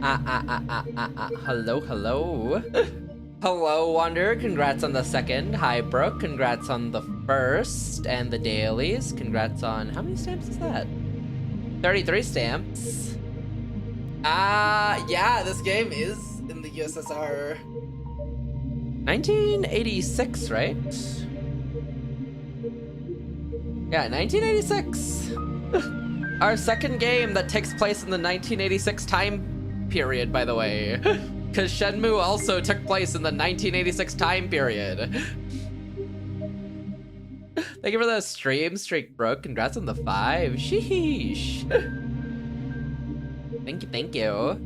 Hello, hello. Hello, Wanderer. Congrats on the second. Hi, Brooke. Congrats on the first. And the dailies. Congrats on... How many stamps is that? 33 stamps. Yeah, this game is in the USSR. 1986, right? Yeah, 1986. Our second game that takes place in the 1986 time period, by the way. Because Shenmue also took place in the 1986 time period. Thank you for the stream streak, bro. Congrats on the 5. Sheesh. Thank you, thank you.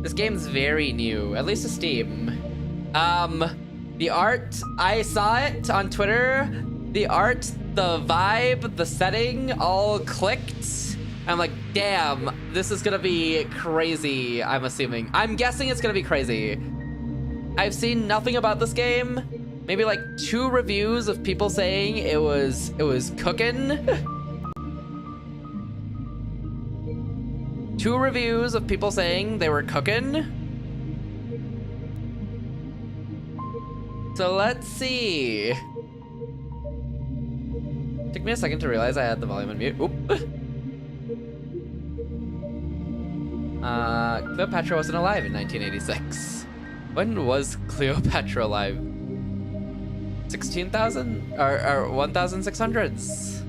This game's very new, at least to Steam. The art, I saw it on Twitter. The art, the vibe, the setting all clicked. I'm like, damn, this is gonna be crazy, I'm assuming. I'm guessing it's gonna be crazy. I've seen nothing about this game. Maybe like 2 reviews of people saying it was cooking. 2 reviews of people saying they were cooking. So let's see. Took me a second to realize I had the volume on mute. Oop. Cleopatra wasn't alive in 1986. When was Cleopatra alive? 16,000 or 1,600s?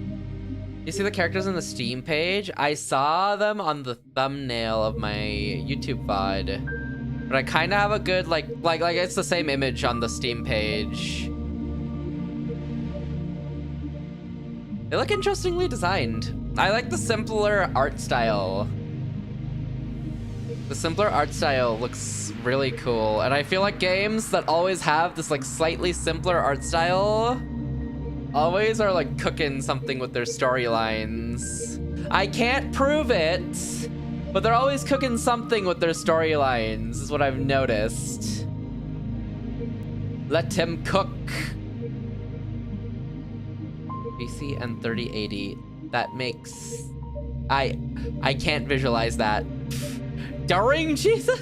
You see the characters on the Steam page? I saw them on the thumbnail of my YouTube VOD, but I kind of have a good like it's the same image on the Steam page. They look interestingly designed. I like the simpler art style. The simpler art style looks really cool, and I feel like games that always have this like slightly simpler art style always are like cooking something with their storylines. I can't prove it, but they're always cooking something with their storylines, is what I've noticed. Let him cook. BC and 3080. That makes... I can't visualize that. During Jesus?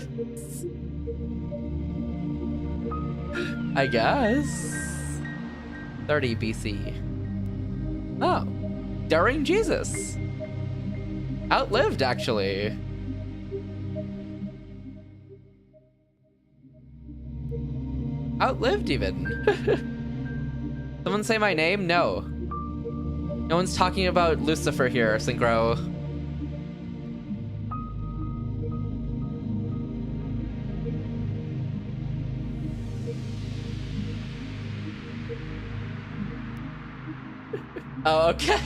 I guess. 30 BC. Oh. During Jesus. Outlived, actually. Outlived, even. Someone say my name? No. No one's talking about Lucifer here, Synchro. Oh, okay.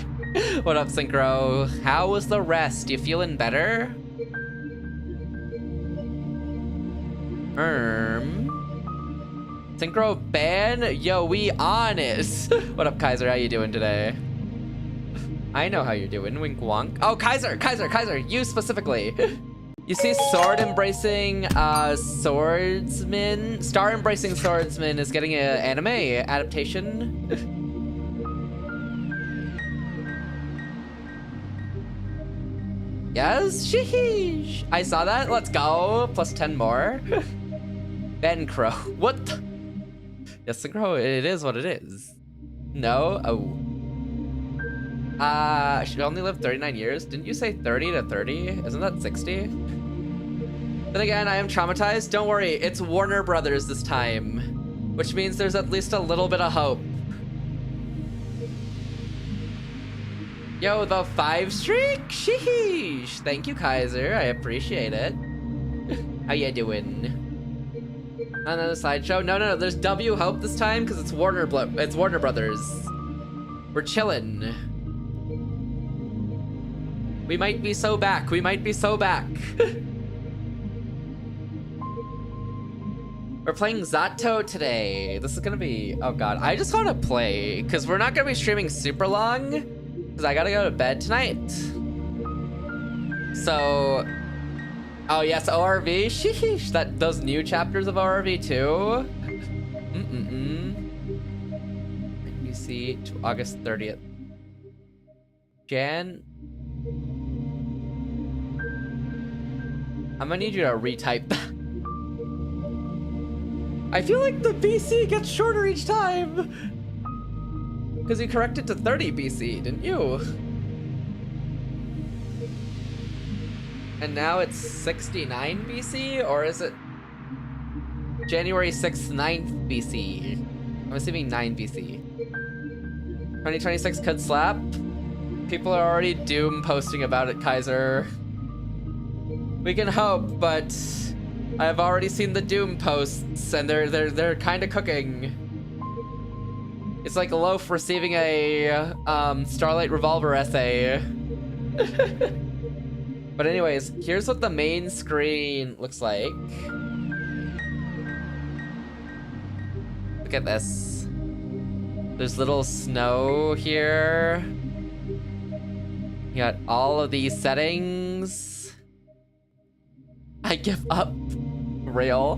What up, Synchro? How was the rest? You feeling better? Synchro ban? Yo, we on it. What up, Kaiser? How you doing today? I know how you're doing, wink wonk. Oh, Kaiser, you specifically. You see sword embracing swordsman? Star embracing swordsman is getting an anime adaptation. Yes, sheesh. I saw that, let's go. Plus 10 more. Ben Crow, what the? Yes, Crow, it is what it is. No, oh. She only lived 39 years. Didn't you say 30 to 30? Isn't that 60? Then again, I am traumatized. Don't worry, it's Warner Brothers this time, which means there's at least a little bit of hope. Yo, the 5 streak? Sheesh. Thank you, Kaiser. I appreciate it. How you doing? Another sideshow? No. There's W Hope this time because it's Warner Brothers. We're chillin'. We might be so back. We might be so back. We're playing Z.A.T.O today. This is gonna be... Oh god. I just want to play because we're not gonna be streaming super long because I gotta go to bed tonight. So... Oh yes, ORV. Sheesh. Those new chapters of ORV too. You see, to August 30th. Jan. I'm gonna need you to retype that. I feel like the BC gets shorter each time. Because you corrected to 30 BC, didn't you? And now it's 69 BC? Or is it January 6th, 9th BC? I'm assuming 9 BC. 2026 could slap. People are already doom posting about it, Kaiser. We can hope, but I've already seen the doom posts, and they're kind of cooking. It's like a loaf receiving a Starlight Revolver essay. But anyways, here's what the main screen looks like. Look at this. There's little snow here. You got all of these settings. I give up. Real.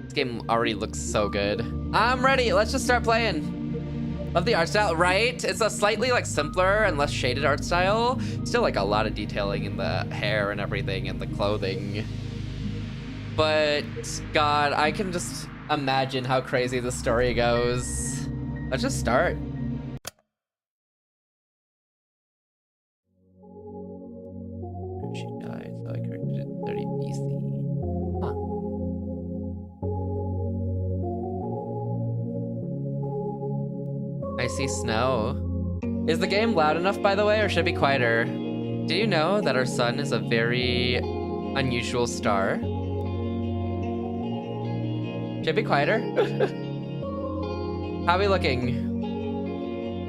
This game already looks so good. I'm ready. Let's just start playing. Love the art style, right? It's a slightly like simpler and less shaded art style. Still like a lot of detailing in the hair and everything and the clothing. But God, I can just imagine how crazy the story goes. Let's just start. She died, so I corrected it 30 BC. Huh. I see snow. Is the game loud enough, by the way, or should it be quieter? Do you know that our sun is a very unusual star? Should it be quieter? How are we looking?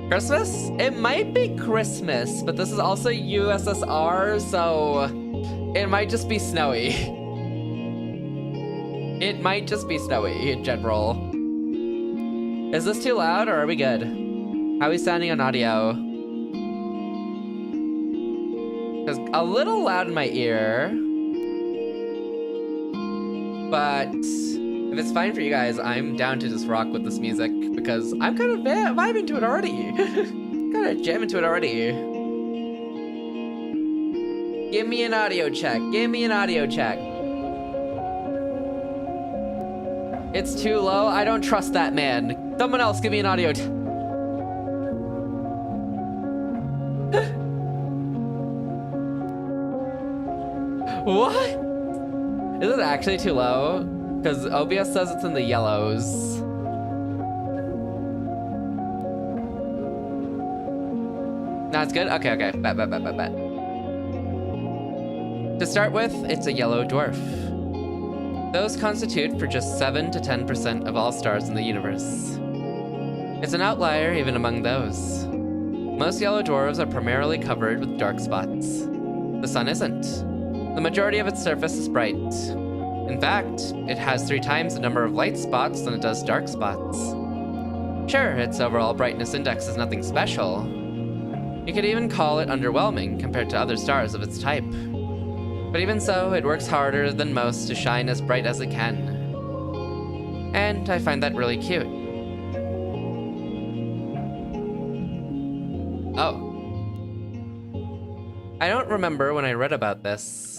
Christmas? It might be Christmas, but this is also USSR, so it might just be snowy. It might just be snowy in general. Is this too loud or are we good? How are we sounding on audio? Because a little loud in my ear. But if it's fine for you guys, I'm down to just rock with this music because I'm kind of vibing to it already. Kind of jamming to it already. Give me an audio check. Give me an audio check. It's too low. I don't trust that man. Someone else give me an audio check. What? Is it actually too low? Because OBS says it's in the yellows. No, it's good? Okay, okay. Bet. To start with, it's a yellow dwarf. Those constitute for just 7 to 10% of all stars in the universe. It's an outlier even among those. Most yellow dwarfs are primarily covered with dark spots. The sun isn't. The majority of its surface is bright. In fact, it has 3 times the number of light spots than it does dark spots. Sure, its overall brightness index is nothing special. You could even call it underwhelming compared to other stars of its type. But even so, it works harder than most to shine as bright as it can. And I find that really cute. Oh. I don't remember when I read about this.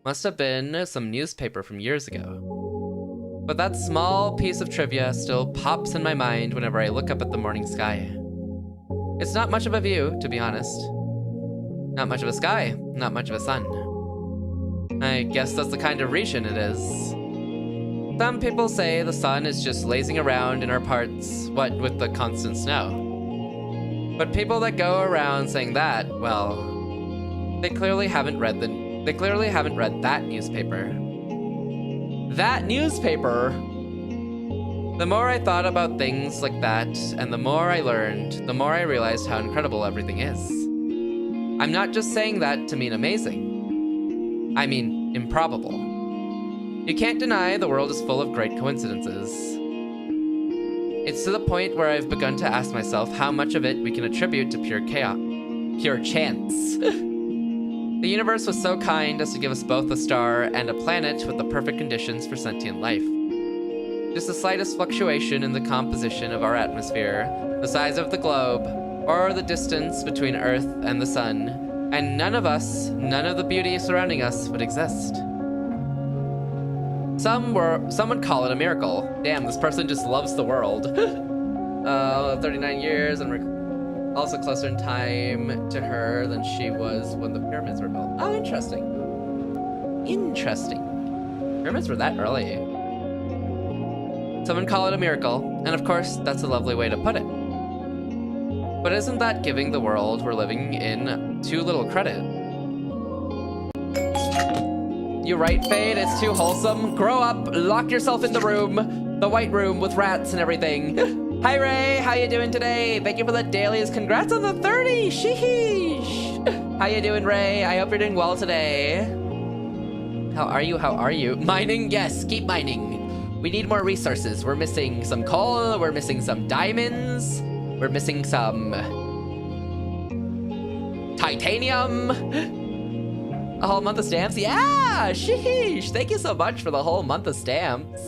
Must have been some newspaper from years ago. But that small piece of trivia still pops in my mind whenever I look up at the morning sky. It's not much of a view, to be honest. Not much of a sky, not much of a sun. I guess that's the kind of region it is. Some people say the sun is just lazing around in our parts, what with the constant snow. But people that go around saying that, well, they clearly haven't read that newspaper. That newspaper! The more I thought about things like that, and the more I learned, the more I realized how incredible everything is. I'm not just saying that to mean amazing. I mean improbable. You can't deny the world is full of great coincidences. It's to the point where I've begun to ask myself how much of it we can attribute to pure chaos, pure chance. The universe was so kind as to give us both a star and a planet with the perfect conditions for sentient life. Just the slightest fluctuation in the composition of our atmosphere, the size of the globe, or the distance between Earth and the sun And none of us, none of the beauty surrounding us would exist. Some would call it a miracle. Damn, this person just loves the world. 39 years, and we're also closer in time to her than she was when the pyramids were built. Oh, interesting. Interesting. Pyramids were that early. Some would call it a miracle, and of course, that's a lovely way to put it. But isn't that giving the world we're living in too little credit? You right, Fade? It's too wholesome. Grow up, lock yourself in the room. The white room with rats and everything. Hi, Ray. How you doing today? Thank you for the dailies. Congrats on the 30. Sheesh. How you doing, Ray? I hope you're doing well today. How are you? How are you? Mining? Yes, keep mining. We need more resources. We're missing some coal. We're missing some diamonds. We're missing some titanium. A whole month of stamps? Yeah! Sheesh! Thank you so much for the whole month of stamps.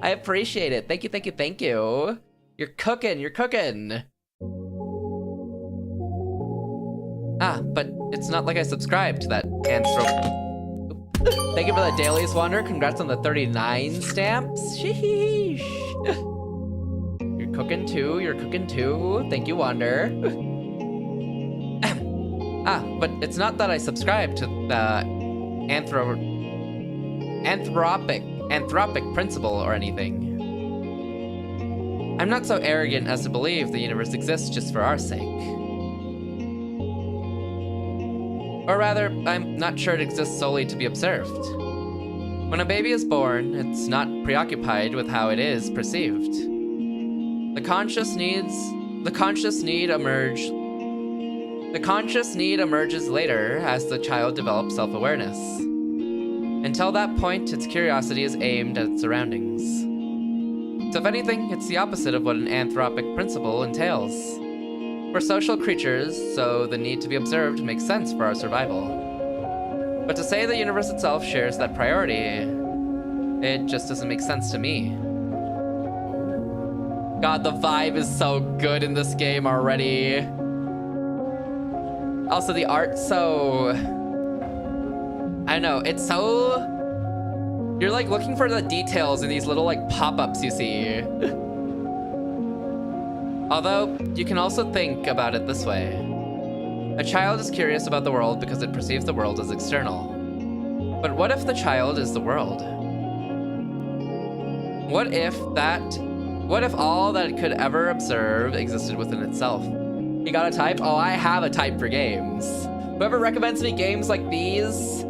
I appreciate it. Thank you, thank you, thank you. You're cooking, you're cooking. Ah, but it's not like I subscribed to that Thank you for the dailies, Wander. Congrats on the 39 stamps. Sheesh! You're cooking too, you're cooking too. Thank you, Wander. Ah, but it's not that I subscribe to the anthropic principle or anything. I'm not so arrogant as to believe the universe exists just for our sake. Or rather, I'm not sure it exists solely to be observed. When a baby is born, it's not preoccupied with how it is perceived. The conscious need emerges later as the child develops self-awareness. Until that point, its curiosity is aimed at its surroundings. So if anything, it's the opposite of what an anthropic principle entails. We're social creatures, so the need to be observed makes sense for our survival. But to say the universe itself shares that priority, it just doesn't make sense to me. God, the vibe is so good in this game already. Also, the art, so... I don't know, it's so... You're like looking for the details in these little like pop-ups you see. Although, you can also think about it this way. A child is curious about the world because it perceives the world as external. But what if the child is the world? What if all that it could ever observe existed within itself? You got a type? Oh, I have a type for games. Whoever recommends me games like these,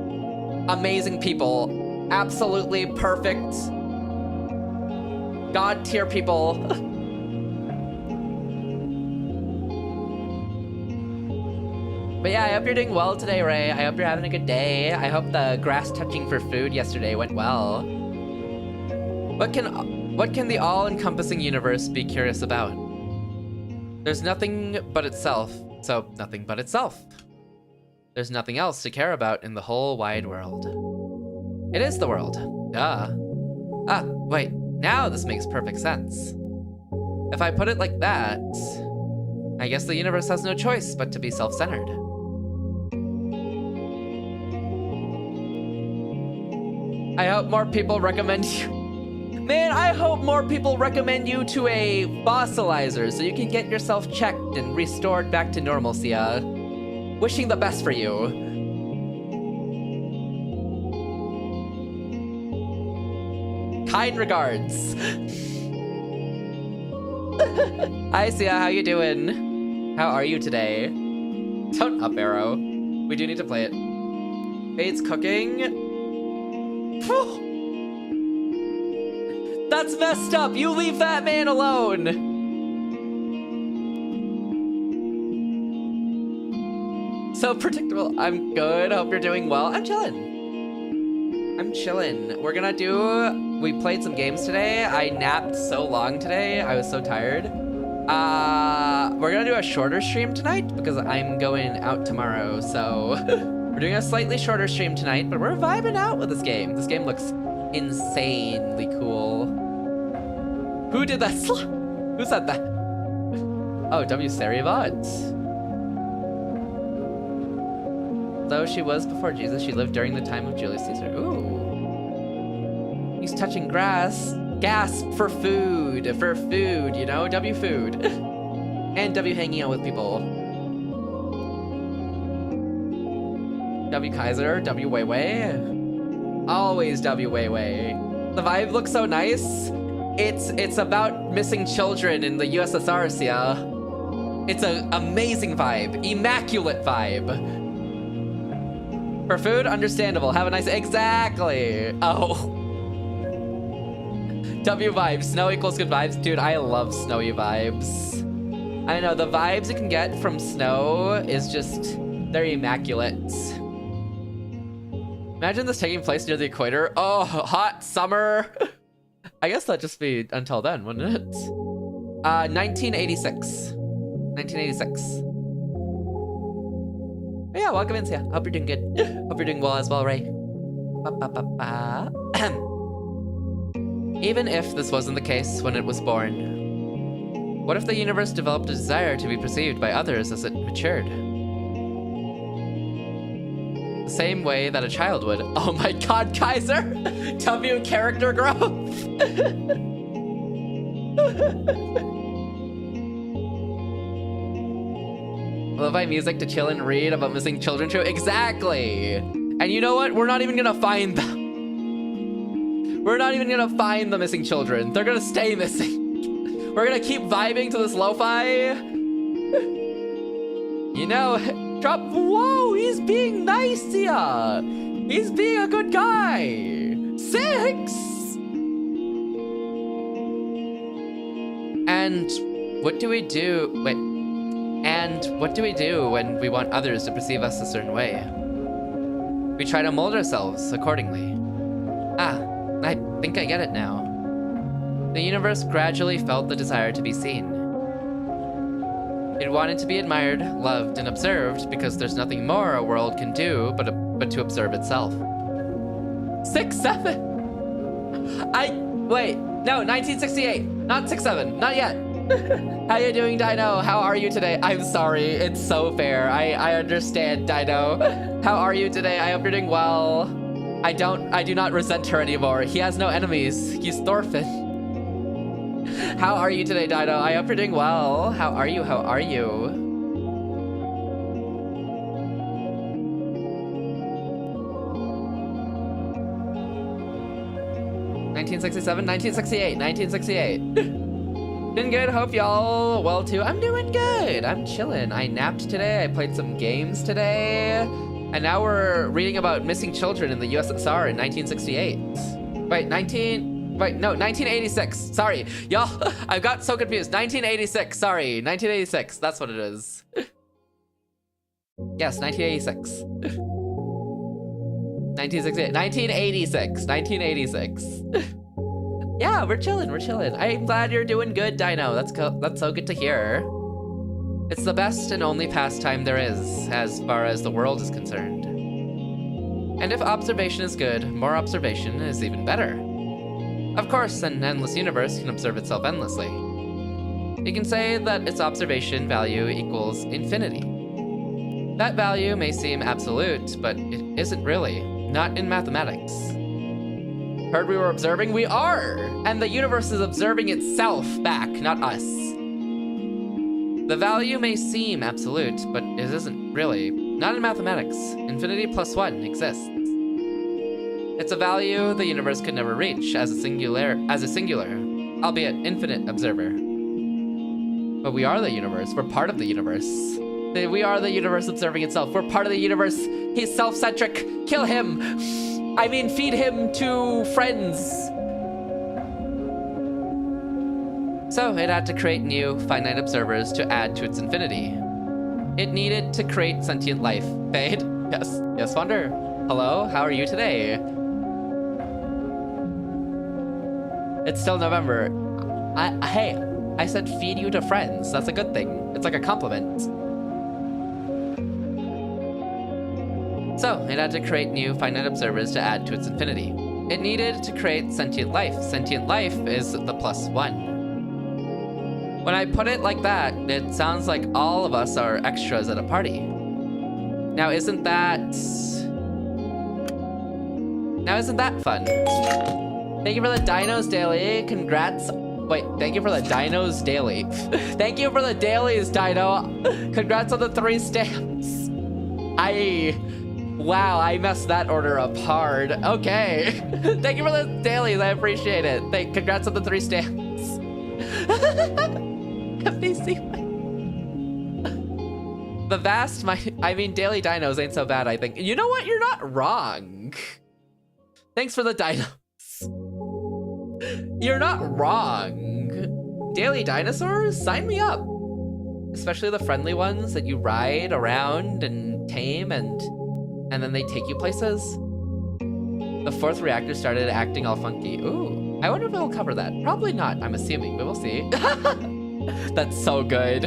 amazing people. Absolutely perfect. God tier people. But yeah, I hope you're doing well today, Ray. I hope you're having a good day. I hope the grass touching for food yesterday went well. What can the all-encompassing universe be curious about? There's nothing but itself, so nothing but itself. There's nothing else to care about in the whole wide world. It is the world. Duh. Ah, wait. Now this makes perfect sense. If I put it like that, I guess the universe has no choice but to be self-centered. I hope more people recommend you. Man, I hope more people recommend you to a fossilizer so you can get yourself checked and restored back to normalcy. Wishing the best for you. Kind regards. Hi, Sia, how you doing? How are you today? Don't up arrow. We do need to play it. Fade's cooking. That's messed up. You leave that man alone. So predictable. I'm good. Hope you're doing well. I'm chilling. We're gonna we played some games today. I napped so long today. I was so tired. We're gonna do a shorter stream tonight because I'm going out tomorrow. So we're doing a slightly shorter stream tonight, but we're vibing out with this game. This game looks insanely cool. Who did that? Who said that? Oh, W. Seriebot. Although she was before Jesus, she lived during the time of Julius Caesar. Ooh. He's touching grass. Gasp for food, you know? W food. And W hanging out with people. W Kaiser, W Wei Wei. Always W Wei Wei. The vibe looks so nice. It's about missing children in the USSR, Sia. It's an amazing vibe. Immaculate vibe. For food, understandable. Have a nice... Exactly. Oh. W vibes. Snow equals good vibes. Dude, I love snowy vibes. I know, the vibes you can get from snow is just... They're immaculate. Imagine this taking place near the equator. Oh, hot summer. I guess that'd just be until then, wouldn't it? 1986. 1986. Oh yeah, welcome in, Sia. Hope you're doing good. Hope you're doing well as well, Ray. Even if this wasn't the case when it was born, what if the universe developed a desire to be perceived by others as it matured? The same way that a child would. Oh my god, Kaiser! W character growth! Lo-fi music to chill and read about missing children show. Exactly! And you know what? We're not even gonna find them. We're not even gonna find the missing children. They're gonna stay missing. We're gonna keep vibing to this lo-fi. You know, drop. Whoa, he's being nice here. He's being a good guy. 6! And what do we do? Wait. And what do we do when we want others to perceive us a certain way? We try to mold ourselves accordingly. Ah, I think I get it now. The universe gradually felt the desire to be seen. It wanted to be admired, loved, and observed because there's nothing more a world can do but to observe itself. 6, 7? Wait, no, 1968, not 6, 7, not yet. How you doing, Dino? How are you today? I'm sorry, it's so fair. I understand, Dino. How are you today? I hope you're doing well. I do not resent her anymore. He has no enemies. He's Thorfinn. How are you today, Dino? I hope you're doing well. How are you? How are you? (1967, 1968, 1968). Been good, hope y'all well too. I'm doing good, I'm chilling. I napped today, I played some games today. And now we're reading about missing children in the USSR in 1968. Wait, 1986, sorry. Y'all, I got so confused. 1986, sorry, 1986, that's what it is. Yes, 1986. 1968, 1986, 1986. Yeah, we're chilling, we're chilling. I'm glad you're doing good, Dino. That's so good to hear. It's the best and only pastime there is, as far as the world is concerned. And if observation is good, more observation is even better. Of course, an endless universe can observe itself endlessly. You can say that its observation value equals infinity. That value may seem absolute, but it isn't really, not in mathematics. Heard we were observing? We are! And the universe is observing itself back, not us. The value may seem absolute, but it isn't really. Not in mathematics. Infinity plus 1 exists. It's a value the universe could never reach as a singular, albeit infinite observer. But we are the universe. We're part of the universe. We are the universe observing itself. We're part of the universe. He's self-centric. Kill him! I mean, feed him to friends. So it had to create new, finite observers to add to its infinity. It needed to create sentient life. Fade? Yes. Yes, Wonder. Hello, how are you today? It's still November. Hey, I said feed you to friends. That's a good thing. It's like a compliment. So, it had to create new finite observers to add to its infinity. It needed to create sentient life. Sentient life is the plus 1. When I put it like that, it sounds like all of us are extras at a party. Now isn't that fun? Thank you for the Dinos Daily. Congrats. Wait, thank you for the Dinos Daily. Thank you for the dailies, Dino. Congrats on the 3 stamps. Wow, I messed that order up hard. Okay. Thank you for the dailies. I appreciate it. Congrats on the 3 stamps. FBC. The vast, I mean, daily dinos ain't so bad, I think. You know what? You're not wrong. Thanks for the dinos. You're not wrong. Daily dinosaurs? Sign me up. Especially the friendly ones that you ride around and tame and then they take you places. The 4th reactor started acting all funky. Ooh, I wonder if it'll cover that. Probably not, I'm assuming, but we'll see. That's so good.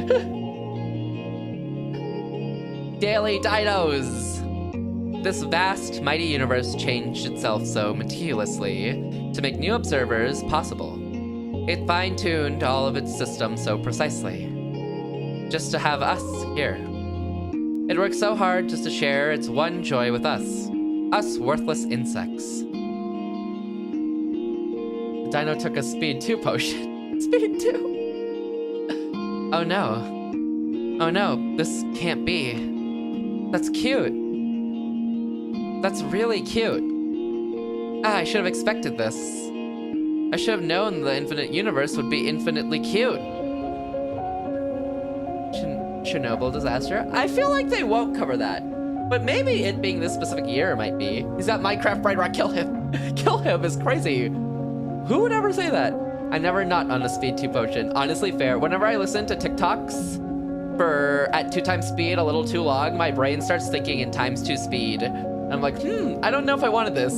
Daily dinos! This vast, mighty universe changed itself so meticulously to make new observers possible. It fine-tuned all of its systems so precisely, just to have us here. It worked so hard just to share its one joy with us worthless insects. The dino took a speed 2 potion. Speed 2! Oh no. Oh no, this can't be. That's cute. That's really cute. I should have expected this. I should have known the infinite universe would be infinitely cute. Chernobyl disaster? I feel like they won't cover that. But maybe it being this specific year might be. He's got Minecraft Bright Rock, kill him. Kill him is crazy. Who would ever say that? I'm never not on a speed 2 potion. Honestly, fair. Whenever I listen to TikToks at 2 times speed a little too long, my brain starts thinking in ×2 speed. And I'm like, I don't know if I wanted this.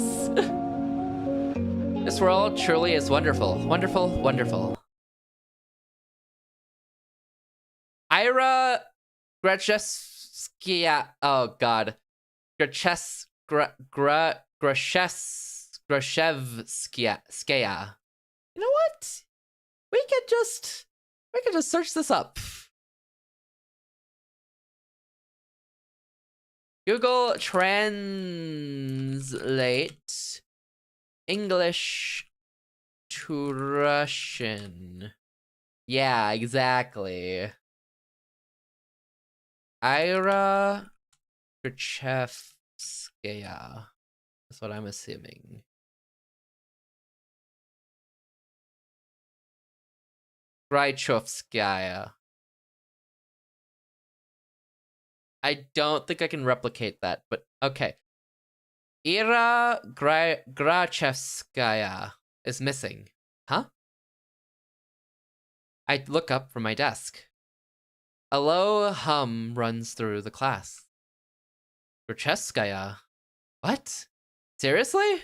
This world truly is wonderful. Wonderful, wonderful. Ira Grachevskia. Oh god. Grachevskia. You know what? We could just search this up. Google translate English to Russian. Yeah, exactly. Ira Grachevskaya. That's what I'm assuming. Grachevskaya. I don't think I can replicate that, but okay. Ira Grachevskaya is missing. Huh? I look up from my desk. A low hum runs through the class. Grachevskaya? What? Seriously?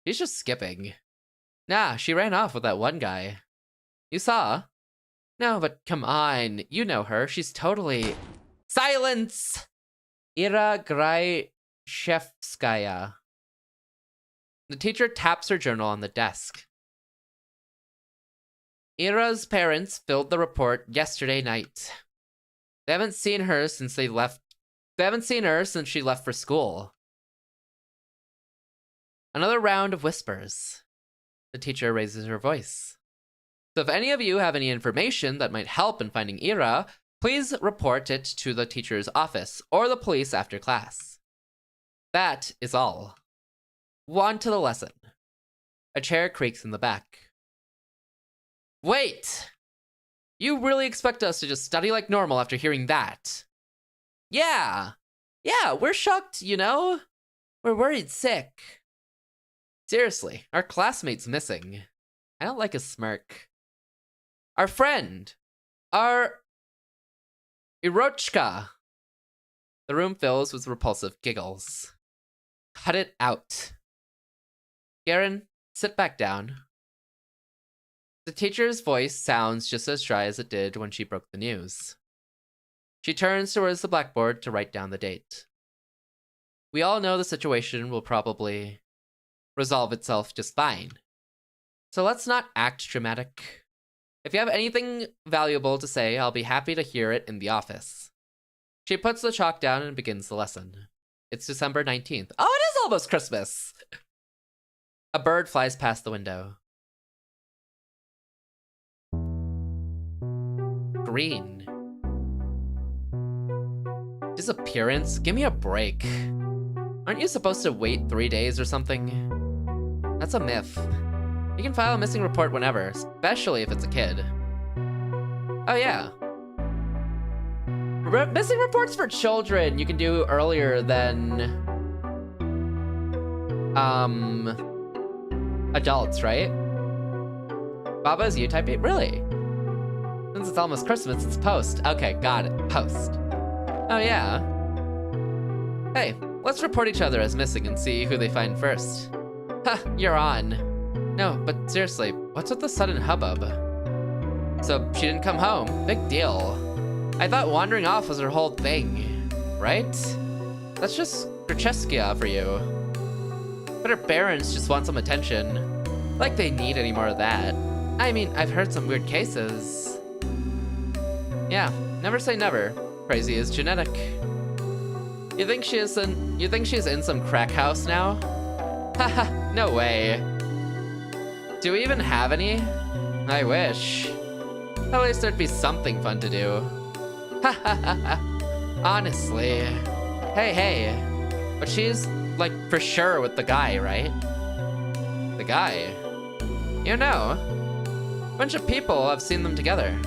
She's just skipping. Nah, she ran off with that one guy. You saw? No, but come on. You know her. She's totally... Silence! Ira Grachevskaya. The teacher taps her journal on the desk. Ira's parents filled the report yesterday night. They haven't seen her since she left for school. Another round of whispers. The teacher raises her voice. So if any of you have any information that might help in finding Ira, please report it to the teacher's office or the police after class. That is all. On to the lesson. A chair creaks in the back. Wait! You really expect us to just study like normal after hearing that? Yeah! Yeah, we're shocked, you know? We're worried sick. Seriously, our classmate's missing. I don't like his smirk. Our friend. Our... Irochka. The room fills with repulsive giggles. Cut it out. Garen, sit back down. The teacher's voice sounds just as dry as it did when she broke the news. She turns towards the blackboard to write down the date. We all know the situation will probably resolve itself just fine. So let's not act dramatic. If you have anything valuable to say, I'll be happy to hear it in the office. She puts the chalk down and begins the lesson. It's December 19th. Oh, it is almost Christmas! A bird flies past the window. Green. Disappearance? Give me a break. Aren't you supposed to wait 3 days or something? That's a myth. You can file a missing report whenever, especially if it's a kid. Oh yeah. Missing reports for children you can do earlier than adults, right? Baba, is you type 8? Really? Since it's almost Christmas, it's post. Okay, got it. Post. Oh yeah. Hey, let's report each other as missing and see who they find first. Ha, you're on. No, but seriously, what's with the sudden hubbub? So she didn't come home. Big deal. I thought wandering off was her whole thing, right? That's just Groteskia for you. But her parents just want some attention. Like they need any more of that. I mean, I've heard some weird cases. Yeah, never say never. Crazy is genetic. You think she's in some crack house now? Haha, no way. Do we even have any? I wish. At least there'd be something fun to do. Hahaha. Honestly. Hey. But she's, like, for sure with the guy, right? The guy? You know. A bunch of people have seen them together.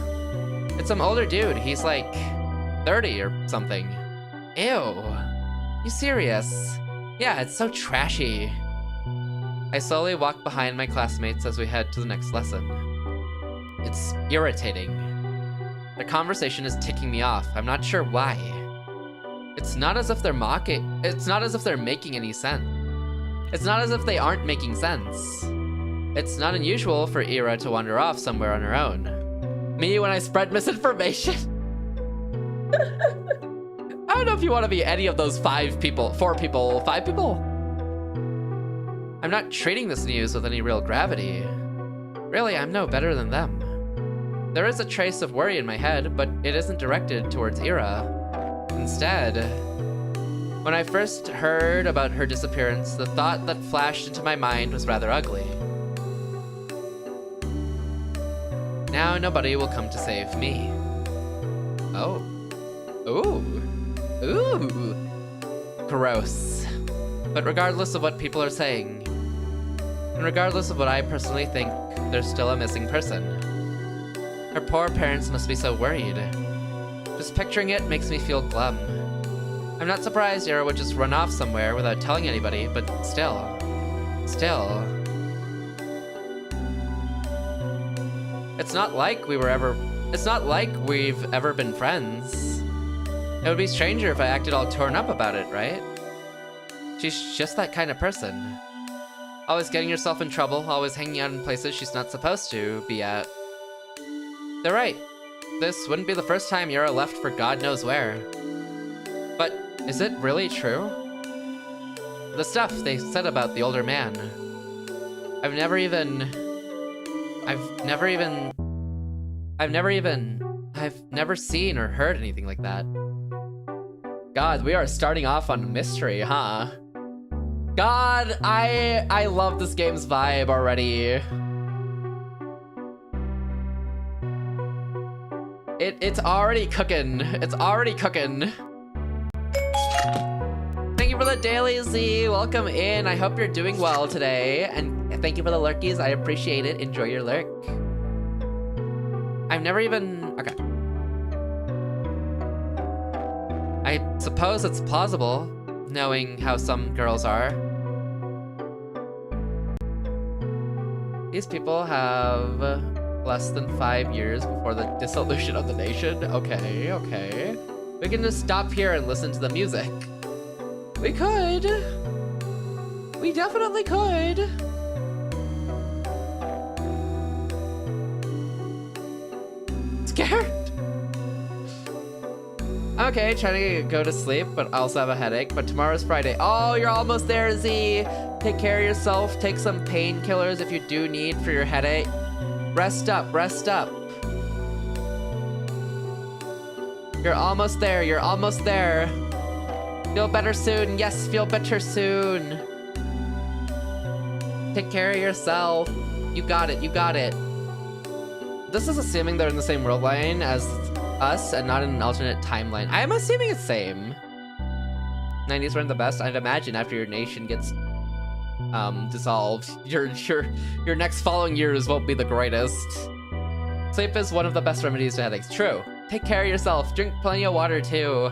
It's some older dude. He's like 30 or something. Ew. You serious? Yeah, it's so trashy. I slowly walk behind my classmates as we head to the next lesson. It's irritating. The conversation is ticking me off. I'm not sure why. It's not as if they're mocking. It's not as if they're making any sense. It's not as if they aren't making sense. It's not unusual for Ira to wander off somewhere on her own. Me when I spread misinformation? I don't know if you want to be any of those 4 people. 5 people? I'm not treating this news with any real gravity. Really, I'm no better than them. There is a trace of worry in my head, but it isn't directed towards Ira. Instead, when I first heard about her disappearance, the thought that flashed into my mind was rather ugly. Now nobody will come to save me. Oh. Ooh. Gross. But regardless of what people are saying, and regardless of what I personally think, there's still a missing person. Her poor parents must be so worried. Just picturing it makes me feel glum. I'm not surprised Ira would just run off somewhere without telling anybody, but still. It's not like we've ever been friends. It would be stranger if I acted all torn up about it, right? She's just that kind of person. Always getting herself in trouble, always hanging out in places she's not supposed to be at. They're right. This wouldn't be the first time Ira left for God knows where. But is it really true? The stuff they said about the older man. I've never seen or heard anything like that. God, we are starting off on mystery, huh? God, I love this game's vibe already. It's already cooking. It's already cooking. Thank you for the daily, Z. Welcome in. I hope you're doing well today. And thank you for the lurkies. I appreciate it. Enjoy your lurk. Okay. I suppose it's plausible, knowing how some girls are. These people have less than 5 years before the dissolution of the nation. Okay. We can just stop here and listen to the music. We could. We definitely could. Scared? Okay, trying to go to sleep, but I also have a headache. But tomorrow's Friday. Oh, you're almost there, Z. Take care of yourself. Take some painkillers if you do need for your headache. Rest up. You're almost there. You're almost there. Feel better soon. Yes, feel better soon. Take care of yourself. You got it. You got it. This is assuming they're in the same world line as us and not in an alternate timeline. I'm assuming it's same. 90s weren't the best. I'd imagine after your nation gets dissolved, your next following years won't be the greatest. Sleep is one of the best remedies to headaches. True. Take care of yourself. Drink plenty of water too.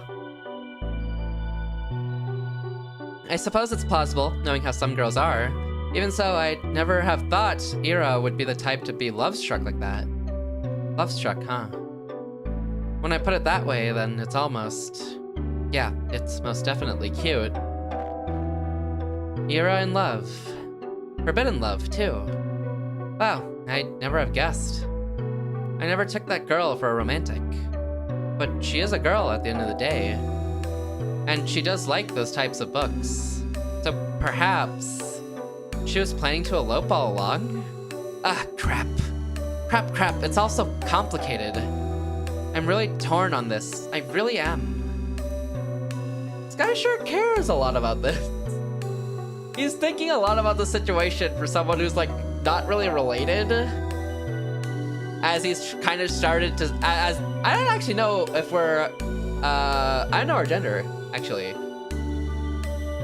I suppose it's plausible, knowing how some girls are. Even so, I'd never have thought Ira would be the type to be love-struck like that. Love-struck, huh? When I put it that way, then it's almost... yeah, it's most definitely cute. Ira in love. Forbidden love, too. Wow, I'd never have guessed. I never took that girl for a romantic. But she is a girl at the end of the day. And she does like those types of books. So perhaps she was planning to elope all along? Ah, crap. Crap. It's all so complicated. I'm really torn on this. I really am. This guy sure cares a lot about this. He's thinking a lot about the situation for someone who's like not really related. As he's kind of started to, as I don't actually know if we're, I don't know our gender, actually.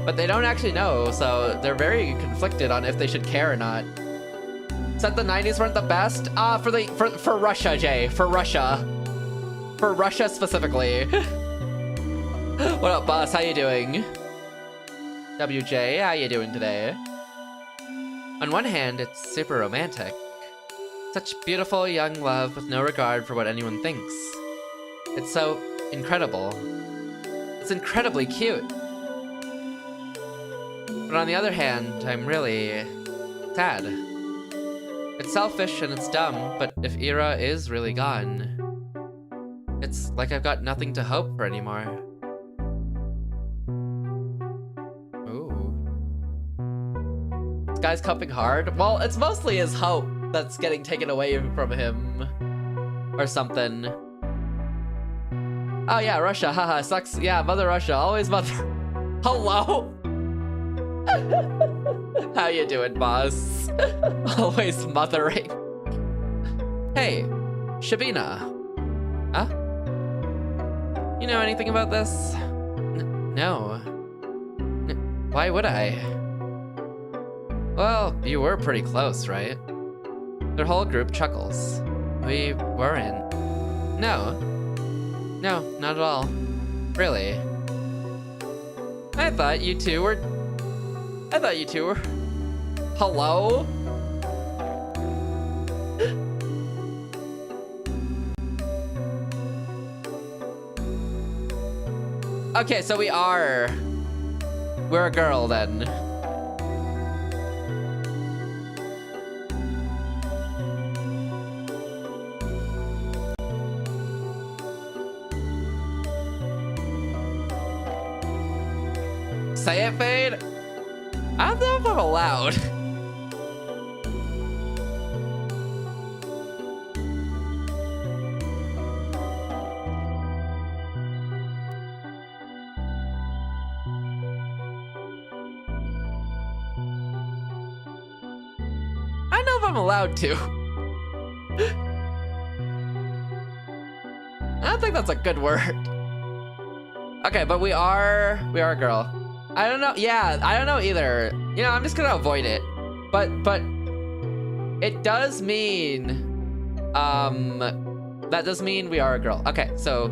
But they don't actually know, so they're very conflicted on if they should care or not. Said the 90s weren't the best? For Russia, Jay, for Russia. For Russia specifically. What up, boss? How you doing? WJ, how you doing today? On one hand, it's super romantic. Such beautiful young love with no regard for what anyone thinks. It's so incredible. It's incredibly cute. But on the other hand, I'm really sad. It's selfish and it's dumb, but if Ira is really gone, it's like I've got nothing to hope for anymore. Ooh. This guy's coping hard. Well, it's mostly his hope that's getting taken away from him. Or something. Oh yeah, Russia, haha, sucks. Yeah, Mother Russia, always Mother. Hello? How you doing, boss? Always mothering. Hey, Shabina. Huh? You know anything about this? No. Why would I? Well, you were pretty close, right? Their whole group chuckles. We weren't. No. No, not at all. Really. I thought you two were... Hello? Okay, so we're a girl then. Say it, Fade? I don't know if I'm allowed. I don't know if I'm allowed to. I don't think that's a good word. Okay, but we are a girl. I don't know. Yeah, I don't know either. You know, I'm just gonna avoid it. But it does mean, that does mean we are a girl. Okay, so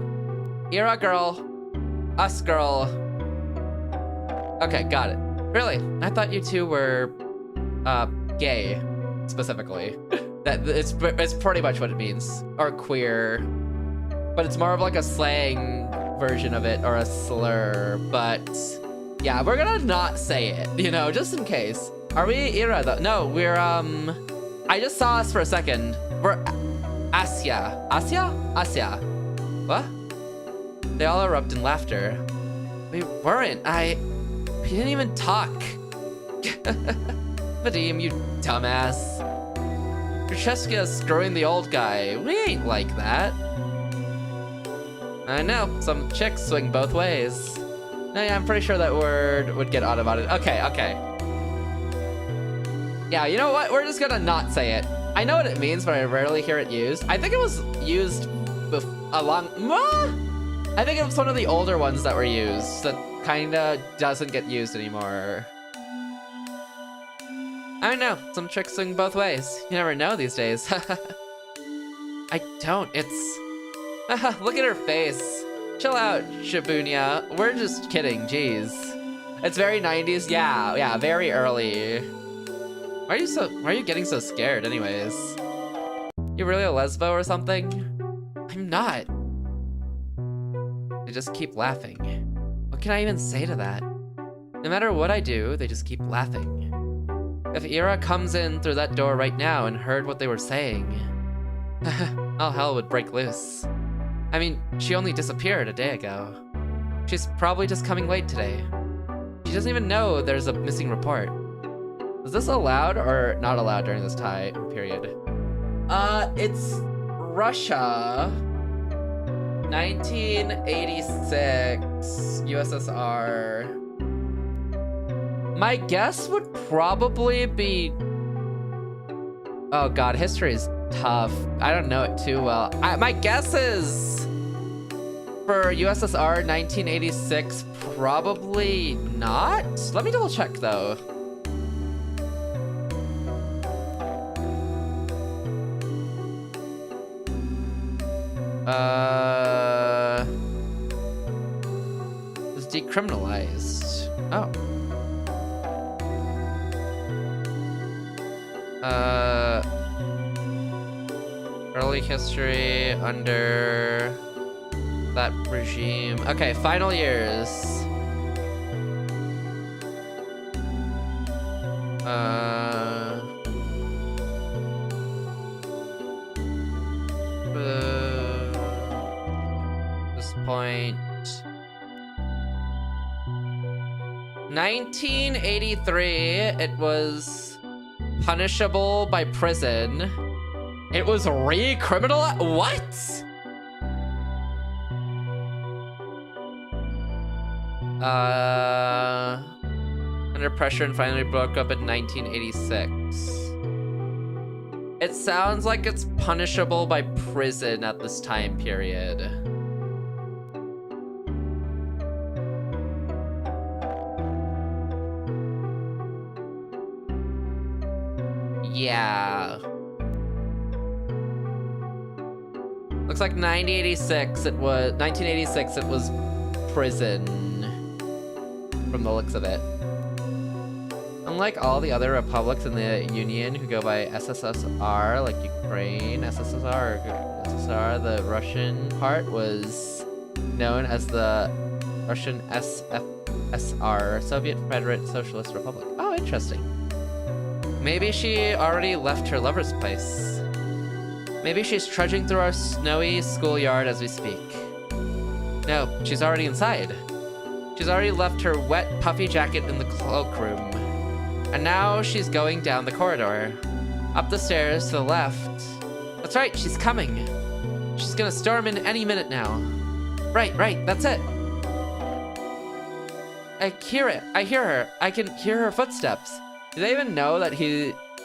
you're a girl, us girl. Okay, got it. Really? I thought you two were, gay, specifically. That it's pretty much what it means, or queer. But it's more of like a slang version of it, or a slur. But yeah, we're gonna not say it, you know, just in case. Are we Ira though? No, we're, I just saw us for a second. We're Asya. Asya? What? They all erupt in laughter. We weren't. We didn't even talk. Vadim, you dumbass. Francesca's screwing the old guy. We ain't like that. I know, some chicks swing both ways. No, yeah, I'm pretty sure that word would get auto-modded. Okay, okay. Yeah, you know what? We're just gonna not say it. I know what it means, but I rarely hear it used. I think it was used I think it was one of the older ones that were used that kinda doesn't get used anymore. I don't know, some tricks swing both ways. You never know these days. I don't, it's... Look at her face. Chill out, Shibuya. We're just kidding, jeez. It's very 90s, yeah, very early. Why are you getting so scared anyways? You really a lesbo or something? I'm not. They just keep laughing. What can I even say to that? No matter what I do, they just keep laughing. If Ira comes in through that door right now and heard what they were saying, all hell would break loose. I mean, she only disappeared a day ago. She's probably just coming late today. She doesn't even know there's a missing report. Is this allowed or not allowed during this time period? It's Russia. 1986, USSR. My guess would probably be... Oh god, history is tough. I don't know it too well. My guess is... For USSR 1986, probably not? Let me double check though. It's decriminalized. Oh. Early history under that regime. Okay, final years. This point. 1983, it was punishable by prison. It was recriminalized? What? Under pressure and finally broke up in 1986. It sounds like it's punishable by prison at this time period. Yeah. Looks like 1986 it was prison from the looks of it. Unlike all the other republics in the Union who go by SSSR, like Ukraine, SSSR, the Russian part was known as the Russian SFSR, Soviet Federate Socialist Republic. Oh, interesting. Maybe she already left her lover's place. Maybe she's trudging through our snowy schoolyard as we speak. No, she's already inside. She's already left her wet, puffy jacket in the cloakroom. And now she's going down the corridor. Up the stairs to the left. That's right, she's coming. She's gonna storm in any minute now. Right, that's it. I hear it. I hear her. I can hear her footsteps. Do they even know that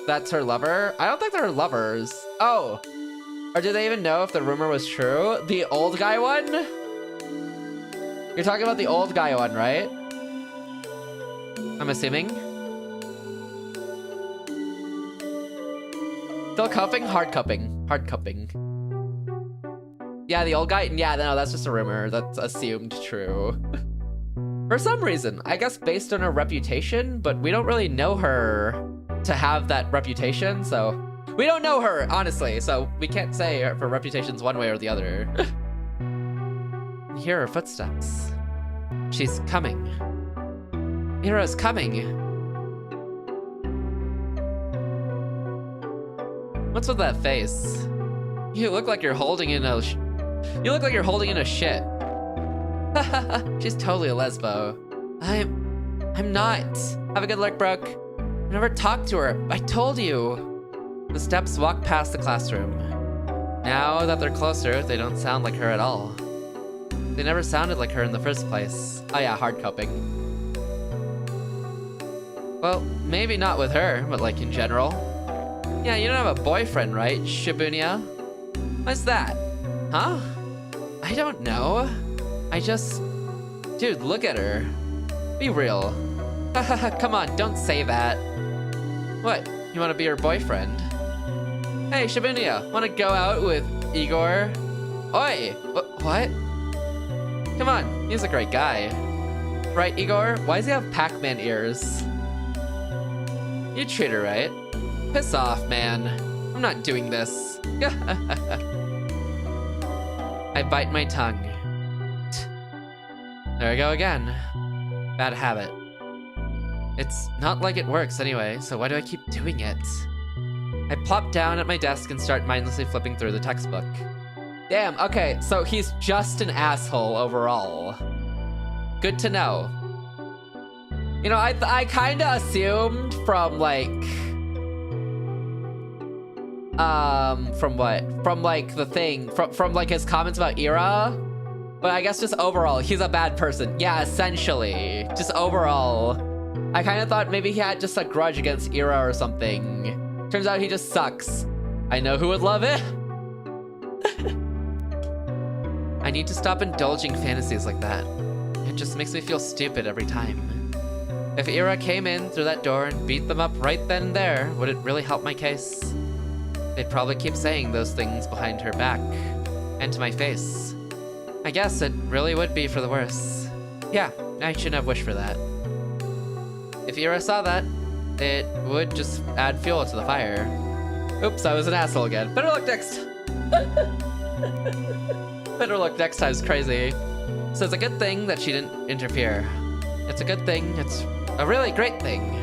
that's her lover? I don't think they're lovers. Oh. Or do they even know if the rumor was true? The old guy one? You're talking about the old guy one, right? I'm assuming. Still cupping? Hard cupping. Hard cupping. Yeah, the old guy? Yeah, no, that's just a rumor. That's assumed true. For some reason, I guess based on her reputation, but we don't really know her to have that reputation, so... We don't know her, honestly, so we can't say if her reputation's one way or the other. Hear her footsteps. She's coming. Mira's coming. What's with that face? You look like you're holding in a shit. She's totally a lesbo. I'm not. Have a good look, Brooke. I never talked to her. I told you. The steps walk past the classroom. Now that they're closer, they don't sound like her at all. They never sounded like her in the first place. Oh yeah, hard coping. Well, maybe not with her, but like in general. Yeah, you don't have a boyfriend, right, Shibuya? What's that? Huh? I don't know. I just... Dude, look at her. Be real. Come on, don't say that. What? You want to be her boyfriend? Hey, Shibuya, want to go out with Igor? Oi! What? Come on, he's a great guy. Right, Igor? Why does he have Pac-Man ears? You treat her right. Piss off, man. I'm not doing this. I bite my tongue. There I go again. Bad habit. It's not like it works anyway, so why do I keep doing it? I plop down at my desk and start mindlessly flipping through the textbook. Damn, okay, so he's just an asshole overall. Good to know. You know, I kinda assumed from like... from what? From like the thing, from like his comments about Ira? But I guess just overall, he's a bad person. Yeah, essentially. Just overall. I kind of thought maybe he had just a grudge against Ira or something. Turns out he just sucks. I know who would love it. I need to stop indulging fantasies like that. It just makes me feel stupid every time. If Ira came in through that door and beat them up right then and there, would it really help my case? They'd probably keep saying those things behind her back and to my face. I guess it really would be for the worse. Yeah, I shouldn't have wished for that. If Ira saw that, it would just add fuel to the fire. Oops, I was an asshole again. Better luck next. Better luck next time's crazy. So it's a good thing that she didn't interfere. It's a good thing. It's a really great thing.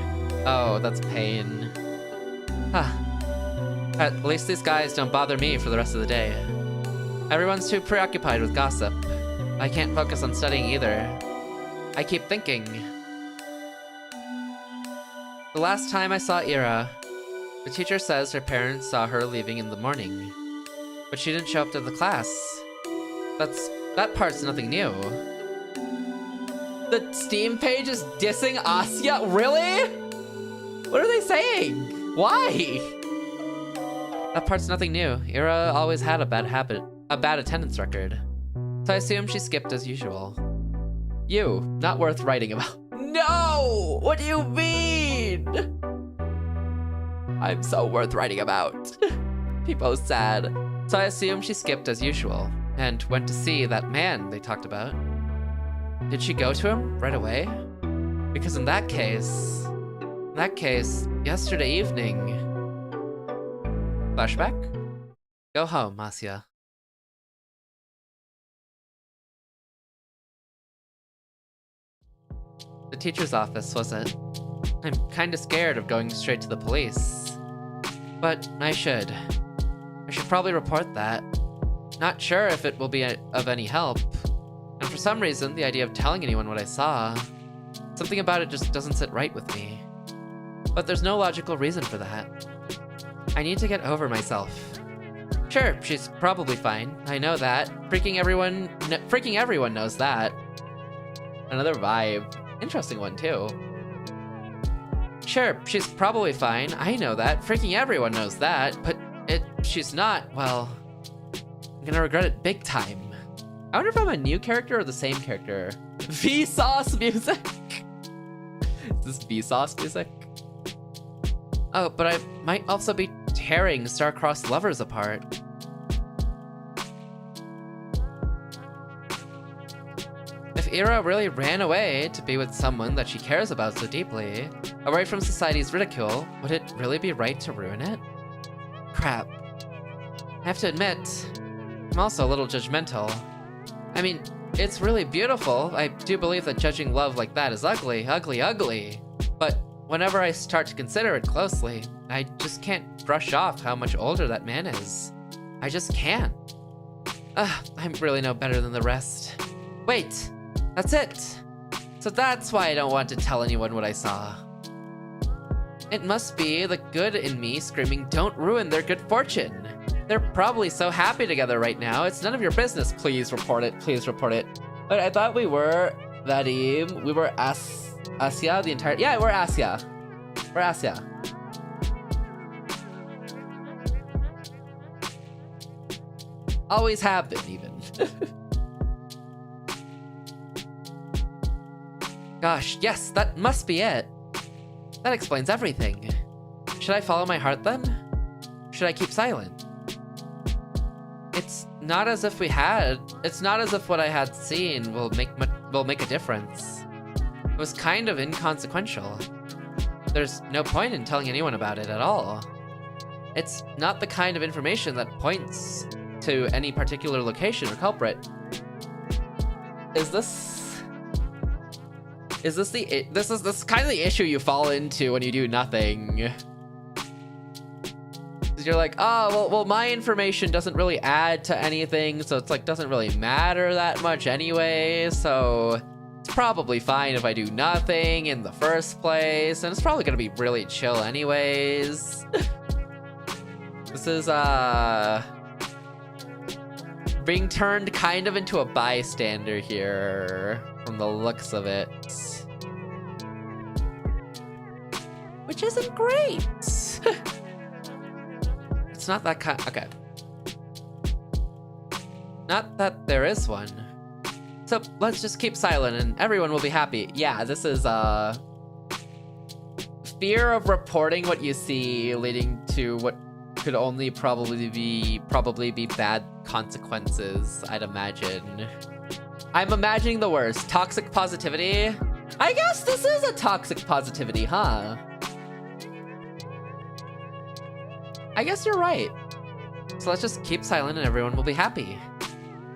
Oh, that's pain. Huh. At least these guys don't bother me for the rest of the day. Everyone's too preoccupied with gossip. I can't focus on studying either. I keep thinking. The last time I saw Ira, the teacher says her parents saw her leaving in the morning, but she didn't show up to the class. That part's nothing new. The Steam page is dissing Asya? Really? What are they saying? Why? That part's nothing new. Ira always had a bad attendance record. So I assume she skipped as usual. You, not worth writing about. No! What do you mean? I'm so worth writing about. People sad. So I assume she skipped as usual and went to see that man they talked about. Did she go to him right away? Because in that case, yesterday evening. Flashback? Go home, Asya. The teacher's office, was it? I'm kinda scared of going straight to the police. But I should probably report that. Not sure if it will be of any help. And for some reason, the idea of telling anyone what I saw, something about it just doesn't sit right with me. But there's no logical reason for that. I need to get over myself. Sure, she's probably fine. I know that. Freaking everyone knows that. Another vibe. Interesting one, too. Sure, she's probably fine. I know that. Freaking everyone knows that. But she's not, well, I'm gonna regret it big time. I wonder if I'm a new character or the same character. Vsauce music? Is this Vsauce music? Oh, but I might also be tearing star-crossed lovers apart. If Ira really ran away to be with someone that she cares about so deeply, away from society's ridicule, would it really be right to ruin it? Crap. I have to admit, I'm also a little judgmental. I mean, it's really beautiful. I do believe that judging love like that is ugly, ugly, ugly. But whenever I start to consider it closely, I just can't brush off how much older that man is. I just can't. I'm really no better than the rest. Wait, that's it. So that's why I don't want to tell anyone what I saw. It must be the good in me screaming, don't ruin their good fortune. They're probably so happy together right now. It's none of your business. Please report it. Please report it. But I thought we were Vadim. We were Asya the entire... Yeah, we're Asya. We're Asya. Always have been, even. Gosh, yes, that must be it. That explains everything. Should I follow my heart then? Should I keep silent? It's not as if what I had seen will make a difference. It was kind of inconsequential. There's no point in telling anyone about it at all. It's not the kind of information that points to any particular location or culprit. Is this kind of the issue you fall into when you do nothing? You're like, oh, well, my information doesn't really add to anything, so it's like doesn't really matter that much anyway, so it's probably fine if I do nothing in the first place, and it's probably gonna be really chill anyways. This is being turned kind of into a bystander here from the looks of it. Which isn't great. It's not that kind. Okay. Not that there is one. So let's just keep silent and everyone will be happy. Yeah, this is fear of reporting what you see leading to what could only probably be bad consequences, I'd imagine. I'm imagining the worst. Toxic positivity? I guess this is a toxic positivity, huh? I guess you're right. So let's just keep silent and everyone will be happy.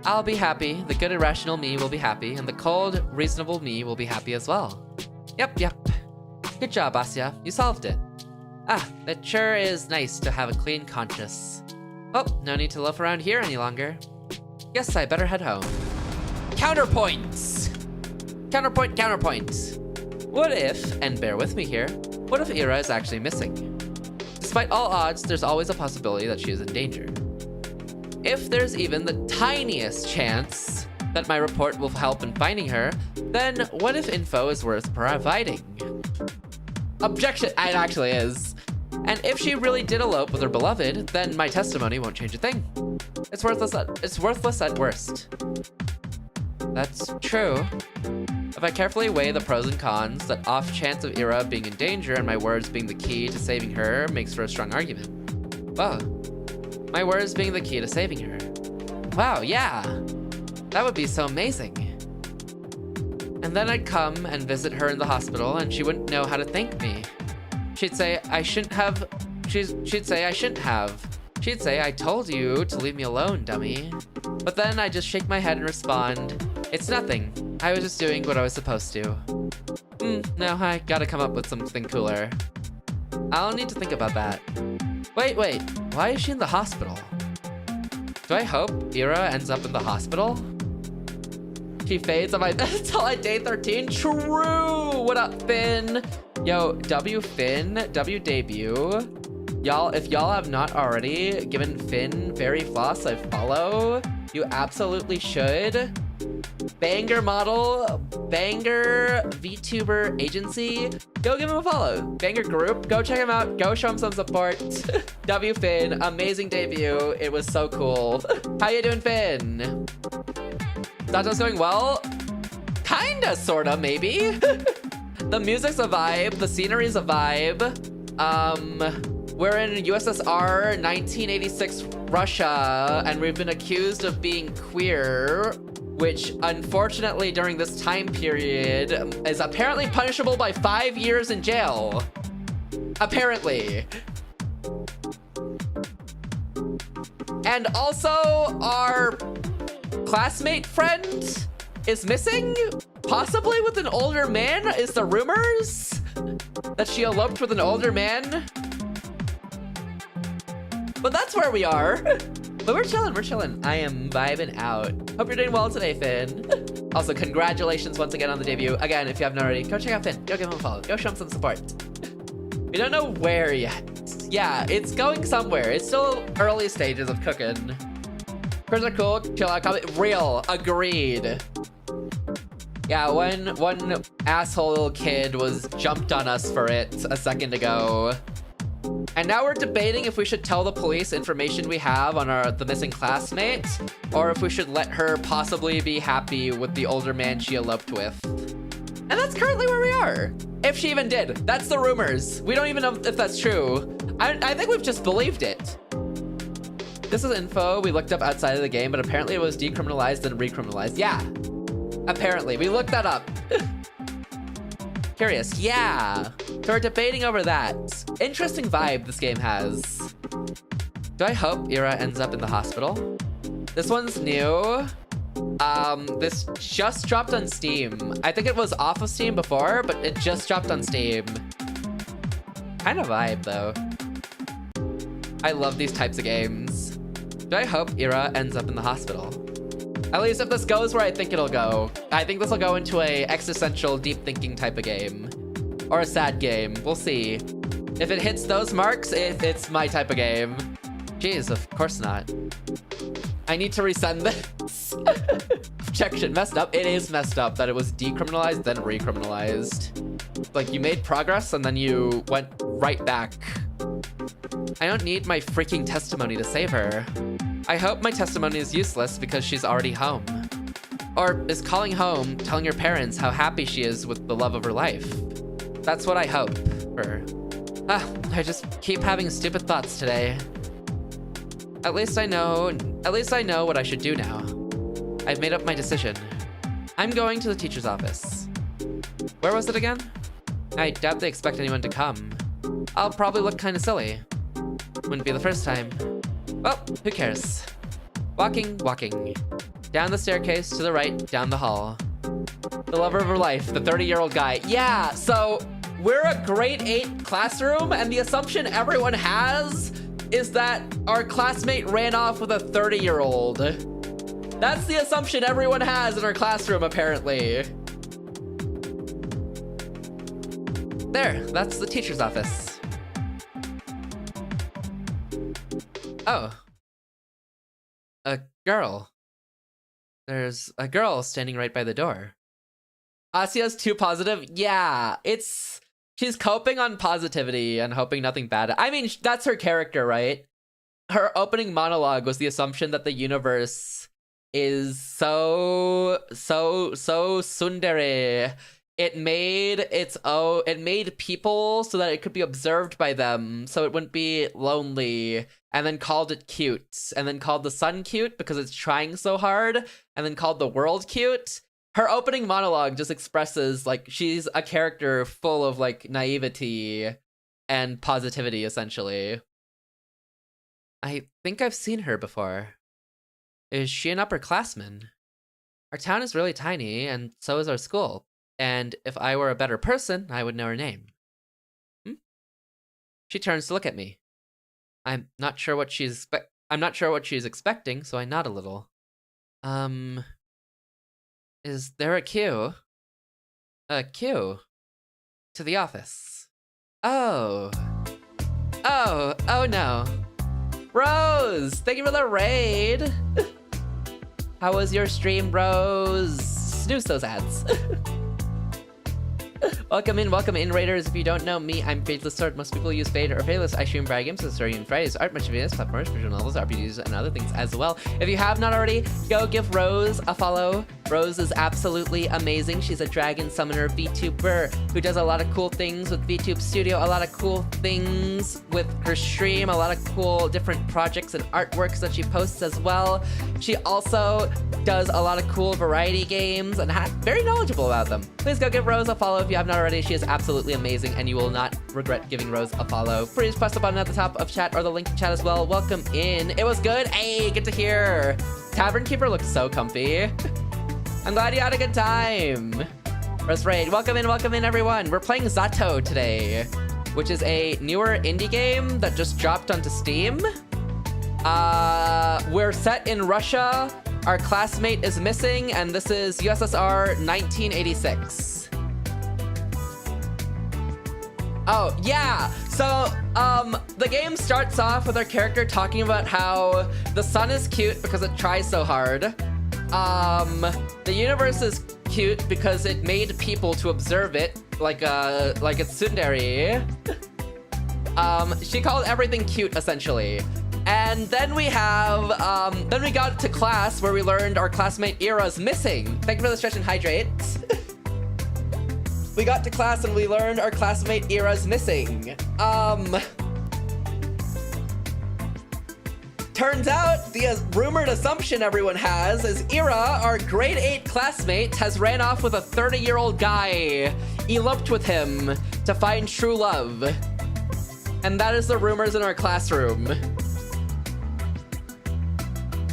I'll be happy, the good irrational me will be happy, and the cold, reasonable me will be happy as well. Yep. Good job, Asya. You solved it. Ah, that sure is nice to have a clean conscience. Oh, no need to loaf around here any longer. Guess I better head home. Counterpoints! Counterpoint. What if, and bear with me here, what if Ira is actually missing? Despite all odds, there's always a possibility that she is in danger. If there's even the tiniest chance that my report will help in finding her, then what if info is worth providing? Objection! It actually is. And if she really did elope with her beloved, then my testimony won't change a thing. It's worthless at worst. That's true. If I carefully weigh the pros and cons, that off chance of Ira being in danger and my words being the key to saving her makes for a strong argument. Wow. My words being the key to saving her. Wow, yeah. That would be so amazing. And then I'd come and visit her in the hospital and she wouldn't know how to thank me. She'd say, I shouldn't have. She'd say, I shouldn't have. She'd say, I told you to leave me alone, dummy. But then I just shake my head and respond, it's nothing. I was just doing what I was supposed to. No, I gotta come up with something cooler. I'll need to think about that. Wait, why is she in the hospital? Do I hope Ira ends up in the hospital? She fades on my until like day 13. True! What up, Finn? Yo, Finn, W debut. Y'all, if y'all have not already given Finn Fairy Floss a follow, you absolutely should. Banger model, banger VTuber agency, go give him a follow. Banger group, go check him out, go show him some support. W Finn, amazing debut, it was so cool. How you doing, Finn? Z.A.To's going well? Kinda, sorta, maybe. The music's a vibe, the scenery's a vibe. We're in USSR 1986 Russia, and we've been accused of being queer, which unfortunately during this time period is apparently punishable by 5 years in jail. Apparently. And also our classmate friend is missing, possibly with an older man, is the rumors that she eloped with an older man. But that's where we are. But we're chilling. I am vibing out. Hope you're doing well today, Finn. Also, congratulations once again on the debut. Again, if you haven't already, go check out Finn. Go give him a follow. Go show him some support. We don't know where yet. Yeah, it's going somewhere. It's still early stages of cooking. Chris are cool. Chill out. Real. Agreed. Yeah, one asshole kid was jumped on us for it a second ago. And now we're debating if we should tell the police information we have on the missing classmate, or if we should let her possibly be happy with the older man she eloped with. And that's currently where we are. If she even did. That's the rumors. We don't even know if that's true. I think we've just believed it. This is info we looked up outside of the game, but apparently it was decriminalized and recriminalized. Yeah. Apparently. We looked that up. Curious. Yeah. So we're debating over that. Interesting vibe this game has. Do I hope Ira ends up in the hospital? This one's new. This just dropped on Steam. I think it was off of Steam before, but it just dropped on Steam. Kind of vibe, though. I love these types of games. Do I hope Ira ends up in the hospital? At least if this goes where I think it'll go. I think this will go into a existential, deep thinking type of game. Or a sad game. We'll see. If it hits those marks, it's my type of game. Jeez, of course not. I need to resend this. Objection, messed up. It is messed up that it was decriminalized, then recriminalized. Like, you made progress and then you went right back. I don't need my freaking testimony to save her. I hope my testimony is useless because she's already home. Or is calling home, telling her parents how happy she is with the love of her life. That's what I hope for. I just keep having stupid thoughts today. At least I know what I should do now. I've made up my decision. I'm going to the teacher's office. Where was it again? I doubt they expect anyone to come. I'll probably look kind of silly. Wouldn't be the first time. Well, who cares? Walking. Down the staircase, to the right, down the hall. The lover of her life, the 30-year-old guy. Yeah, so we're a grade 8 classroom, and the assumption everyone has is that our classmate ran off with a 30-year-old. That's the assumption everyone has in our classroom, apparently. There, that's the teacher's office. Oh. A girl. There's a girl standing right by the door. Asia's too positive? Yeah, she's coping on positivity and hoping nothing bad. I mean, that's her character, right? Her opening monologue was the assumption that the universe is so tsundere. It made people so that it could be observed by them, so it wouldn't be lonely, and then called it cute, and then called the sun cute because it's trying so hard, and then called the world cute. Her opening monologue just expresses, like, she's a character full of, like, naivety and positivity, essentially. I think I've seen her before. Is she an upperclassman? Our town is really tiny, and so is our school. And if I were a better person, I would know her name. She turns to look at me. I'm not sure what she's expecting, so I nod a little. Is there a queue? A queue? To the office. Oh no. Rose, thank you for the raid. How was your stream, Rose? Snooze those ads. Welcome in, raiders. If you don't know me, I'm Fadelessword. Most people use Fade or Fadeless. I stream Brad games, so story and Fridays, art, much videos, platforms, visual novels, RPGs, and other things as well. If you have not already, go give Rose a follow. Rose is absolutely amazing. She's a dragon summoner VTuber who does a lot of cool things with VTube Studio, a lot of cool things with her stream, a lot of cool different projects and artworks that she posts as well. She also does a lot of cool variety games and very knowledgeable about them. Please go give Rose a follow if you have not already. She is absolutely amazing and you will not regret giving Rose a follow. Please press the button at the top of chat or the link in chat as well. Welcome in. It was good. Hey, good to hear. Tavern Keeper looks so comfy. I'm glad you had a good time. First raid. Welcome in everyone. We're playing Z.A.T.O today, which is a newer indie game that just dropped onto Steam. We're set in Russia. Our classmate is missing, and this is USSR 1986. Oh, yeah. So, the game starts off with our character talking about how the sun is cute because it tries so hard. The universe is cute because it made people to observe it, like it's tsundere. She called everything cute, essentially. And then we have, then we got to class where we learned our classmate Ira's missing. Thank you for the stretch and hydrate. We got to class and we learned our classmate Ira's missing. Turns out the rumored assumption everyone has is Ira, our grade 8 classmate, has ran off with a 30-year-old guy, eloped with him to find true love. And that is the rumors in our classroom.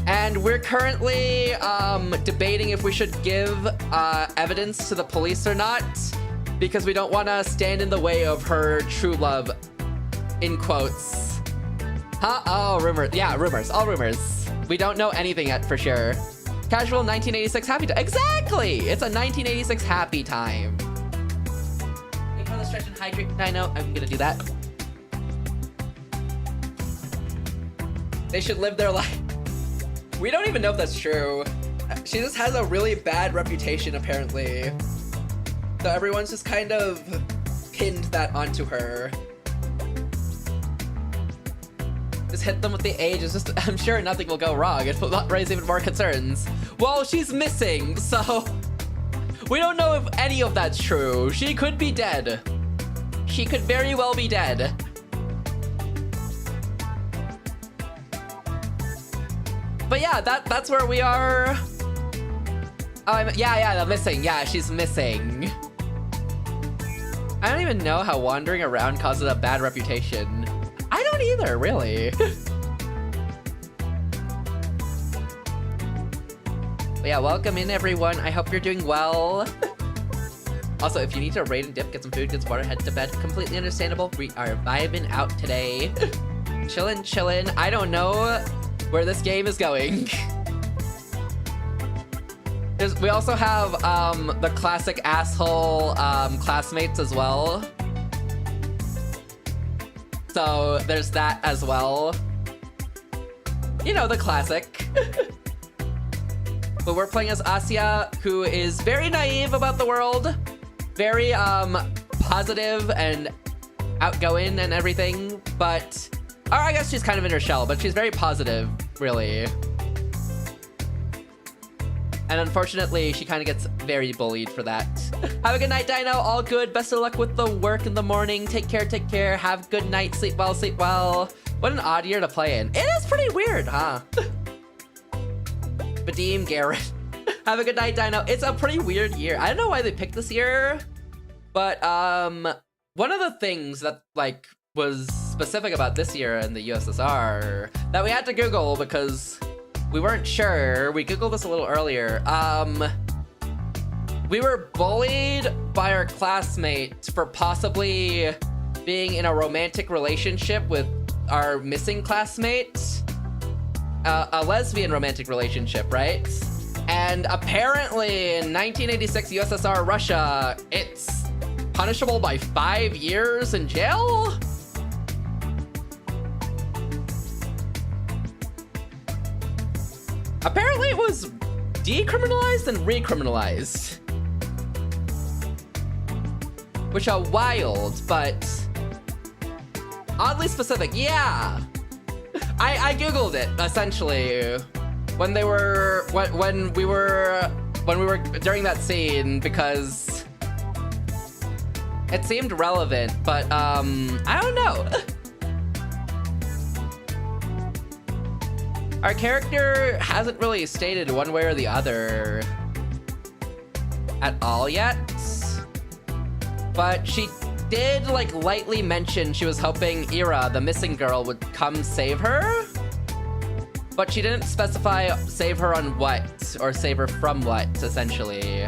And we're currently debating if we should give evidence to the police or not, because we don't want to stand in the way of her true love, in quotes. Huh? Oh, rumors. Yeah, rumors. All rumors. We don't know anything yet for sure. Casual 1986 happy time. Exactly! It's a 1986 happy time. Wait for the stretch and hydrate. I know, I'm gonna do that. They should live their life. We don't even know if that's true. She just has a really bad reputation, apparently. So everyone's just kind of pinned that onto her. Just hit them with the age. It's just, I'm sure nothing will go wrong. It will not raise even more concerns. Well, she's missing, so we don't know if any of that's true. She could be dead. She could very well be dead. But yeah, that's where we are. Oh, yeah, the missing. Yeah, she's missing. I don't even know how wandering around causes a bad reputation. I don't either, really. But yeah, welcome in, everyone. I hope you're doing well. Also, if you need to raid and dip, get some food, get some water, head to bed. Completely understandable. We are vibing out today. Chillin'. I don't know where this game is going. We also have the classic asshole classmates as well. So there's that as well. You know, the classic. But we're playing as Asya, who is very naive about the world. Very positive and outgoing and everything. But, or I guess she's kind of in her shell, but she's very positive, really. And unfortunately, she kind of gets very bullied for that. Have a good night, Dino. All good. Best of luck with the work in the morning. Take care. Have a good night. Sleep well. What an odd year to play in. It is pretty weird, huh? Vadim, Garrett. Have a good night, Dino. It's a pretty weird year. I don't know why they picked this year, but one of the things that like was specific about this year in the USSR that we had to Google because we weren't sure. We Googled this a little earlier. We were bullied by our classmates for possibly being in a romantic relationship with our missing classmate. A lesbian romantic relationship, right? And apparently in 1986 USSR Russia, it's punishable by 5 years in jail? Apparently it was decriminalized and recriminalized. Which are wild, but oddly specific. Yeah, I googled it essentially when we were during that scene because it seemed relevant, but I don't know. Our character hasn't really stated one way or the other at all yet, but she did like lightly mention she was hoping Ira, the missing girl, would come save her, but she didn't specify save her on what or save her from what, essentially.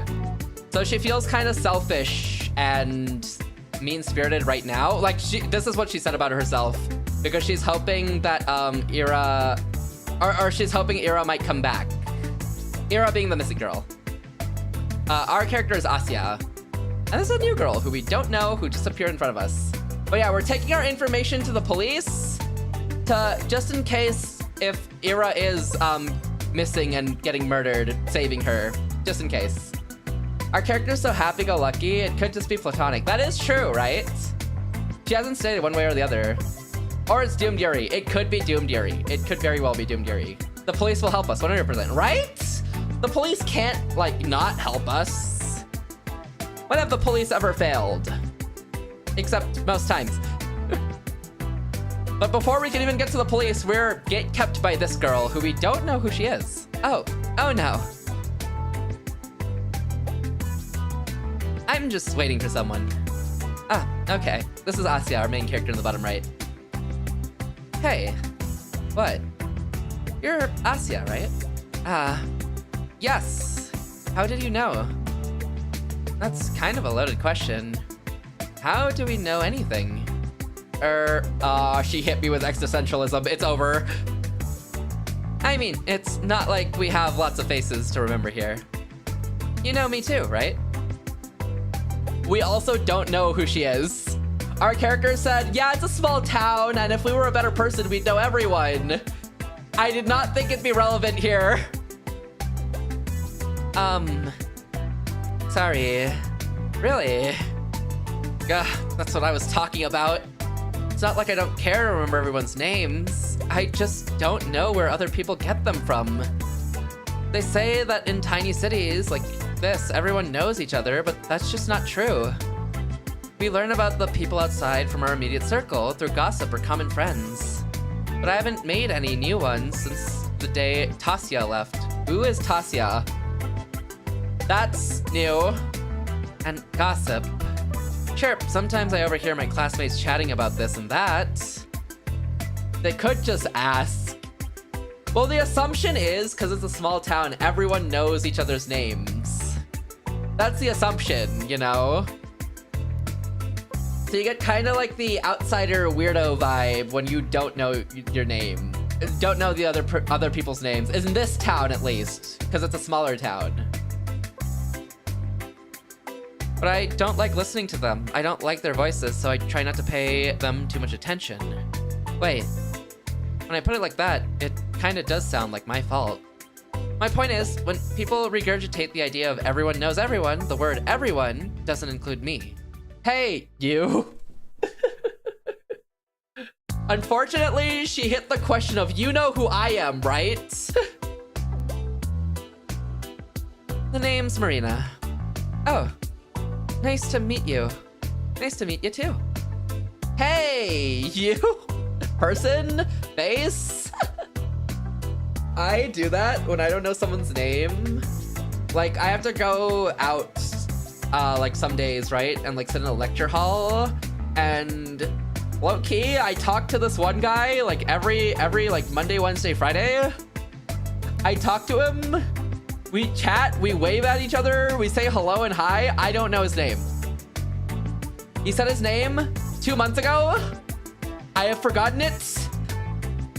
So she feels kind of selfish and mean-spirited right now. Like this is what she said about herself, because she's hoping that Ira, or she's hoping Ira might come back. Ira being the missing girl. Our character is Asya. And this is a new girl who we don't know, who just appeared in front of us. But yeah, we're taking our information to the police just in case if Ira is missing and getting murdered, saving her, just in case. Our character's so happy-go-lucky, it could just be platonic. That is true, right? She hasn't stated one way or the other. Or it's Doomed Yuri. It could be Doomed Yuri. It could very well be Doomed Yuri. The police will help us, 100%, right? The police can't, like, not help us. When have the police ever failed? Except most times. But before we can even get to the police, we're kept by this girl who we don't know who she is. Oh no. I'm just waiting for someone. Ah, okay. This is Asya, our main character in the bottom right. Hey, what? You're Asya, right? Yes. How did you know? That's kind of a loaded question. How do we know anything? She hit me with existentialism. It's over. I mean, it's not like we have lots of faces to remember here. You know me too, right? We also don't know who she is. Our character said, yeah, it's a small town, and if we were a better person, we'd know everyone. I did not think it'd be relevant here. Sorry. Really? That's what I was talking about. It's not like I don't care to remember everyone's names. I just don't know where other people get them from. They say that in tiny cities like this, everyone knows each other, but that's just not true. We learn about the people outside from our immediate circle through gossip or common friends. But I haven't made any new ones since the day Tasya left. Who is Tasya? That's new. And gossip. Sure, sometimes I overhear my classmates chatting about this and that. They could just ask. Well, the assumption is, because it's a small town, everyone knows each other's names. That's the assumption, you know? So you get kind of like the outsider weirdo vibe when you don't know your name. Don't know the other people's names. In this town, at least, because it's a smaller town. But I don't like listening to them. I don't like their voices, so I try not to pay them too much attention. Wait, when I put it like that, it kind of does sound like my fault. My point is, when people regurgitate the idea of everyone knows everyone, the word everyone doesn't include me. Hey, you. Unfortunately, she hit the question of you know who I am, right? The name's Marina. Oh. Nice to meet you. Nice to meet you too. Hey, you? Person? Face? I do that when I don't know someone's name. Like, I have to go out, like some days, right? And like sit in a lecture hall. And low-key, I talk to this one guy like every like Monday, Wednesday, Friday. I talk to him. We chat, we wave at each other, we say hello and hi. I don't know his name. He said his name 2 months ago. I have forgotten it.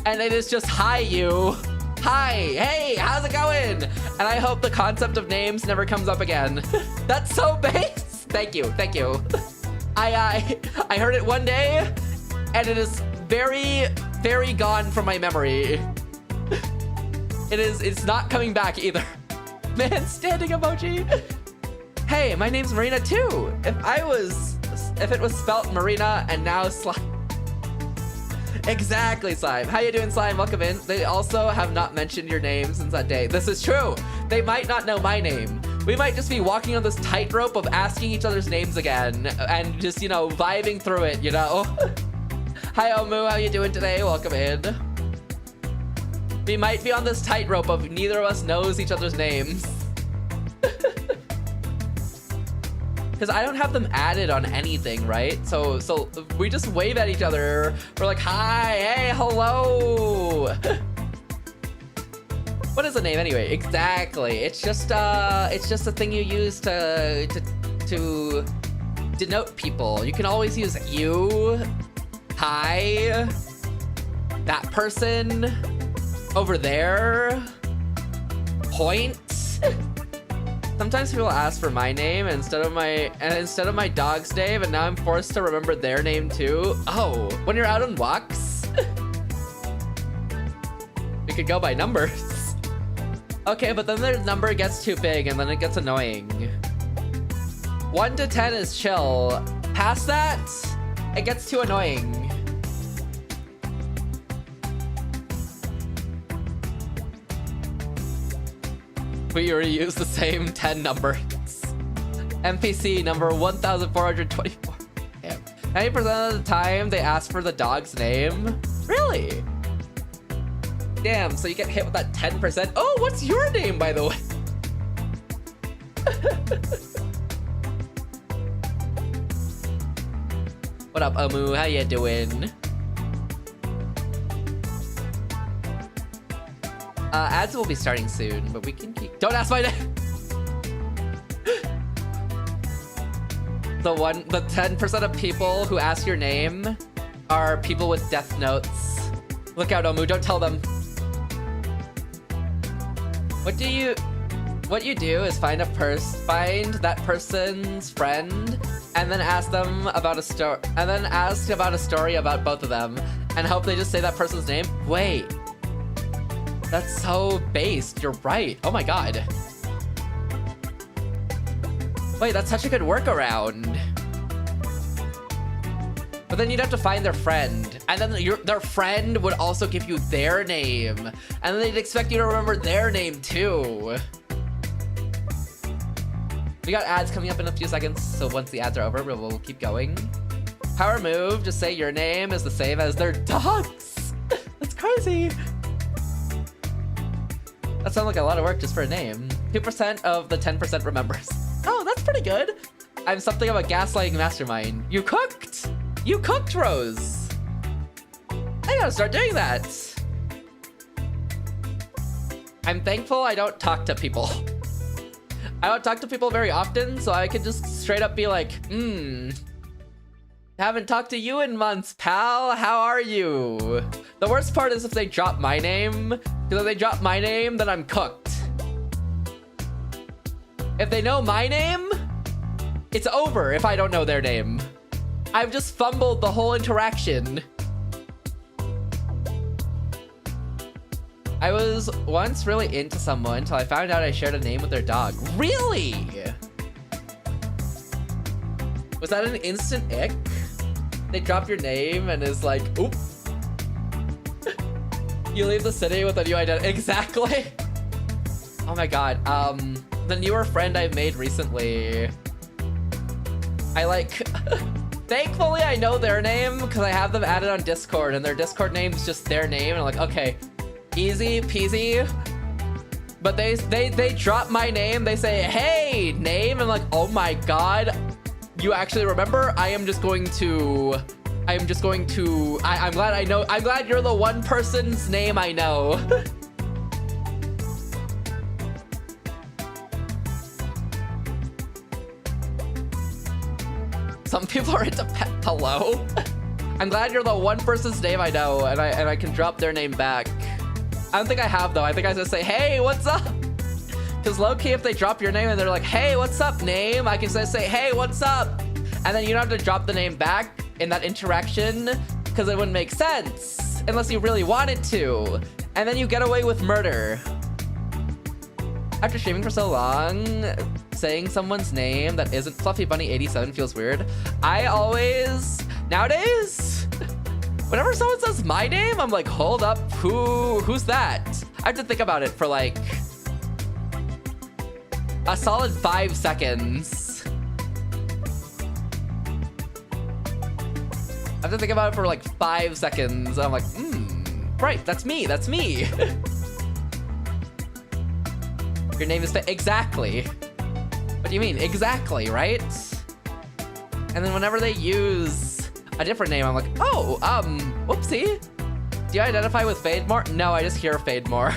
And it is just, hi, you. Hi, hey, how's it going? And I hope the concept of names never comes up again. That's so base. Thank you, thank you. I heard it one day, and it is very, very gone from my memory. It's not coming back either. Man standing emoji. Hey, my name's Marina too. If it was spelt Marina and now Slime. Exactly, Slime. How you doing, Slime? Welcome in. They also have not mentioned your name since that day. This is true. They might not know my name. We might just be walking on this tightrope of asking each other's names again and just, you know, vibing through it, you know? Hi, Omu. How you doing today? Welcome in. We might be on this tightrope of neither of us knows each other's names. Because I don't have them added on anything, right? So we just wave at each other. We're like, hi, hey, hello. What is the name anyway? Exactly. It's just a thing you use to denote people. You can always use you, hi, that person. Over there. Point. Sometimes people ask for my name instead of my dog's name, and now I'm forced to remember their name too. Oh, when you're out on walks, we could go by numbers. Okay, but then their number gets too big, and then it gets annoying. 1 to 10 is chill. Past that, it gets too annoying. We already used the same 10 numbers. NPC number 1424. Damn. 90% of the time they ask for the dog's name. Really? Damn, so you get hit with that 10%. Oh, what's your name, by the way? What up, Amu? How you doing? Ads will be starting soon, but we can keep... Don't ask my name! The 10% of people who ask your name are people with death notes. Look out, Omu, don't tell them. What you do is find that person's friend and then ask them about a story, and then ask about a story about both of them and hope they just say that person's name. Wait. That's so based. You're right. Oh my god. Wait, that's such a good workaround. But then you'd have to find their friend, and then their friend would also give you their name, and then they'd expect you to remember their name too. We got ads coming up in a few seconds, so once the ads are over, we'll keep going. Power move, just say your name is the same as their dog's. That's crazy. That sounds like a lot of work just for a name. 2% of the 10% remembers. Oh, that's pretty good. I'm something of a gaslighting mastermind. You cooked! You cooked, Rose! I gotta start doing that. I'm thankful I don't talk to people. I don't talk to people very often, so I can just straight up be like, haven't talked to you in months, pal. How are you? The worst part is if they drop my name, because if they drop my name, then I'm cooked. If they know my name, it's over if I don't know their name. I've just fumbled the whole interaction. I was once really into someone until I found out I shared a name with their dog. Really? Was that an instant ick? They drop your name and is like, oop. You leave the city with a new identity. Exactly. Oh my god. The newer friend I've made recently, I like, thankfully I know their name because I have them added on Discord, and their Discord name's just their name, and I'm like, okay, easy peasy. But they drop my name, they say, hey, name, and I'm like, oh my god, you actually remember? I'm glad you're the one person's name I know. Some people are into pet pillow. I'm glad you're the one person's name I know, and I can drop their name back. I don't think I have though. I think I just say, hey, what's up? Because low-key, if they drop your name and they're like, hey, what's up, name? I can just say, hey, what's up? And then you don't have to drop the name back in that interaction, because it wouldn't make sense unless you really wanted to. And then you get away with murder. After streaming for so long, saying someone's name that isn't Fluffy Bunny 87 feels weird. I always, nowadays, whenever someone says my name, I'm like, hold up, who's that? I have to think about it for like a solid 5 seconds. I have to think about it for like 5 seconds. I'm like, right, that's me. Your name is exactly. What do you mean? Exactly, right? And then whenever they use a different name, I'm like, oh, whoopsie. Do you identify with Fade more? No, I just hear Fade more.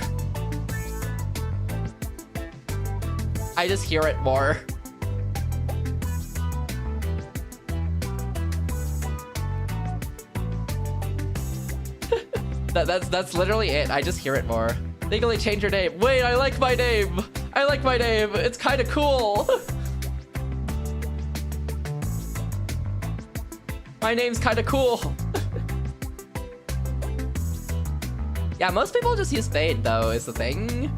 I just hear it more. That's literally it. I just hear it more. Legally change your name. Wait, I like my name. I like my name. It's kind of cool. My name's kind of cool. Yeah, most people just use Fade, though, is the thing.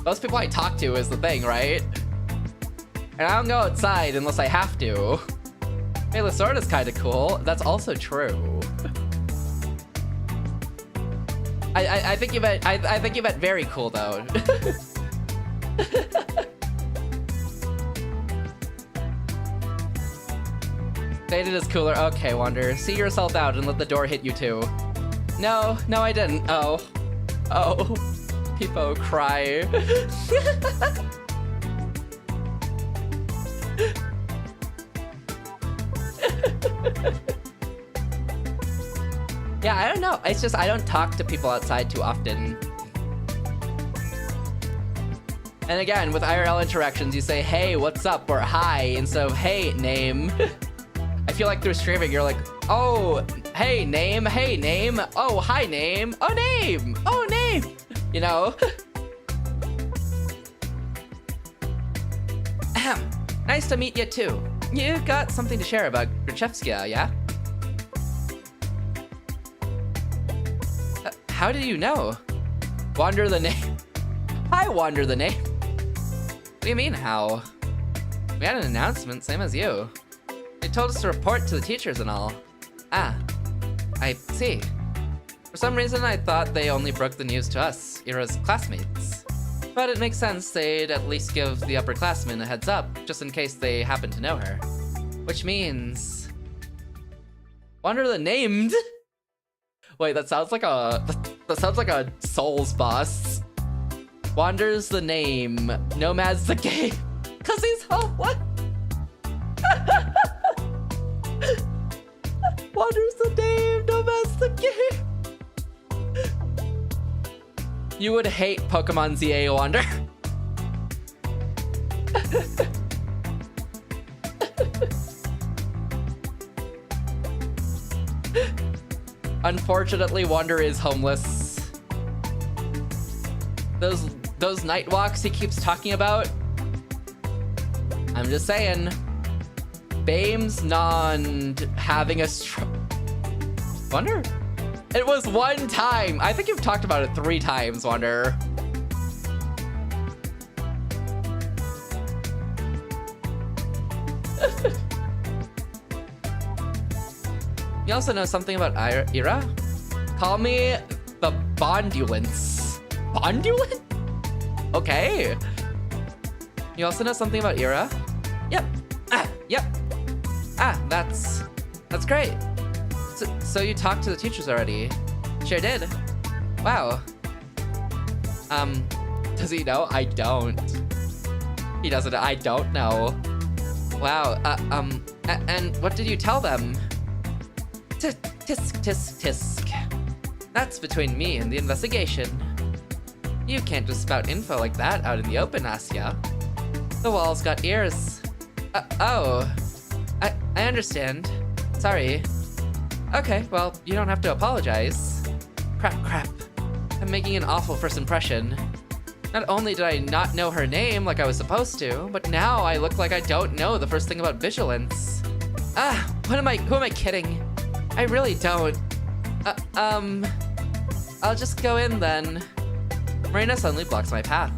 Most people I talk to is the thing, right? And I don't go outside unless I have to. Fadelessword is kind of cool. That's also true. I think you meant I think you meant very cool though. Faded is cooler. Okay, Wander. See yourself out and let the door hit you too. No, I didn't. Oh. People cry. Yeah, I don't know. It's just I don't talk to people outside too often. And again, with IRL interactions, you say, hey, what's up, or hi, instead of, hey, name. I feel like through streaming, you're like, oh, hey, name, oh, hi, name, oh, name, oh, name, you know? Ahem. Nice to meet you, too. You got something to share about Grachevskia, yeah? How do you know? Wander the name. Hi, Wander the name. What do you mean, how? We had an announcement, same as you. They told us to report to the teachers and all. Ah, I see. For some reason, I thought they only broke the news to us, Ira's classmates. But it makes sense they'd at least give the upperclassmen a heads up, just in case they happen to know her. Which means... Wander the named? Wait, that sounds like a Souls boss. Wanders the name, Nomad's the game. Cause he's what? Wanders the name, Nomad's the game. You would hate Pokemon Z.A.O. Wander. Unfortunately, Wander is homeless. Those night walks he keeps talking about. I'm just saying. Bame's non having a Wander? It was one time. I think you've talked about it 3 times, Wander. You also know something about Ira? Call me the Bondulance. Bondulant? Okay. You also know something about Ira? Yep. Yep. That's great. So you talked to the teachers already? Sure did. Wow. Does he know? I don't. He doesn't. I don't know. Wow. And what did you tell them? Tisk. That's between me and the investigation. You can't just spout info like that out in the open, Asya. The wall's got ears. Oh. I understand. Sorry. Okay, well, you don't have to apologize. Crap. I'm making an awful first impression. Not only did I not know her name like I was supposed to, but now I look like I don't know the first thing about vigilance. Who am I kidding? I really don't. I'll just go in then. Marina suddenly blocks my path.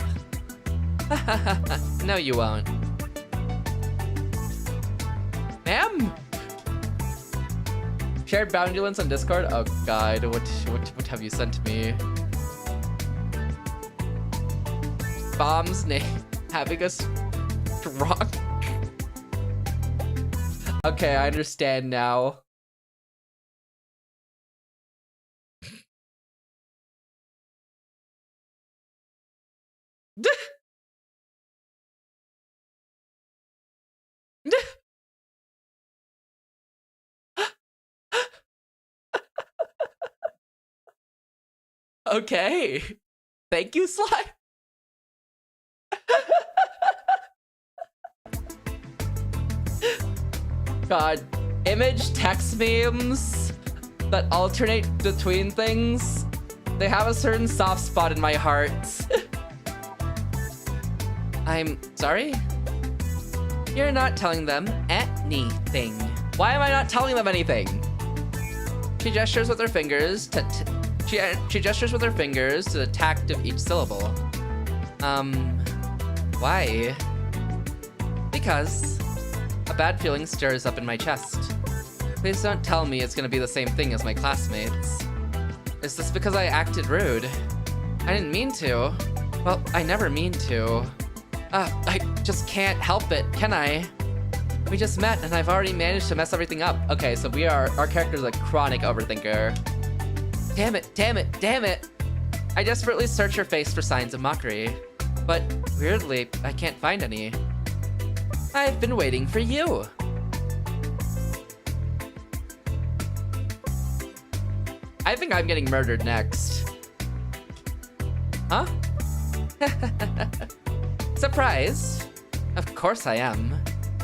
No, you won't. Ma'am? Shared Boundulance on Discord? Oh god, what have you sent me? Bomb's name having a strong... Okay, I understand now. Okay. Thank you, Sly. God, image text memes that alternate between things, they have a certain soft spot in my heart. I'm sorry? You're not telling them anything. Why am I not telling them anything? She gestures with her fingers to she gestures with her fingers to the tact of each syllable. Why? Because a bad feeling stirs up in my chest. Please don't tell me it's gonna be the same thing as my classmates. Is this because I acted rude? I didn't mean to. Well, I never mean to. I just can't help it, can I? We just met and I've already managed to mess everything up. Okay, so our character's a chronic overthinker. Damn it, damn it, damn it! I desperately search her face for signs of mockery. But weirdly, I can't find any. I've been waiting for you. I think I'm getting murdered next. Huh? Surprised? Of course I am.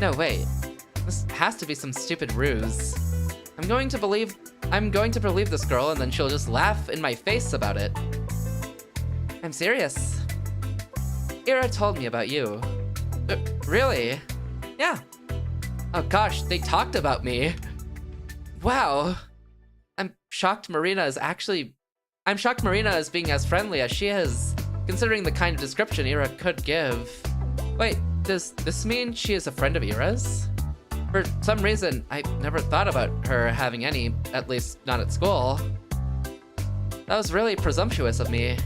No, wait. This has to be some stupid ruse. I'm going to believe this girl and then she'll just laugh in my face about it. I'm serious. Ira told me about you. Really? Yeah. Oh gosh, they talked about me. Wow. I'm shocked Marina is being as friendly as she is, considering the kind of description Ira could give. Wait, does this mean she is a friend of Ira's? For some reason, I never thought about her having any, at least not at school. That was really presumptuous of me.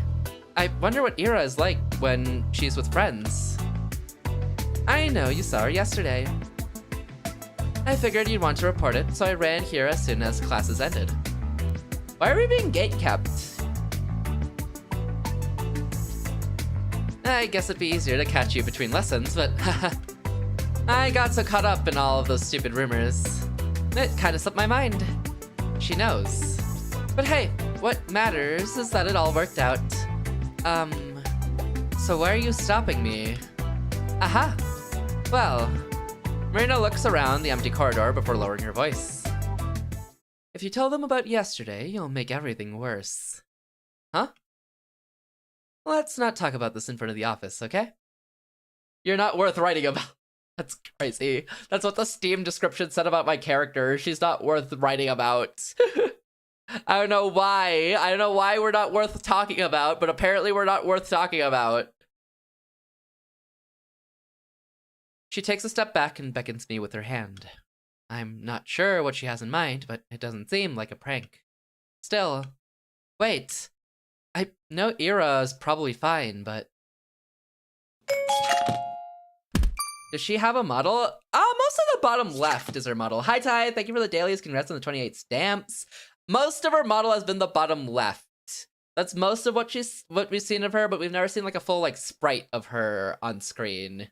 I wonder what Ira is like when she's with friends. I know, you saw her yesterday. I figured you'd want to report it, so I ran here as soon as classes ended. Why are we being gatekept? I guess it'd be easier to catch you between lessons, but I got so caught up in all of those stupid rumors. It kind of slipped my mind. She knows. But hey, what matters is that it all worked out. So why are you stopping me? Aha! Well, Marina looks around the empty corridor before lowering her voice. If you tell them about yesterday, you'll make everything worse. Huh? Let's not talk about this in front of the office, okay? You're not worth writing about. That's crazy. That's what the Steam description said about my character. She's not worth writing about. I don't know why. I don't know why we're not worth talking about, but apparently we're not worth talking about. She takes a step back and beckons me with her hand. I'm not sure what she has in mind, but it doesn't seem like a prank. Still, wait. I know Ira is probably fine, but... Does she have a model? Most of the bottom left is her model. Hi, Ty. Thank you for the dailies. Congrats on the 28 stamps. Most of her model has been the bottom left. That's most of what we've seen of her, but we've never seen like a full like sprite of her on screen.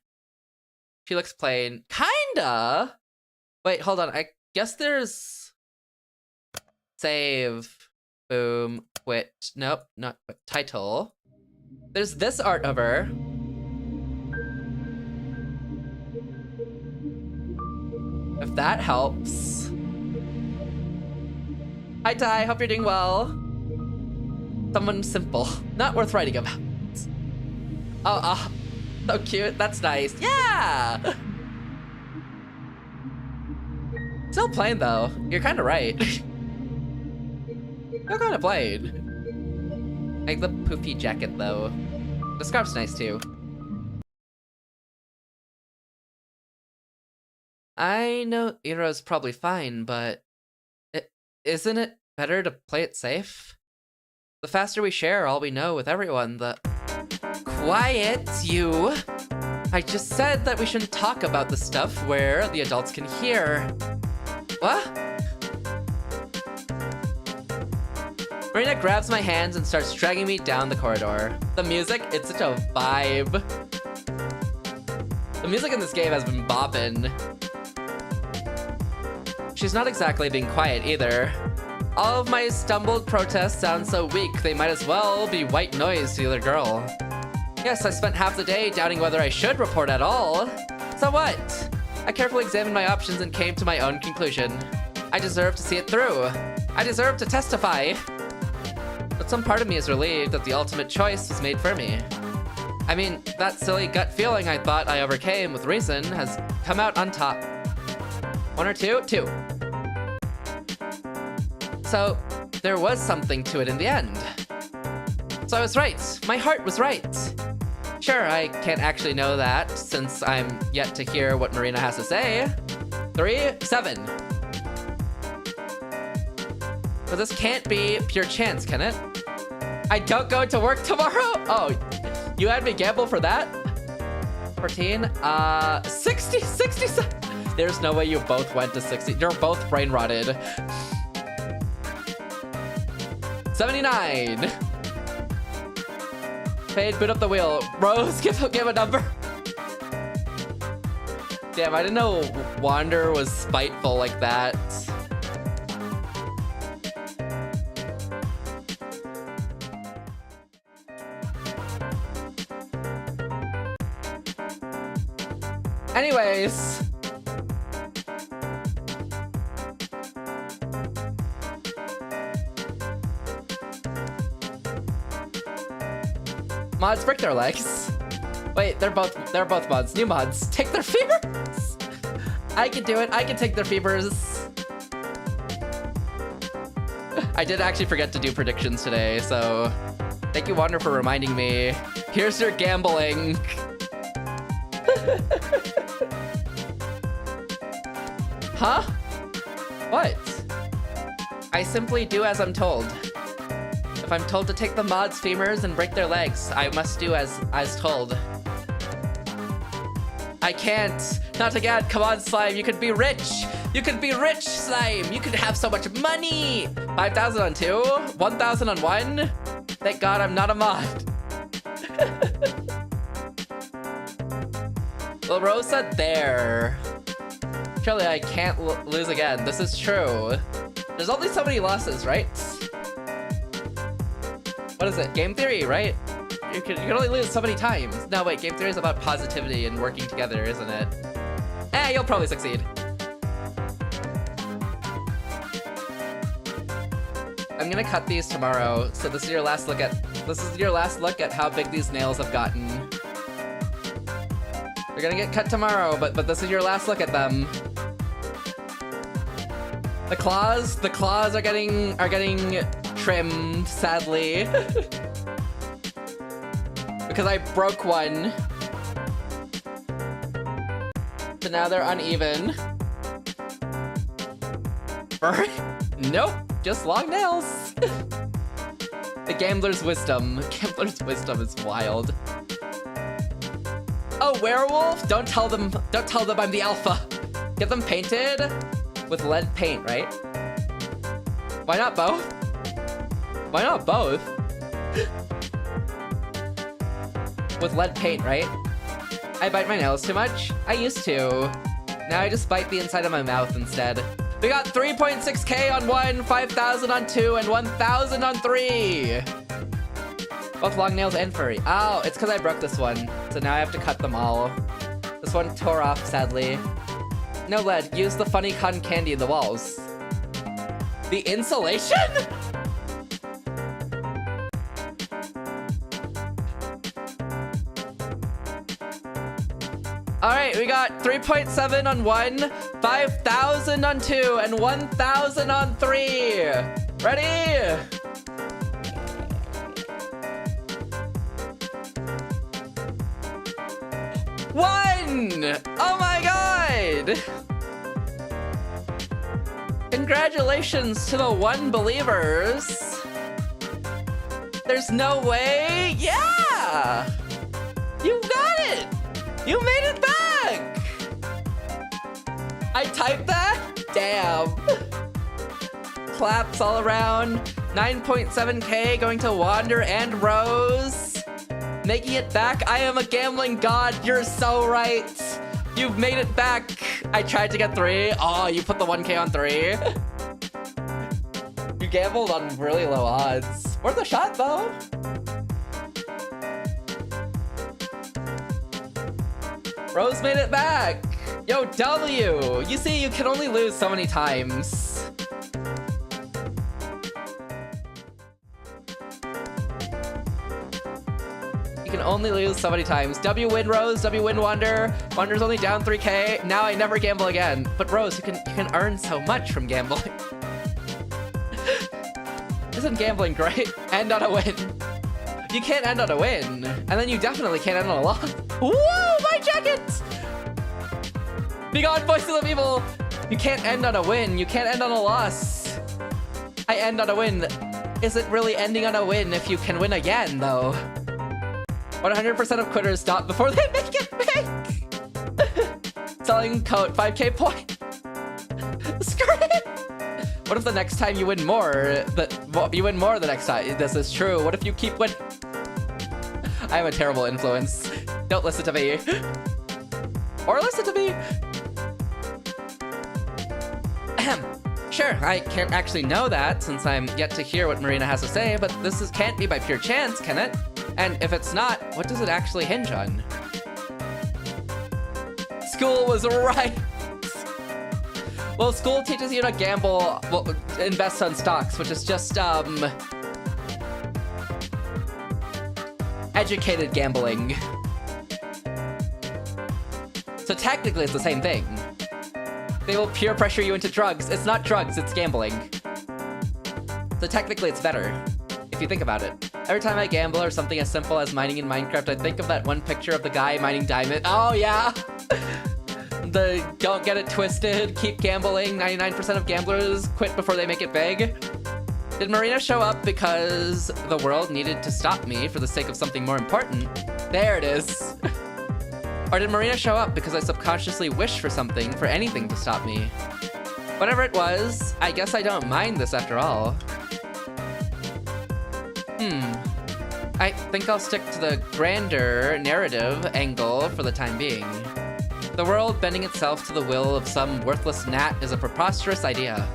She looks plain. Kinda. Wait, hold on. I guess there's... Save. Boom. Quit. Nope, not quit. Title. There's this art of her. If that helps. Hi, Ty. Hope you're doing well. Someone simple. Not worth writing about. Oh, so cute. That's nice. Yeah! Still plain, though. You're kind of right. Still kind of plain. Like the poofy jacket, though. The scarf's nice, too. I know Ira's probably fine, but... Isn't it better to play it safe? The faster we share all we know with everyone, the... Quiet, you! I just said that we shouldn't talk about the stuff where the adults can hear. What? Marina grabs my hands and starts dragging me down the corridor. The music, it's such a vibe. The music in this game has been bopping. She's not exactly being quiet either. All of my stumbled protests sound so weak, they might as well be white noise to the other girl. Yes, I spent half the day doubting whether I should report at all. So what? I carefully examined my options and came to my own conclusion. I deserve to see it through. I deserve to testify. But some part of me is relieved that the ultimate choice was made for me. I mean, that silly gut feeling I thought I overcame with reason has come out on top. 1 or 2? 2. So, there was something to it in the end. So I was right. My heart was right. Sure, I can't actually know that since I'm yet to hear what Marina has to say. 3, 7. But this can't be pure chance, can it? I don't go to work tomorrow? Oh, you had me gamble for that? 14, 60, 67. There's no way you both went to 60. You're both brain rotted. 79. Fade, boot up the wheel. Rose, give a number. Damn, I didn't know Wander was spiteful like that. Anyways. Mods break their legs. Wait, they're both mods. New mods. Take their fevers. I can do it. I can take their fevers. I did actually forget to do predictions today, so thank you, Wander, for reminding me. Here's your gambling. Huh? What? I simply do as I'm told. If I'm told to take the mods' femurs and break their legs, I must do as told. I can't. Not again. Come on, Slime. You could be rich. You could be rich, Slime. You could have so much money. 5,000 on 2. 1,000 on 1. Thank God I'm not a mod. Well, Rose said there. Surely I can't lose again. This is true. There's only so many losses, right? What is it? Game theory, right? You can only lose so many times. No, wait, game theory is about positivity and working together, isn't it? Eh, you'll probably succeed. I'm gonna cut these tomorrow, so this is your last look at how big these nails have gotten. They're gonna get cut tomorrow, but this is your last look at them. The claws are getting trimmed, sadly. Because I broke one. So now they're uneven. Nope, just long nails. The gambler's wisdom. Gambler's wisdom is wild. Oh, werewolf? Don't tell them I'm the alpha. Get them painted with lead paint, right? Why not both? Why not both? With lead paint, right? I bite my nails too much? I used to. Now I just bite the inside of my mouth instead. We got 3.6k on 1, 5,000 on 2, and 1,000 on 3. Both long nails and furry. Oh, it's because I broke this one. So now I have to cut them all. This one tore off, sadly. No lead. Use the funny cotton candy in the walls. The insulation? Alright, we got 3.7 on 1, 5,000 on 2, and 1,000 on 3. Ready? One! Oh my god! Congratulations to the 1 believers. There's no way. Yeah! You got it! You made it back! I typed that? Damn. Claps all around. 9.7k going to Wander and Rose. Making it back. I am a gambling god. You're so right. You've made it back. I tried to get 3. Oh, you put the 1k on 3. You gambled on really low odds. Worth a shot, though. Rose made it back. Yo, W. You see, you can only lose so many times. You can only lose so many times. W win Rose, W win Wonder. Wonder's only down 3k. Now I never gamble again. But Rose, you can earn so much from gambling. Isn't gambling great? End on a win. You can't end on a win. And then you definitely can't end on a loss. Whoa, my jacket! Be gone, voices of evil! You can't end on a win. You can't end on a loss. I end on a win. Is it really ending on a win if you can win again, though? 100% of quitters stop before they make it big! Selling coat, 5k point. Screw it! What if the next time you win more, you win more the next time? This is true. What if you keep winning? I have a terrible influence. Don't listen to me. Or listen to me. Ahem. Sure, I can't actually know that since I'm yet to hear what Marina has to say, but this can't be by pure chance, can it? And if it's not, what does it actually hinge on? School was right. Well, school teaches you to gamble, well, invest on stocks, which is just, educated gambling. So technically it's the same thing. They will peer pressure you into drugs. It's not drugs, it's gambling. So technically it's better, if you think about it. Every time I gamble or something as simple as mining in Minecraft, I think of that one picture of the guy mining diamond. Oh yeah! The don't get it twisted, keep gambling, 99% of gamblers quit before they make it big. Did Marina show up because the world needed to stop me for the sake of something more important? There it is. Or did Marina show up because I subconsciously wished for something, for anything to stop me? Whatever it was, I guess I don't mind this after all. I think I'll stick to the grander narrative angle for the time being. The world bending itself to the will of some worthless gnat is a preposterous idea.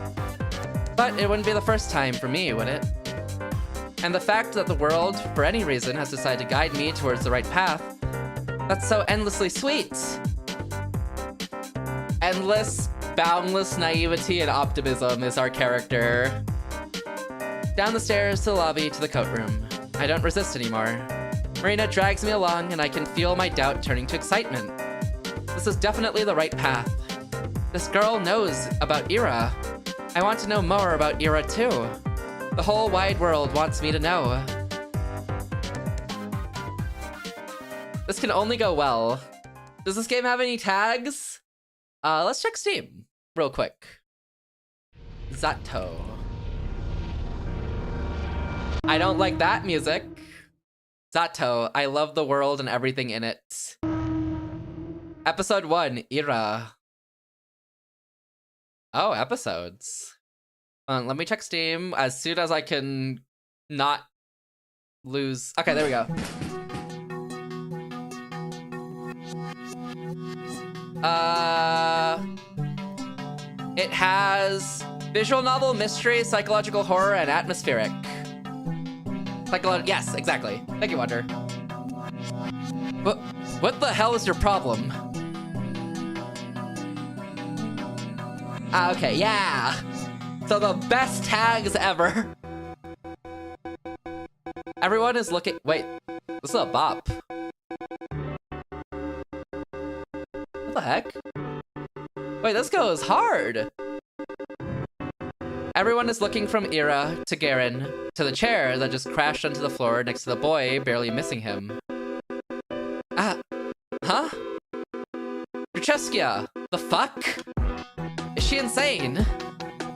But it wouldn't be the first time for me, would it? And the fact that the world, for any reason, has decided to guide me towards the right path, that's so endlessly sweet. Endless, boundless naivety and optimism is our character. Down the stairs to the lobby to the coat room. I don't resist anymore. Marina drags me along and I can feel my doubt turning to excitement. This is definitely the right path. This girl knows about Era. I want to know more about Era too. The whole wide world wants me to know. This can only go well. Does this game have any tags? Let's check Steam real quick. Z.A.T.O. I don't like that music. Z.A.T.O. I love the world and everything in it. Episode 1, Era. Oh, episodes. Let me check Steam as soon as I can not lose. Okay, there we go. It has visual novel, mystery, psychological horror, and atmospheric. Yes, exactly. Thank you, Wonder. What the hell is your problem? Okay, yeah. So the best tags ever. Everyone is looking. Wait, this is a bop. What the heck? Wait, this goes hard. Everyone is looking from Era to Garen to the chair that just crashed onto the floor next to the boy, barely missing him. Huh? Francesca, the fuck? Is she insane?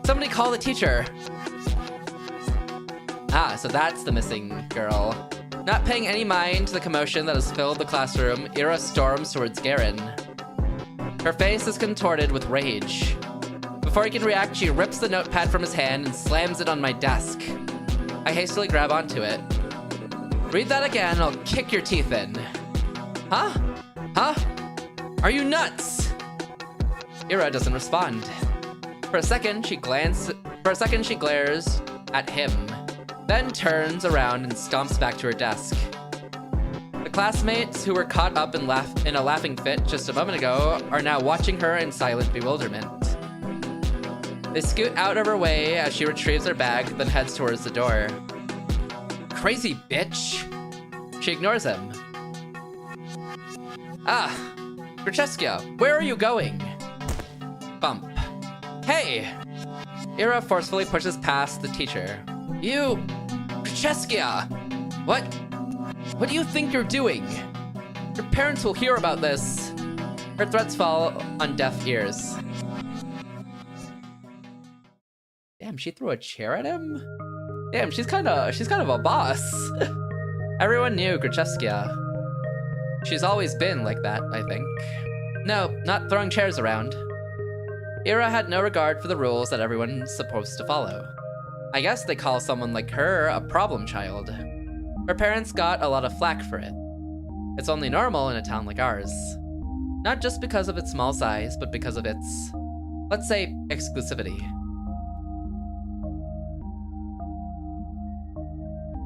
Somebody call the teacher. So that's the missing girl. Not paying any mind to the commotion that has filled the classroom, Era storms towards Garen. Her face is contorted with rage. Before he can react, she rips the notepad from his hand and slams it on my desk. I hastily grab onto it. Read that again and I'll kick your teeth in. Huh? Huh? Are you nuts? Era doesn't respond. For a second, she glares at him, then turns around and stomps back to her desk. The classmates who were caught up in a laughing fit just a moment ago are now watching her in silent bewilderment. They scoot out of her way as she retrieves her bag, then heads towards the door. Crazy bitch! She ignores him. Ah, Francesca, where are you going? Bump. Hey! Ira forcefully pushes past the teacher. You... Francesca! What do you think you're doing? Your parents will hear about this. Her threats fall on deaf ears. Damn, she threw a chair at him? Damn, she's kind of a boss. Everyone knew Francesca. She's always been like that, I think. No, not throwing chairs around. Ira had no regard for the rules that everyone's supposed to follow. I guess they call someone like her a problem child. Her parents got a lot of flack for it. It's only normal in a town like ours. Not just because of its small size, but because of its, let's say, exclusivity.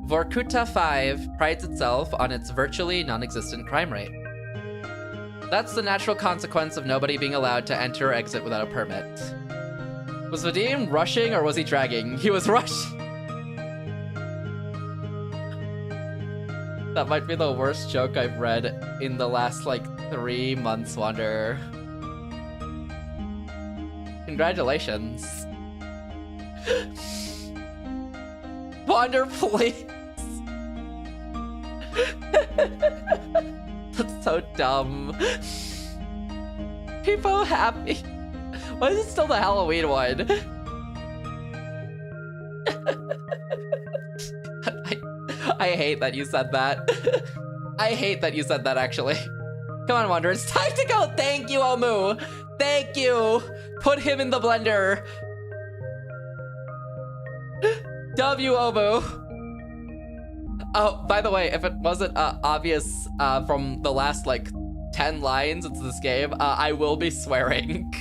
Vorkuta 5 prides itself on its virtually non-existent crime rate. That's the natural consequence of nobody being allowed to enter or exit without a permit. Was Vadim rushing or was he dragging? He was rushing. That might be the worst joke I've read in the last, like, 3 months, Wander. Congratulations. Wander, please. That's so dumb. People happy. Why is it still the Halloween one? I hate that you said that. I hate that you said that, actually. Come on, Wander, it's time to go! Thank you, Omu! Thank you! Put him in the blender! W, Omu! Oh, by the way, if it wasn't obvious from the last, like, 10 lines into this game, I will be swearing.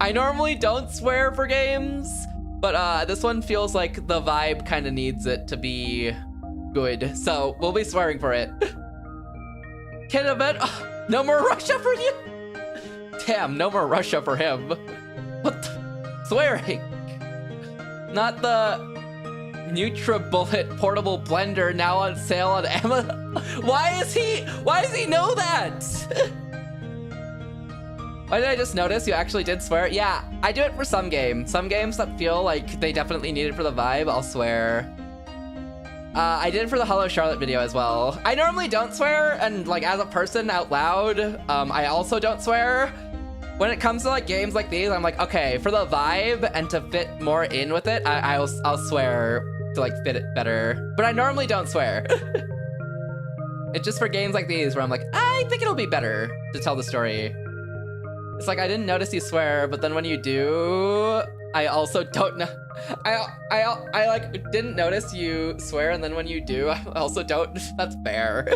I normally don't swear for games, but this one feels like the vibe kind of needs it to be good, so we'll be swearing for it. Can event? Oh, no more Russia for you? Damn, no more Russia for him. What the? Swearing. Not the NutriBullet portable blender now on sale on Amazon. Why does he know that? Why did I just notice you actually did swear? Yeah, I do it for some games. Some games that feel like they definitely need it for the vibe, I'll swear. I did it for the Hello Charlotte video as well. I normally don't swear, and like as a person out loud, I also don't swear. When it comes to like games like these, I'm like, okay, for the vibe and to fit more in with it, I'll swear to like fit it better. But I normally don't swear. It's just for games like these where I'm like, I think it'll be better to tell the story. It's like, I didn't notice you swear, but then when you do, I also don't know. I like didn't notice you swear, and then when you do, I also don't. That's fair.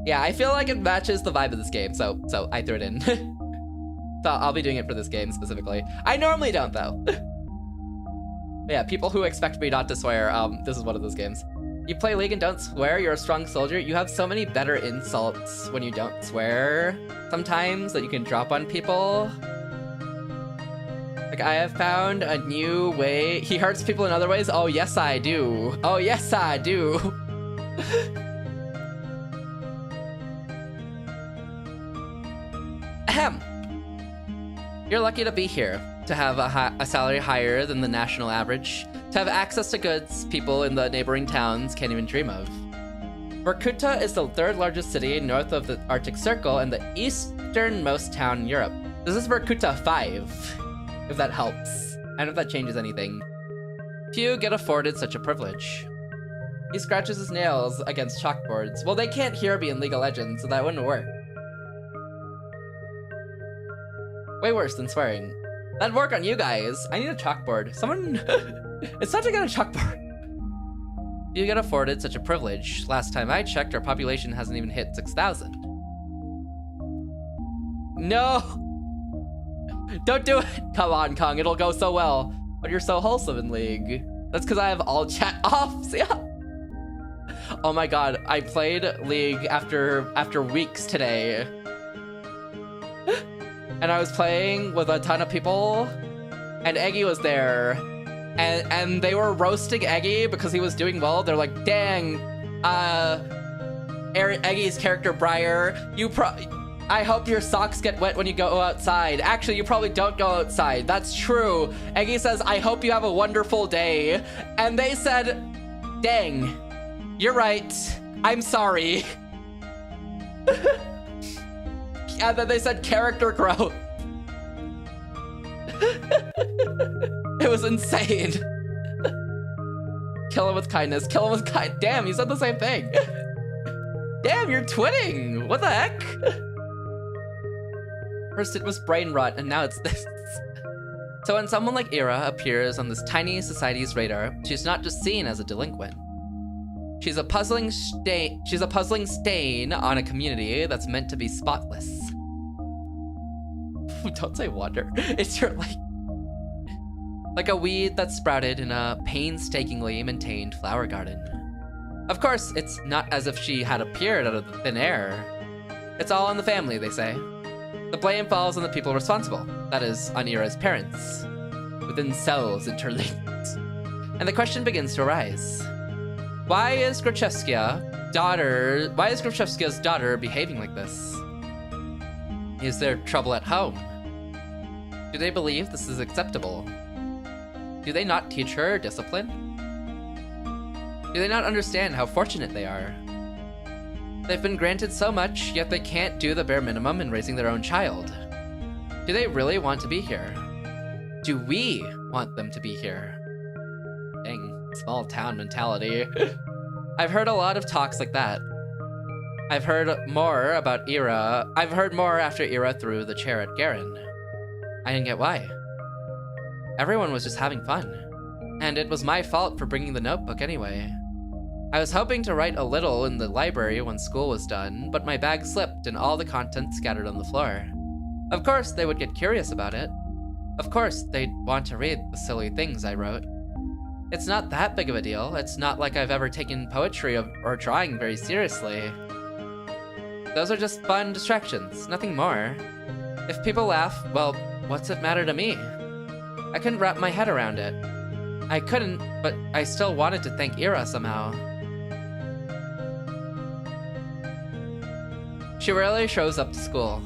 Yeah, I feel like it matches the vibe of this game, so I threw it in. So I'll be doing it for this game specifically. I normally don't, though. Yeah, people who expect me not to swear, this is one of those games. You play League and don't swear, you're a strong soldier. You have so many better insults when you don't swear sometimes that you can drop on people. Like, I have found a new way. He hurts people in other ways? Oh, yes, I do. Oh, yes, I do. Ahem. You're lucky to be here, to have a salary higher than the national average, to have access to goods people in the neighboring towns can't even dream of. Vorkuta is the 3rd largest city north of the Arctic Circle and the easternmost town in Europe. This is Vorkuta 5, if that helps. I don't know if that changes anything. Few get afforded such a privilege. He scratches his nails against chalkboards. Well, they can't hear me in League of Legends, so that wouldn't work. Way worse than swearing. That'd work on you guys. I need a chalkboard. Someone... It's time to get a chalkboard. You get afforded such a privilege. Last time I checked, our population hasn't even hit 6,000. No! Don't do it! Come on, Kong, it'll go so well. But you're so wholesome in League. That's because I have all chat off. Yeah. Oh my god, I played League after weeks today. And I was playing with a ton of people, and Eggy was there, and they were roasting Eggy because he was doing well. They're like, dang, Eggy's character, Briar. I hope your socks get wet when you go outside. Actually, you probably don't go outside. That's true. Eggy says, I hope you have a wonderful day. And they said, dang, you're right. I'm sorry. And then they said character growth. It was insane. Kill him with kindness. Kill him with kindness. Damn, you said the same thing. Damn, you're twinning. What the heck? First it was brain rot, and now it's this. So when someone like Ira appears on this tiny society's radar, she's not just seen as a delinquent. She's a puzzling stain on a community that's meant to be spotless. Don't say wonder. It's your like a weed that sprouted in a painstakingly maintained flower garden. Of course, it's not as if she had appeared out of the thin air. It's all in the family, they say. The blame falls on the people responsible, that is, on Ira's parents, within cells interlinked. And the question begins to arise. Why is Gruchevskia's daughter behaving like this? Is there trouble at home? Do they believe this is acceptable? Do they not teach her discipline? Do they not understand how fortunate they are? They've been granted so much, yet they can't do the bare minimum in raising their own child. Do they really want to be here? Do we want them to be here? Dang, small town mentality. I've heard a lot of talks like that. I've heard more about Ira. I've heard more after Ira threw the chair at Garen. I didn't get why. Everyone was just having fun. And it was my fault for bringing the notebook anyway. I was hoping to write a little in the library when school was done, but my bag slipped and all the contents scattered on the floor. Of course, they would get curious about it. Of course, they'd want to read the silly things I wrote. It's not that big of a deal. It's not like I've ever taken poetry or drawing very seriously. Those are just fun distractions, nothing more. If people laugh, well, what's it matter to me? I couldn't wrap my head around it. I couldn't, but I still wanted to thank Ira somehow. She rarely shows up to school.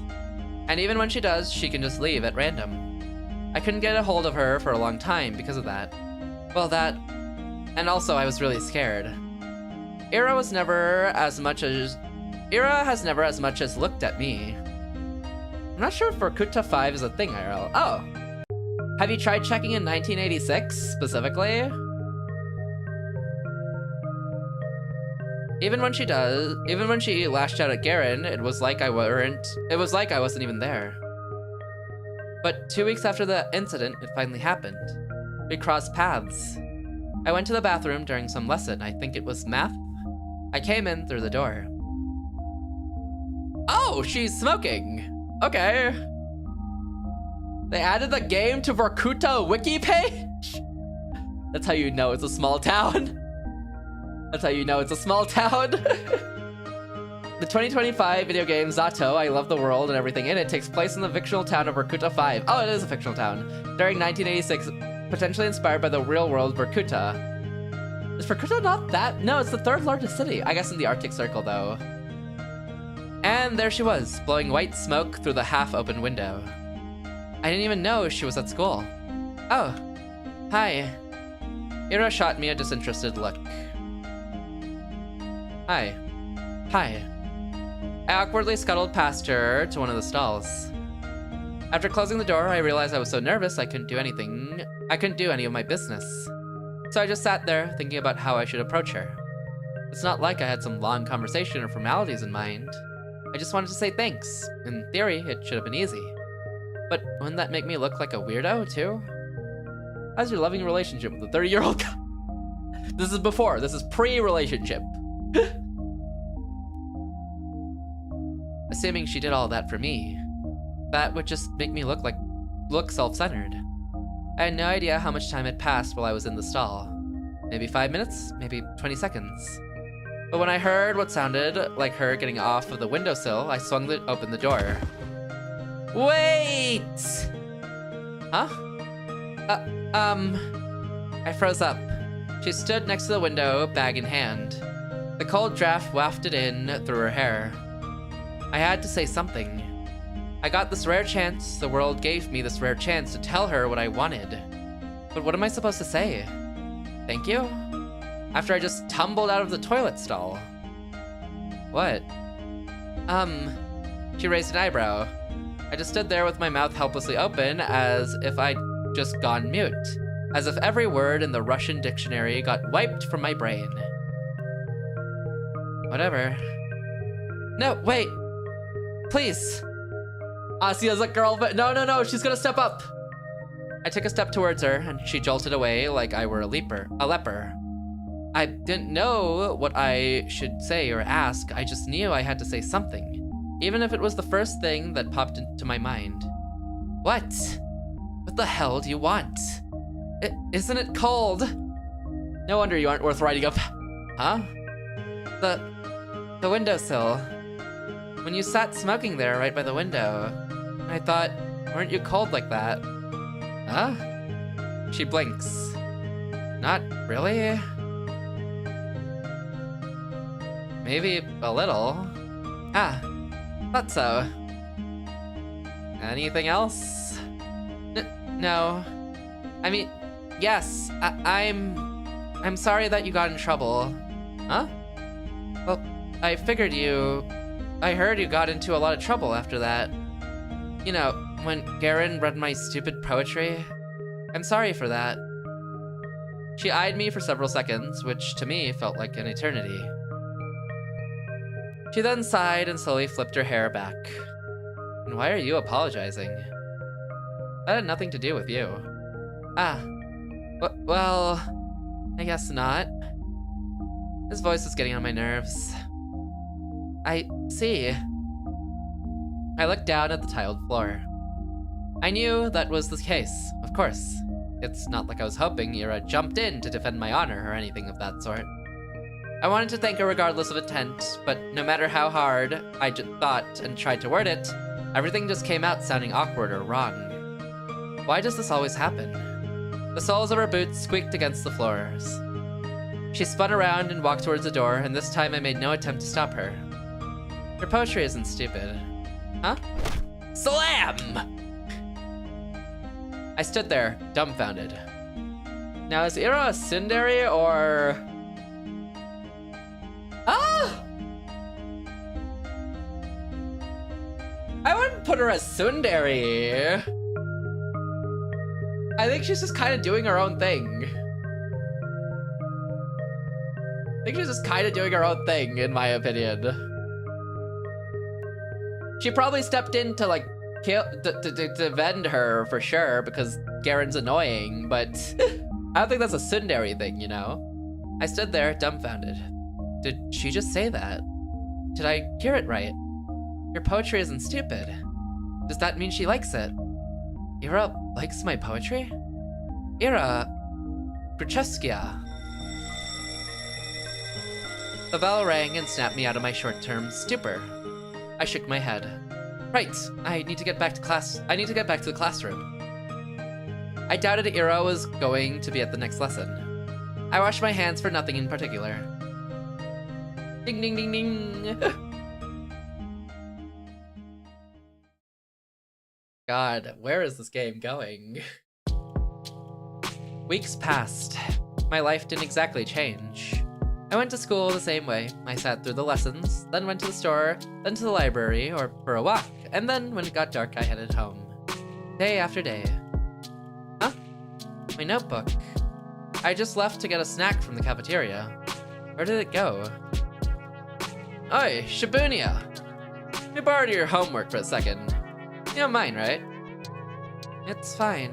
And even when she does, she can just leave at random. I couldn't get a hold of her for a long time because of that. Well, that... And also, I was really scared. Ira has never as much as looked at me. I'm not sure if Vorkuta 5 is a thing, IRL. Oh! Have you tried checking in 1986, specifically? Even when she lashed out at Garen, it was like I wasn't even there. But 2 weeks after the incident, it finally happened. We crossed paths. I went to the bathroom during some lesson, I think it was math. I came in through the door. Oh, she's smoking! Okay. They added the game to Vorkuta wiki page? That's how you know it's a small town. That's how you know it's a small town. The 2025 video game Z.A.T.O, I Love the World and Everything in It, takes place in the fictional town of Vorkuta 5. Oh, it is a fictional town. During 1986, potentially inspired by the real-world Vorkuta. Is Vorkuta not that? No, it's the third largest city. I guess in the Arctic Circle, though. And there she was, blowing white smoke through the half-open window. I didn't even know she was at school. Oh, hi. Ira shot me a disinterested look. Hi. Hi. I awkwardly scuttled past her to one of the stalls. After closing the door, I realized I was so nervous I couldn't do anything. I couldn't do any of my business. So I just sat there, thinking about how I should approach her. It's not like I had some long conversation or formalities in mind. I just wanted to say thanks. In theory, it should have been easy. But wouldn't that make me look like a weirdo, too? How's your loving relationship with a 30-year-old guy? This is before. This is pre-relationship. Assuming she did all that for me, that would just make me look self-centered. I had no idea how much time had passed while I was in the stall. Maybe 5 minutes, maybe 20 seconds. But when I heard what sounded like her getting off of the windowsill, I swung open the door. Wait! Huh? I froze up. She stood next to the window, bag in hand. The cold draft wafted in through her hair. I had to say something. I got this rare chance, the world gave me this rare chance to tell her what I wanted. But what am I supposed to say? Thank you? After I just tumbled out of the toilet stall. What? She raised an eyebrow. I just stood there with my mouth helplessly open, as if I'd just gone mute. As if every word in the Russian dictionary got wiped from my brain. Whatever. No, wait! Please! Asia's a girl, but no, she's gonna step up! I took a step towards her, and she jolted away like I were a leper. I didn't know what I should say or ask, I just knew I had to say something. Even if it was the first thing that popped into my mind. What? What the hell do you want? Isn't it cold? No wonder you aren't worth riding up. Huh? The windowsill. When you sat smoking there right by the window, I thought, weren't you cold like that? Huh? She blinks. Not really? Maybe a little. Ah, thought so. Anything else? No. I mean, yes, I'm sorry that you got in trouble. Huh? Well, I heard you got into a lot of trouble after that. You know, when Garen read my stupid poetry. I'm sorry for that. She eyed me for several seconds, which to me felt like an eternity. She then sighed and slowly flipped her hair back. And why are you apologizing? That had nothing to do with you. Ah, well, I guess not. His voice is getting on my nerves. I see. I looked down at the tiled floor. I knew that was the case, of course. It's not like I was hoping Ira jumped in to defend my honor or anything of that sort. I wanted to thank her regardless of intent, but no matter how hard I thought and tried to word it, everything just came out sounding awkward or wrong. Why does this always happen? The soles of her boots squeaked against the floors. She spun around and walked towards the door, and this time I made no attempt to stop her. Her poetry isn't stupid. Huh? Slam! I stood there, dumbfounded. Now, is Ira a tsundere or... Ah! I wouldn't put her as tsundere. I think she's just kind of doing her own thing. I think she's just kind of doing her own thing, in my opinion. She probably stepped in to, like, kill, to defend her for sure, because Garen's annoying, but I don't think that's a tsundere thing, you know? I stood there, dumbfounded. Did she just say that? Did I hear it right? Your poetry isn't stupid. Does that mean she likes it? Ira likes my poetry? Ira... Brucheskia. The bell rang and snapped me out of my short-term stupor. I shook my head. Right, I need to get back to class. I need to get back to the classroom. I doubted Ira was going to be at the next lesson. I washed my hands for nothing in particular. Ding ding ding ding! God, where is this game going? Weeks passed. My life didn't exactly change. I went to school the same way. I sat through the lessons, then went to the store, then to the library or for a walk, and then when it got dark I headed home. Day after day. Huh? My notebook. I just left to get a snack from the cafeteria. Where did it go? Oi, Shibuya! I borrowed your homework for a second. You don't mind, right? It's fine.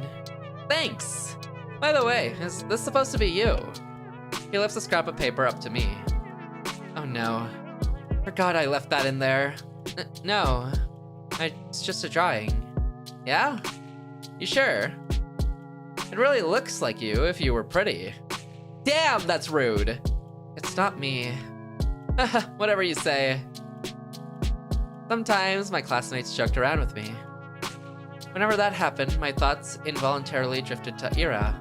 Thanks! By the way, is this supposed to be you? He lifts a scrap of paper up to me. Oh no. Forgot I left that in there. No. It's just a drawing. Yeah? You sure? It really looks like you if you were pretty. Damn, that's rude! It's not me. Whatever you say. Sometimes my classmates joked around with me. Whenever that happened, my thoughts involuntarily drifted to Ira.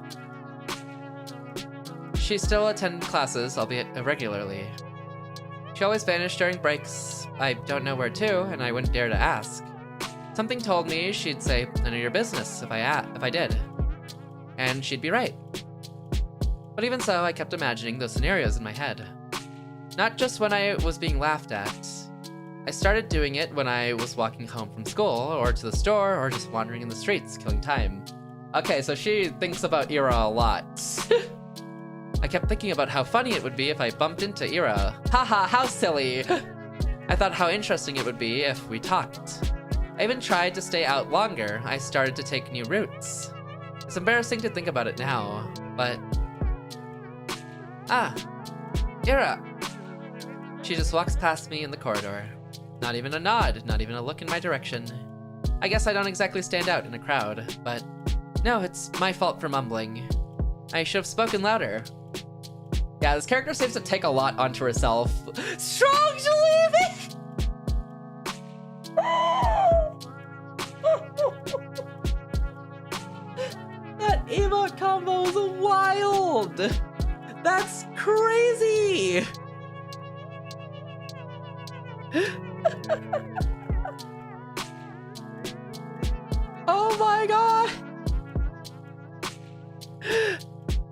She still attended classes, albeit irregularly. She always vanished during breaks. I don't know where to, and I wouldn't dare to ask. Something told me she'd say, none of your business, if I did. And she'd be right. But even so, I kept imagining those scenarios in my head. Not just when I was being laughed at. I started doing it when I was walking home from school, or to the store, or just wandering in the streets, killing time. Okay, so she thinks about Ira a lot. I kept thinking about how funny it would be if I bumped into Ira. Haha, how silly! I thought how interesting it would be if we talked. I even tried to stay out longer. I started to take new routes. It's embarrassing to think about it now, but... Ah, Ira! She just walks past me in the corridor. Not even a nod, not even a look in my direction. I guess I don't exactly stand out in a crowd, but... No, it's my fault for mumbling. I should have spoken louder. Yeah, this character seems to take a lot onto herself. Strong to leave it! That emote combo is wild! That's crazy! Oh my god!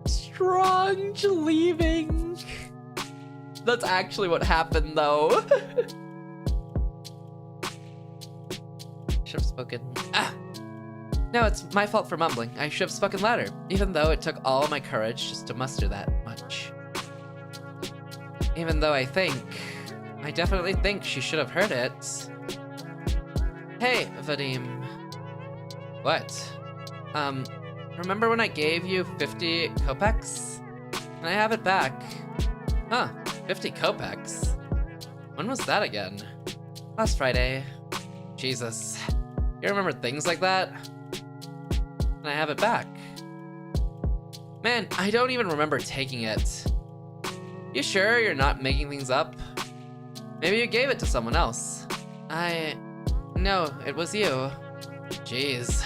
Strong leaving. That's actually what happened though. Should have spoken. Ah! No, it's my fault for mumbling. I should have spoken louder, even though it took all my courage just to muster that much. Even though I definitely think she should have heard it. Hey, Vadim. What? Remember when I gave you 50 kopecks? Can I have it back? Huh, 50 kopecks? When was that again? Last Friday. Jesus. You remember things like that? Can I have it back? Man, I don't even remember taking it. You sure you're not making things up? Maybe you gave it to someone else. No, it was you. Jeez.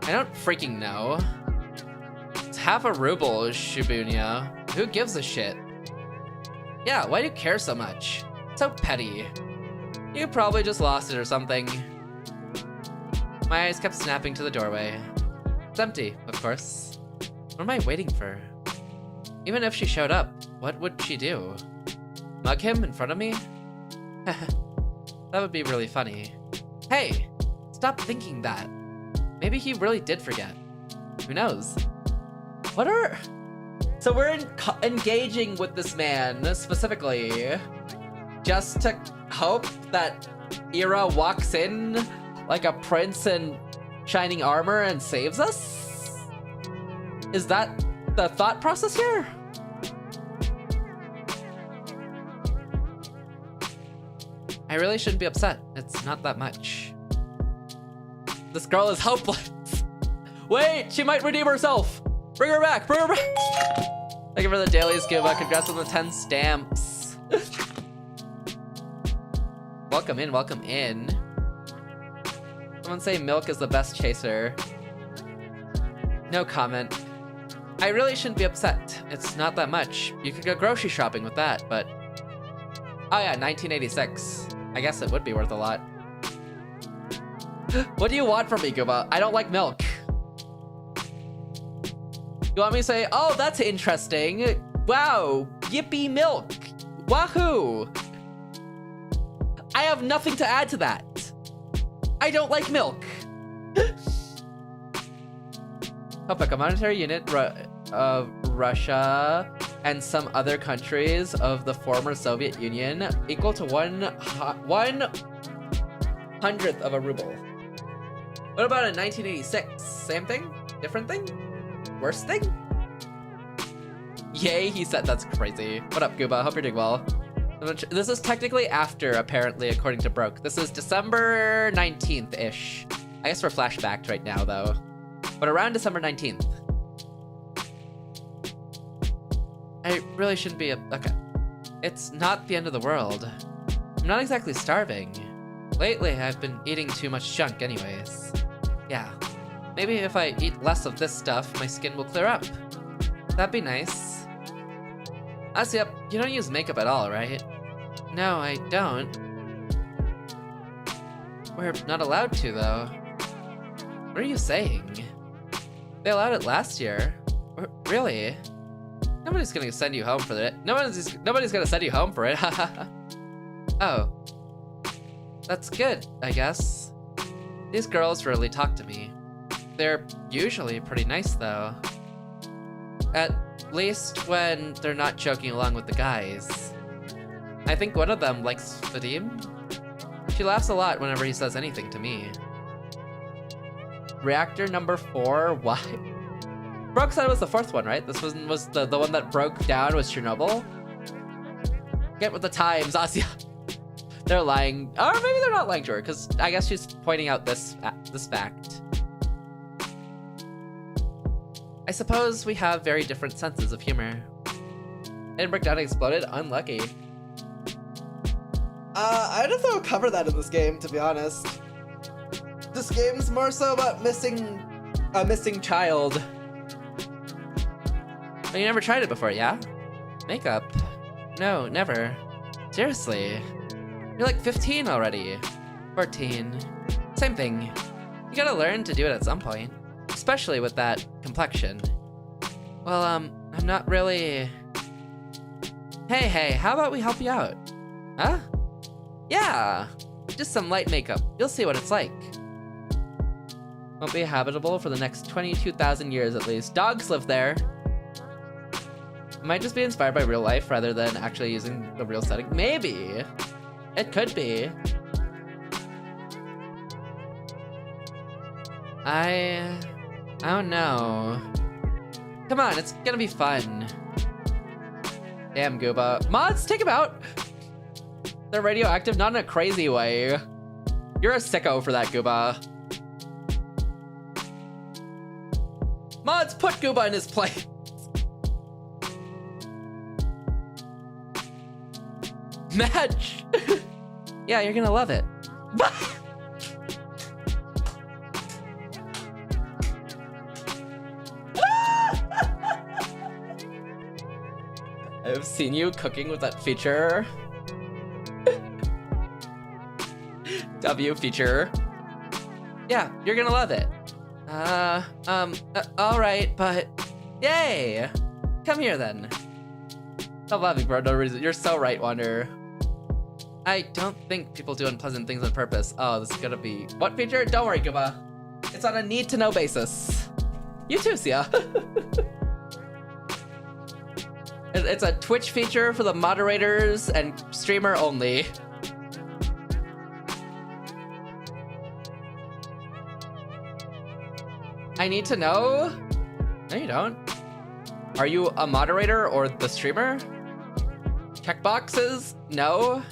I don't freaking know. It's half a ruble, Shibuya. Who gives a shit? Yeah, why do you care so much? So petty. You probably just lost it or something. My eyes kept snapping to the doorway. It's empty, of course. What am I waiting for? Even if she showed up, what would she do? Mug him in front of me? That would be really funny. Hey, stop thinking that. Maybe he really did forget. Who knows? So we're engaging with this man specifically just to hope that Ira walks in like a prince in shining armor and saves us? Is that the thought process here? I really shouldn't be upset. It's not that much. This girl is hopeless. Wait, she might redeem herself. Bring her back, bring her back. Thank you for the daily scuba. Congrats on the 10 stamps. Welcome in, welcome in. Someone say milk is the best chaser. No comment. I really shouldn't be upset. It's not that much. You could go grocery shopping with that, but... Oh yeah, 1986. I guess it would be worth a lot. What do you want from me, Gooba? I don't like milk. You want me to say, oh, that's interesting. Wow, yippee milk. Wahoo. I have nothing to add to that. I don't like milk. Kopek, a monetary unit of Russia and some other countries of the former Soviet Union equal to 1/100th of a ruble. What about in 1986? Same thing? Different thing? Worse thing? Yay, he said that's crazy. What up, Gooba? Hope you're doing well. This is technically after, apparently, according to Broke. This is December 19th-ish. I guess we're flashbacked right now, though. But around December 19th. I really shouldn't be okay. It's not the end of the world. I'm not exactly starving. Lately, I've been eating too much junk anyways. Yeah. Maybe if I eat less of this stuff, my skin will clear up. That'd be nice. Yep, you don't use makeup at all, right? No, I don't. We're not allowed to, though. What are you saying? They allowed it last year. Really? Nobody's gonna send you home for that. Nobody's gonna send you home for it. Oh. That's good, I guess. These girls rarely talk to me. They're usually pretty nice, though. At least when they're not joking along with the guys. I think one of them likes Vadim. She laughs a lot whenever he says anything to me. Reactor number 4, why? Broke said it was the 4th one, right? This was the one that broke down was Chernobyl? Get with the times, Asya. They're lying. Or maybe they're not lying to her, because I guess she's pointing out this fact. I suppose we have very different senses of humor. Didn't break down and exploded? Unlucky. I don't know if I'll cover that in this game, to be honest. This game's more so about missing a missing child. But you never tried it before, yeah? Makeup? No, never. Seriously. You're like 15 already. 14. Same thing. You gotta learn to do it at some point. Especially with that complexion. Well, I'm not really... Hey, how about we help you out? Huh? Yeah! Just some light makeup. You'll see what it's like. Won't be habitable for the next 22,000 years at least. Dogs live there. Might just be inspired by real life rather than actually using the real setting. Maybe. It could be. I don't know. Come on, it's gonna be fun. Damn, Gooba. Mods, take him out! They're radioactive, not in a crazy way. You're a sicko for that, Gooba. Mods, put Gooba in his place. Match! Yeah, you're gonna love it. I've seen you cooking with that feature. W feature. Yeah, you're gonna love it. Alright, but yay! Come here then. Stop laughing, bro, no reason. You're so right, Wander. I don't think people do unpleasant things on purpose. Oh, this is gonna be... What feature? Don't worry, Gooba. It's on a need-to-know basis. You too, Sia. It's a Twitch feature for the moderators and streamer only. I need to know? No, you don't. Are you a moderator or the streamer? Checkboxes? No?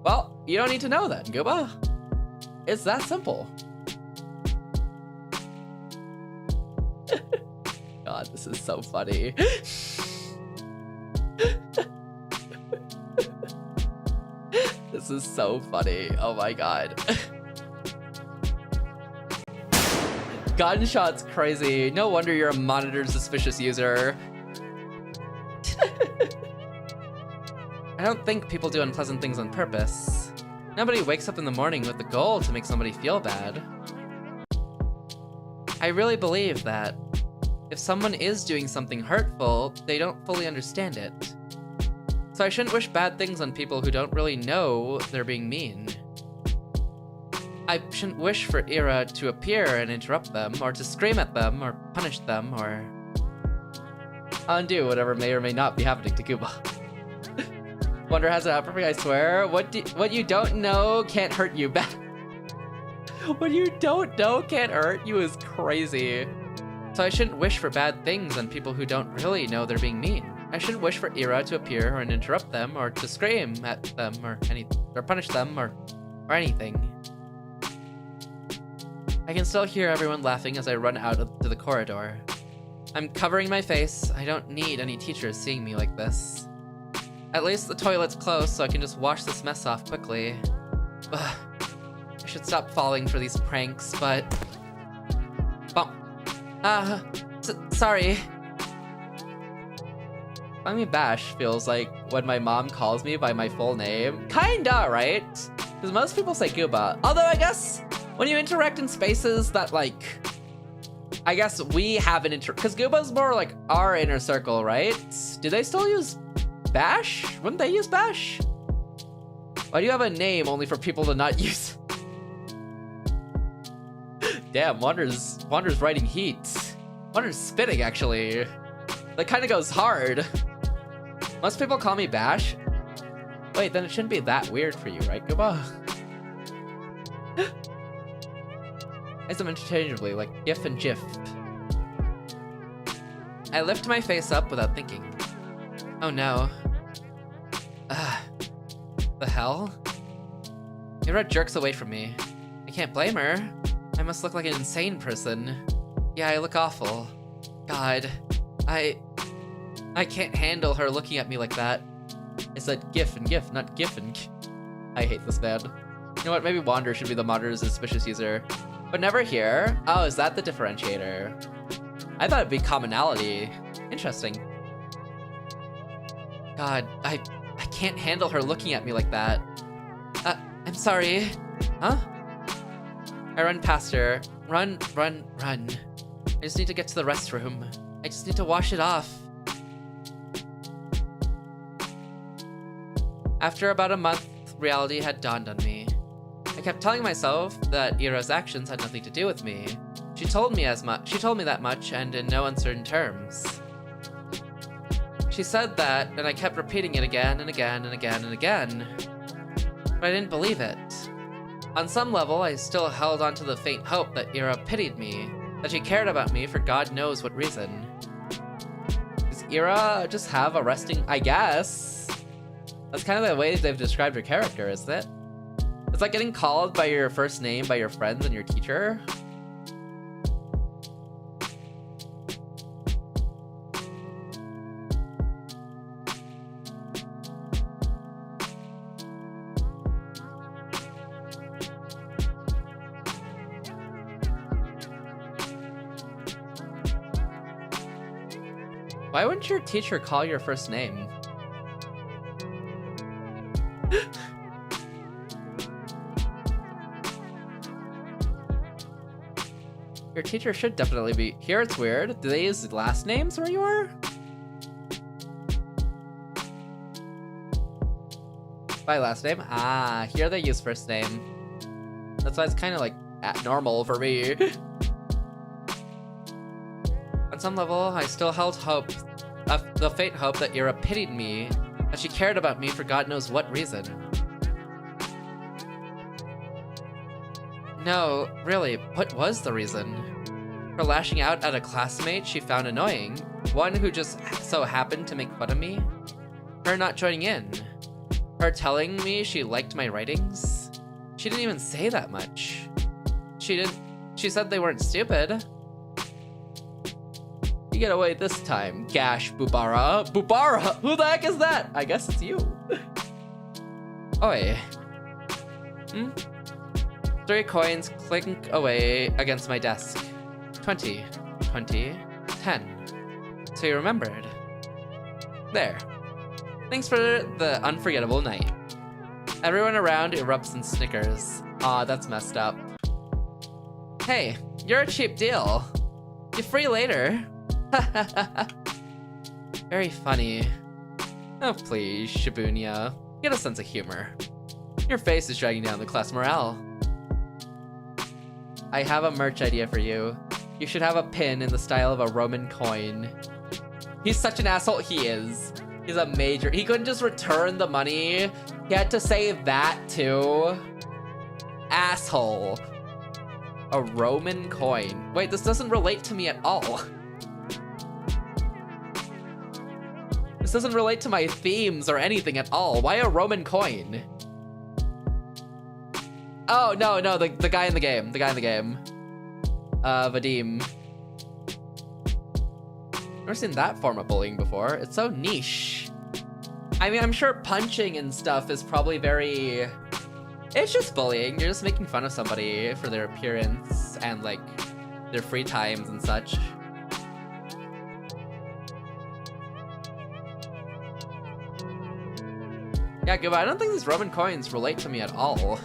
Well, you don't need to know then, Gooba. It's that simple. God, this is so funny. This is so funny. Oh my god. Gunshot's crazy. No wonder you're a monitor suspicious user. I don't think people do unpleasant things on purpose. Nobody wakes up in the morning with the goal to make somebody feel bad. I really believe that if someone is doing something hurtful, they don't fully understand it. So I shouldn't wish bad things on people who don't really know they're being mean. I shouldn't wish for Ira to appear and interrupt them, or to scream at them, or punish them, or undo whatever may or may not be happening to Kuba. Wonder has it out for me, I swear. What you don't know can't hurt you back. What you don't know can't hurt you is crazy. So I shouldn't wish for bad things on people who don't really know they're being mean. I shouldn't wish for Ira to appear and interrupt them, or to scream at them, or punish them, or anything. I can still hear everyone laughing as I run out to the corridor. I'm covering my face. I don't need any teachers seeing me like this. At least the toilet's close, so I can just wash this mess off quickly. Ugh. I should stop falling for these pranks, but... Sorry. Calling me Bash feels like when my mom calls me by my full name. Kinda, right? Because most people say Gooba. Although I guess when you interact in spaces that like, I guess we have an because Gooba's more like our inner circle, right? Do they still use Bash? Wouldn't they use Bash? Why do you have a name only for people to not use? Damn, Wander's riding heat. Wander's spitting, actually. That kind of goes hard. Most people call me Bash. Wait, then it shouldn't be that weird for you, right, Gooba? I use them interchangeably, like GIF and GIF. I lift my face up without thinking. Oh no. The hell? Ira jerks away from me. I can't blame her. I must look like an insane person. Yeah, I look awful. God, I can't handle her looking at me like that. I said GIF and GIF, not GIF and GIF. I hate this man. You know what, maybe Wander should be the moderator's suspicious user. But never here. Oh, is that the differentiator? I thought it'd be commonality. Interesting. God, I can't handle her looking at me like that. I'm sorry. Huh? I run past her. Run. I just need to get to the restroom. I just need to wash it off. After about a month, reality had dawned on me. I kept telling myself that Ira's actions had nothing to do with me. She told me that much, and in no uncertain terms. She said that, and I kept repeating it again and again and again and again. But I didn't believe it. On some level, I still held on to the faint hope that Ira pitied me, that she cared about me for God knows what reason. Does Ira just have a resting... I guess. That's kind of the way they've described her character, isn't it? It's like getting called by your first name by your friends and your teacher. Why wouldn't your teacher call your first name? Your teacher should definitely be... Here it's weird. Do they use last names where you are? By last name? Ah, here they use first name. That's why it's kind of like normal for me. On some level, I still held hope, the faint hope that Ira pitied me, that she cared about me for God knows what reason. No, really, what was the reason? Her lashing out at a classmate she found annoying, one who just so happened to make fun of me? Her not joining in? Her telling me she liked my writings? She didn't even say that much. She said they weren't stupid. You get away this time, Gash Bubara. Bubara? Who the heck is that? I guess it's you. Oi. 3 coins clink away against my desk. 20, 20, 10. So you remembered. There. Thanks for the unforgettable night. Everyone around erupts in snickers. Aw, that's messed up. Hey, you're a cheap deal. You're free later. Very funny. Oh please, Shibuya. Get a sense of humor. Your face is dragging down the class morale. I have a merch idea for you. You should have a pin in the style of a Roman coin. He's such an asshole. He is. He's a major... He couldn't just return the money. He had to say that too. Asshole. A Roman coin. Wait, this doesn't relate to me at all. This doesn't relate to my themes or anything at all. Why a Roman coin? Oh, no, the guy in the game. The guy in the game. Vadim. Never seen that form of bullying before. It's so niche. I mean, I'm sure punching and stuff is probably very... It's just bullying. You're just making fun of somebody for their appearance and, like, their free times and such. Yeah, Gooba, I don't think these Roman coins relate to me at all.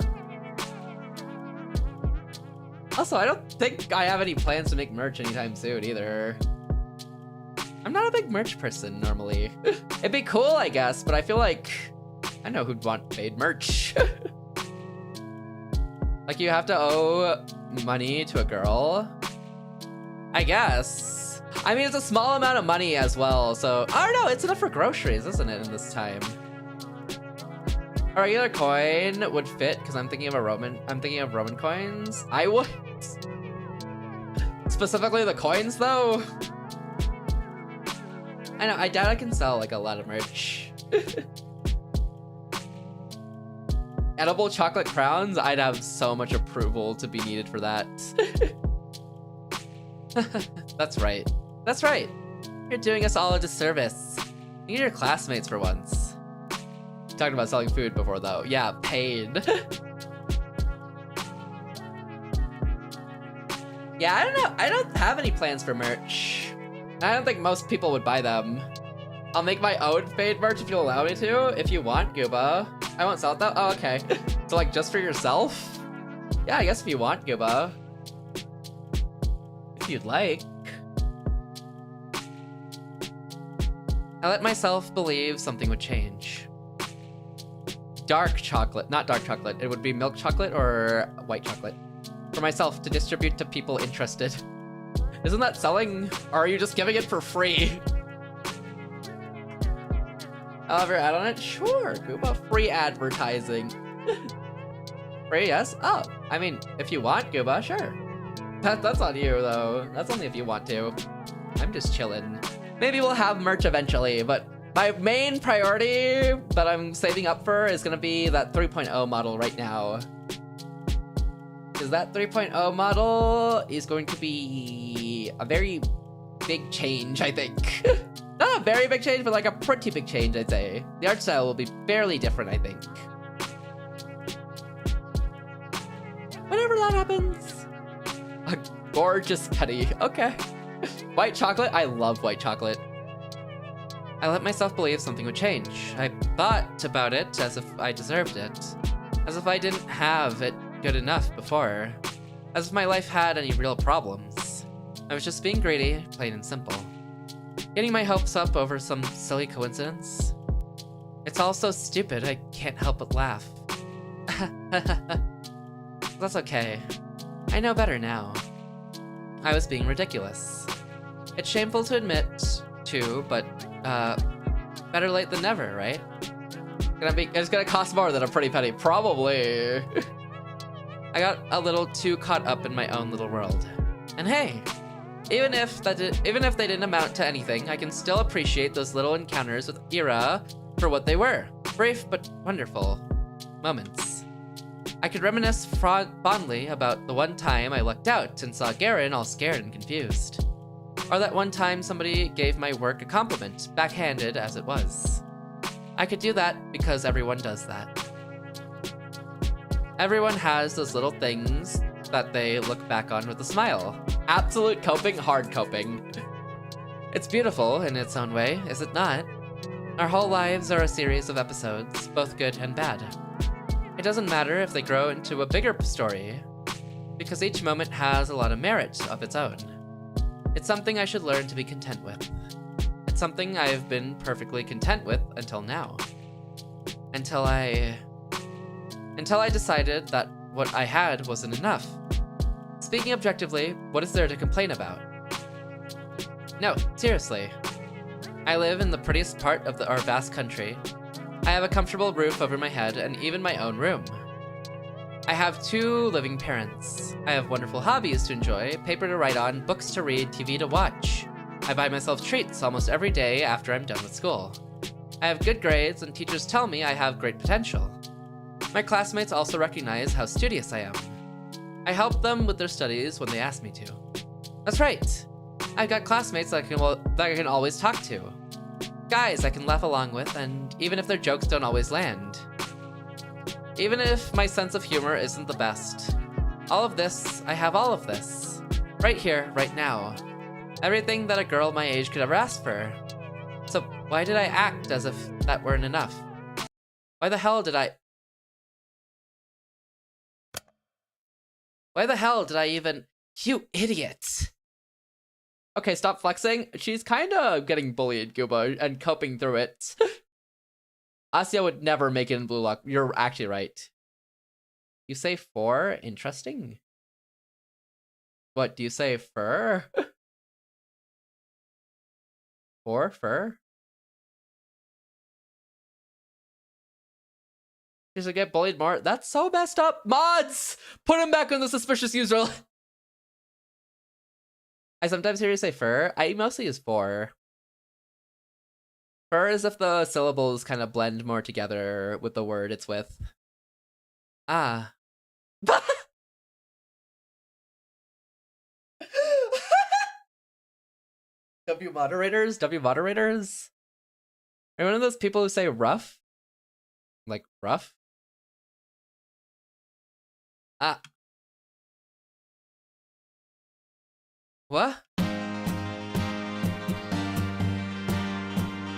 Also, I don't think I have any plans to make merch anytime soon either. I'm not a big merch person normally. It'd be cool, I guess, but I feel like I know who'd want paid merch. Like you have to owe money to a girl? I guess. I mean, it's a small amount of money as well, so I don't know, it's enough for groceries, isn't it, in this time? A regular coin would fit because I'm thinking of Roman coins. I would. Specifically the coins though. I know, I doubt I can sell like a lot of merch. Edible chocolate crowns? I'd have so much approval to be needed for that. That's right. That's right. You're doing us all a disservice. You're your classmates for once. Talking about selling food before though. Yeah, paid. Yeah, I don't know. I don't have any plans for merch. I don't think most people would buy them. I'll make my own paid merch if you'll allow me to. If you want, Gooba. I won't sell it though. Oh, okay. So like just for yourself? Yeah, I guess if you want, Gooba. If you'd like. I let myself believe something would change. Dark chocolate, not dark chocolate. It would be milk chocolate or white chocolate. For myself to distribute to people interested. Isn't that selling? Or are you just giving it for free? However, add on it? Sure, Gooba. Free advertising. Free, yes? Oh, I mean, if you want, Gooba, sure. That's on you, though. That's only if you want to. I'm just chilling. Maybe we'll have merch eventually, but my main priority that I'm saving up for is gonna be that 3.0 model right now. Because that 3.0 model is going to be a very big change, I think. Not a very big change, but like a pretty big change, I'd say. The art style will be fairly different, I think. Whenever that happens. A gorgeous Teddy. Okay. White chocolate? I love white chocolate. I let myself believe something would change. I thought about it as if I deserved it. As if I didn't have it good enough before. As if my life had any real problems. I was just being greedy, plain and simple. Getting my hopes up over some silly coincidence. It's all so stupid, I can't help but laugh. That's okay. I know better now. I was being ridiculous. It's shameful to admit, too, but, better late than never, right? It's gonna cost more than a pretty penny, probably. I got a little too caught up in my own little world. And hey, even if they didn't amount to anything, I can still appreciate those little encounters with Ira for what they were. Brief but wonderful moments. I could reminisce fondly about the one time I lucked out and saw Garen all scared and confused. Or that one time somebody gave my work a compliment, backhanded as it was. I could do that because everyone does that. Everyone has those little things that they look back on with a smile. Absolute coping, hard coping. It's beautiful in its own way, is it not? Our whole lives are a series of episodes, both good and bad. It doesn't matter if they grow into a bigger story, because each moment has a lot of merit of its own. It's something I should learn to be content with. It's something I've been perfectly content with until now. Until I decided that what I had wasn't enough. Speaking objectively, what is there to complain about? No, seriously. I live in the prettiest part of our vast country. I have a comfortable roof over my head and even my own room. I have 2 living parents. I have wonderful hobbies to enjoy, paper to write on, books to read, TV to watch. I buy myself treats almost every day after I'm done with school. I have good grades and teachers tell me I have great potential. My classmates also recognize how studious I am. I help them with their studies when they ask me to. That's right. I've got classmates that I can always talk to. Guys I can laugh along with, and even if their jokes don't always land. Even if my sense of humor isn't the best. All of this, I have all of this. Right here, right now. Everything that a girl my age could ever ask for. So why did I act as if that weren't enough? Why the hell did I... Why the hell did I even... You idiot! Okay, stop flexing. She's kinda getting bullied, Gooba, and coping through it. Asya would never make it in Blue Lock. You're actually right. You say 4? Interesting. What, do you say fur? 4? Fur? She should get bullied more. That's so messed up. Mods! Put him back on the suspicious user. I sometimes hear you say fur. I mostly use 4. Fur is if the syllables kind of blend more together with the word it's with. Ah. W moderators? W moderators? Are you one of those people who say rough? Like rough? Ah. What?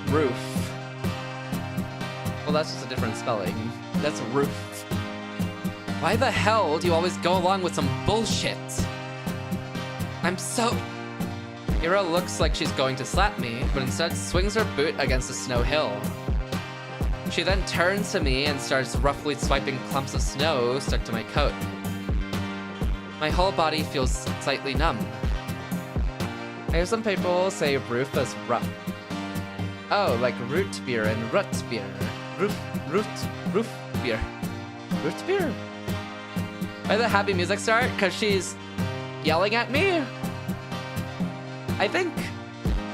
Roof. Well, that's just a different spelling. That's roof. Why the hell do you always go along with some bullshit? I'm so... Hero looks like she's going to slap me, but instead swings her boot against a snow hill. She then turns to me and starts roughly swiping clumps of snow stuck to my coat. My whole body feels slightly numb. I hear some people say roof as rough. Oh, like root beer and rut beer. Roof beer. Root beer? Why the happy music start? Because she's yelling at me? I think...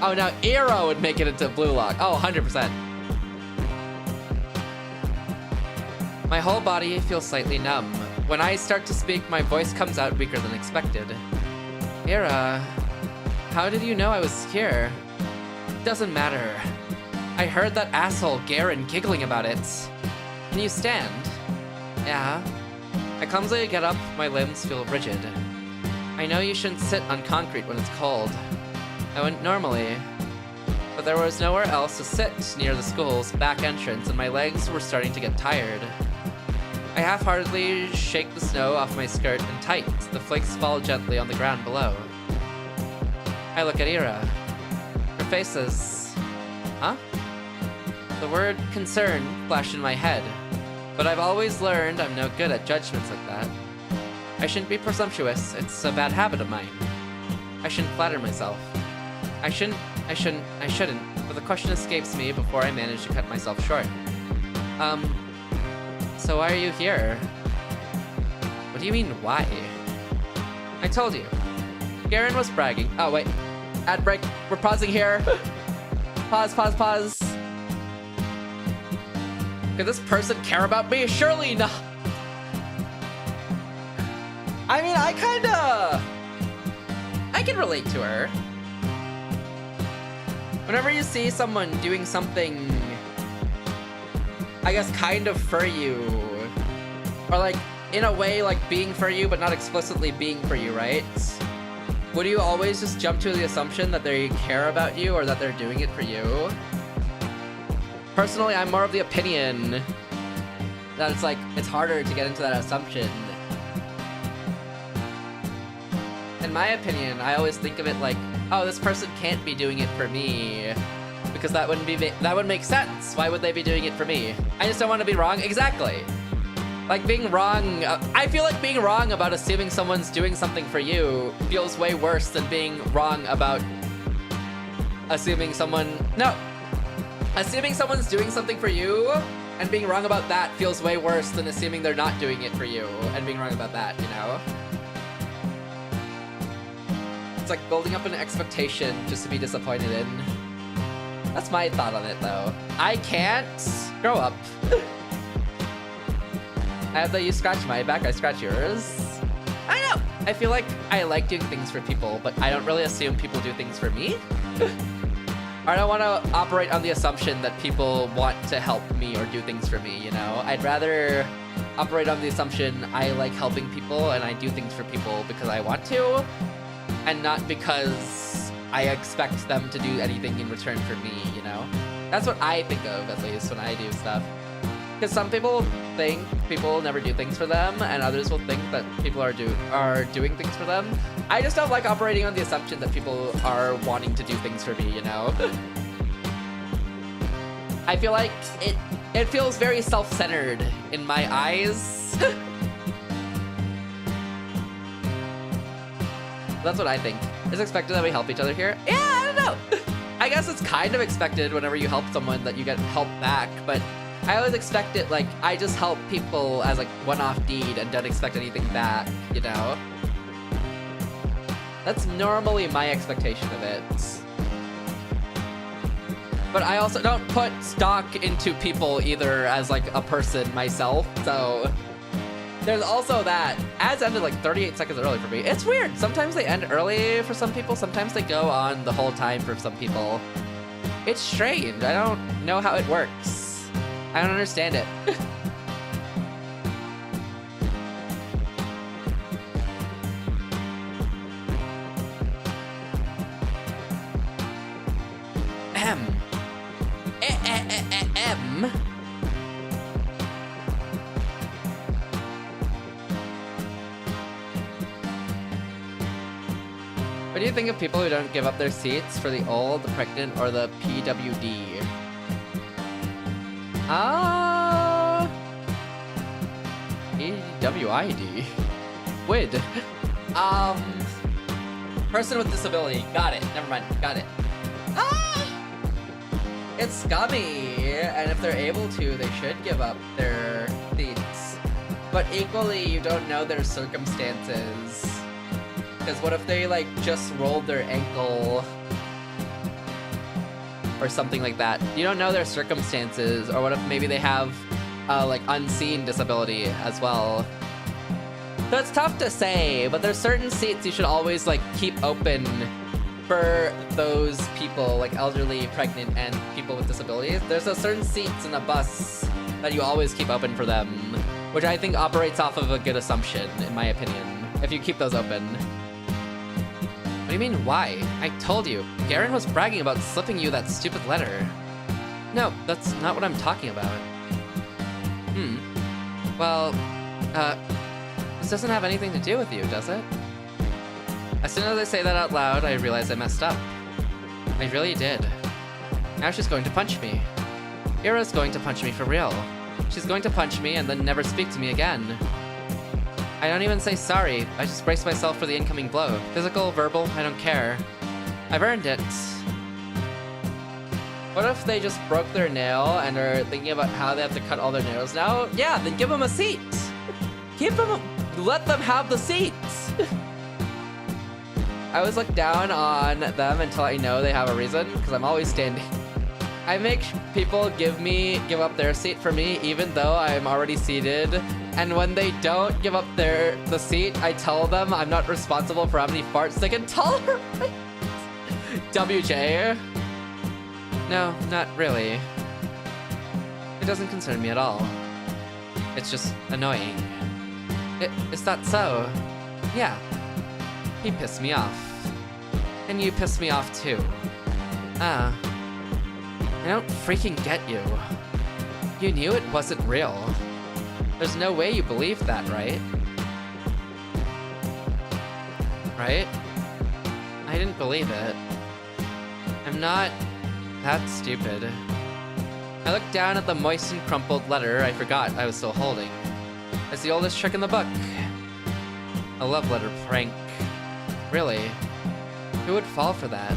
Oh, now Arrow would make it into Blue Lock. Oh, 100%. My whole body feels slightly numb. When I start to speak, my voice comes out weaker than expected. Ira, how did you know I was here? Doesn't matter. I heard that asshole Garen giggling about it. Can you stand? Yeah. I clumsily get up, my limbs feel rigid. I know you shouldn't sit on concrete when it's cold. I wouldn't normally, but there was nowhere else to sit near the school's back entrance and my legs were starting to get tired. I half-heartedly shake the snow off my skirt and tight. The flakes fall gently on the ground below. I look at Ira. Her face is... Huh? The word concern flashed in my head, but I've always learned I'm no good at judgments like that. I shouldn't be presumptuous. It's a bad habit of mine. I shouldn't flatter myself. I shouldn't, but the question escapes me before I manage to cut myself short. So why are you here? What do you mean, why? I told you. Garen was bragging. Oh, wait. Ad break. We're pausing here. Pause. Could this person care about me? Surely not. I mean, I can relate to her. Whenever you see someone doing something, I guess, kind of for you, or like, in a way, like being for you, but not explicitly being for you, right? Would you always just jump to the assumption that they care about you or that they're doing it for you? Personally, I'm more of the opinion that it's like, it's harder to get into that assumption. In my opinion, I always think of it like, oh, this person can't be doing it for me, because that would make sense. Why would they be doing it for me? I just don't want to be wrong. Exactly. Like being wrong, I feel like being wrong about assuming someone's doing something for you feels way worse than being wrong about assuming someone's doing something for you, and being wrong about that feels way worse than assuming they're not doing it for you and being wrong about that, you know? It's like building up an expectation just to be disappointed in. That's my thought on it, though. I can't grow up. I have that you scratch my back, I scratch yours. I don't know. I feel like I like doing things for people, but I don't really assume people do things for me. I don't want to operate on the assumption that people want to help me or do things for me, you know? I'd rather operate on the assumption I like helping people and I do things for people because I want to, and not because I expect them to do anything in return for me, you know? That's what I think of, at least, when I do stuff. Because some people think people never do things for them, and others will think that people are doing things for them. I just don't like operating on the assumption that people are wanting to do things for me, you know? I feel like it feels very self-centered in my eyes. That's what I think. It's expected that we help each other here. Yeah, I don't know. I guess it's kind of expected whenever you help someone that you get help back, but I always expect it like I just help people as like one-off deed and don't expect anything back, you know? That's normally my expectation of it. But I also don't put stock into people either as like a person myself, so there's also that. Ads ended like 38 seconds early for me. It's weird. Sometimes they end early for some people. Sometimes they go on the whole time for some people. It's strange. I don't know how it works. I don't understand it. What do you think of people who don't give up their seats for the old, the pregnant, or the PWD? PWID? WID. Person with disability. Got it. Never mind. Got it. It's scummy, and if they're able to, they should give up their seats. But equally, you don't know their circumstances. Because what if they, like, just rolled their ankle or something like that? You don't know their circumstances, or what if maybe they have, like, unseen disability as well. So it's tough to say, but there's certain seats you should always, like, keep open for those people, like elderly, pregnant, and people with disabilities. There's a certain seats in a bus that you always keep open for them, which I think operates off of a good assumption, in my opinion, if you keep those open. What do you mean, why? I told you. Garen was bragging about slipping you that stupid letter. No, that's not what I'm talking about. Well, this doesn't have anything to do with you, does it? As soon as I say that out loud, I realize I messed up. I really did. Now she's going to punch me. Ira's going to punch me for real. She's going to punch me and then never speak to me again. I don't even say sorry. I just brace myself for the incoming blow. Physical, verbal, I don't care. I've earned it. What if they just broke their nail and are thinking about how they have to cut all their nails now? Yeah, then give them a seat. Let them have the seats. I always look down on them until I know they have a reason, because I'm always standing. I make people give up their seat for me, even though I'm already seated. And when they don't give up the seat, I tell them I'm not responsible for how many farts they can tolerate. WJ. No, not really. It doesn't concern me at all. It's just annoying. Is that so? Yeah. He pissed me off. And you pissed me off too. I don't freaking get you. You knew it wasn't real. There's no way you believed that, right? Right? I didn't believe it. I'm not that stupid. I looked down at the moist and crumpled letter I forgot I was still holding. It's the oldest trick in the book. A love letter prank. Really? Who would fall for that?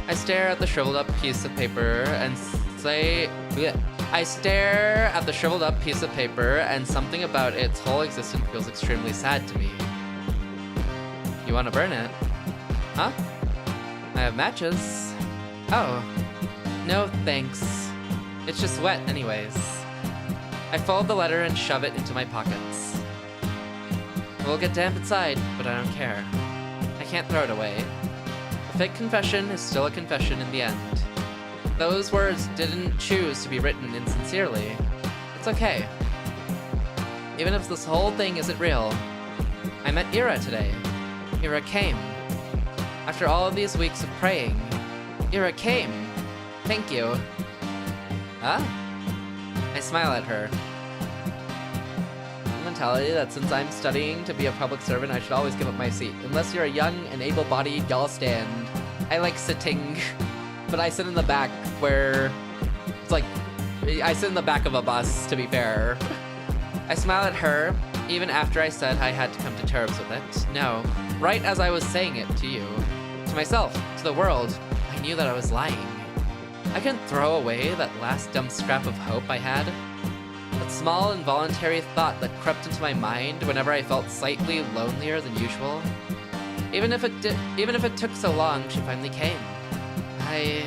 I stare at the shriveled up piece of paper and say... Bleh. I stare at the shriveled up piece of paper and something about its whole existence feels extremely sad to me. You want to burn it? Huh? I have matches. Oh. No, thanks. It's just wet anyways. I fold the letter and shove it into my pockets. It will get damp inside, but I don't care. I can't throw it away. A fake confession is still a confession in the end. Those words didn't choose to be written insincerely. It's okay. Even if this whole thing isn't real. I met Ira today. Ira came. After all of these weeks of praying, Ira came. Thank you. Huh? I smile at her. The mentality that since I'm studying to be a public servant, I should always give up my seat. Unless you're a young and able-bodied, y'all stand. I like sitting, but I sit in the back where it's like, I sit in the back of a bus, to be fair. I smile at her, even after I said I had to come to terms with it. No, right as I was saying it to you, to myself, to the world, I knew that I was lying. I couldn't throw away that last dumb scrap of hope I had. That small involuntary thought that crept into my mind whenever I felt slightly lonelier than usual. Even if it took so long, she finally came. I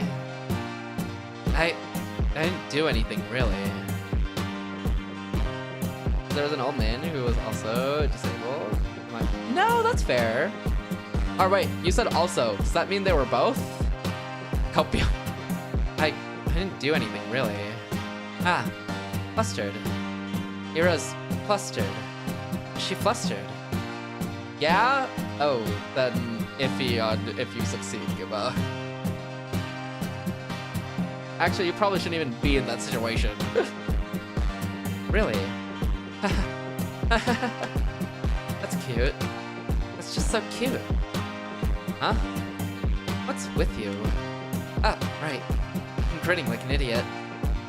didn't do anything, really. There was an old man who was also disabled. No, that's fair. Oh, wait, you said also. Does that mean they were both? Copio. I didn't do anything, really. Ah, flustered. Ira's flustered. Is she flustered? Yeah? Oh, then iffy on if you succeed, give up. Actually, you probably shouldn't even be in that situation. Really? That's cute. That's just so cute. Huh? What's with you? Oh, right. I'm grinning like an idiot.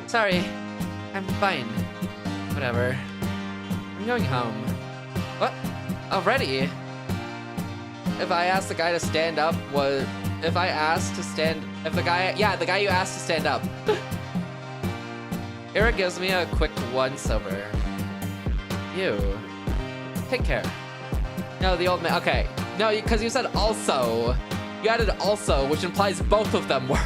Sorry. I'm fine. Whatever. I'm going home. What? Already? If I asked the guy to stand up was... If I asked to stand... If the guy... Yeah, the guy you asked to stand up. Ira gives me a quick once-over. You. Take care. No, the old man... Okay. No, because you said also. You added also, which implies both of them were.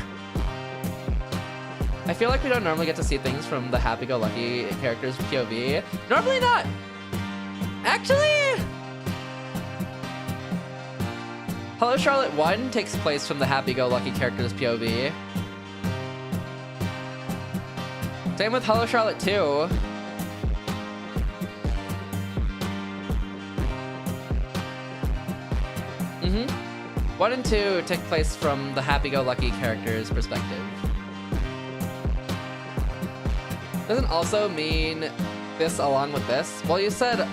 I feel like we don't normally get to see things from the happy-go-lucky character's POV. Normally not. Actually... Hello Charlotte 1 takes place from the happy-go-lucky character's POV. Same with Hello Charlotte 2. Mm-hmm. 1 and 2 take place from the happy-go-lucky character's perspective. Doesn't also mean this along with this. Well, you said...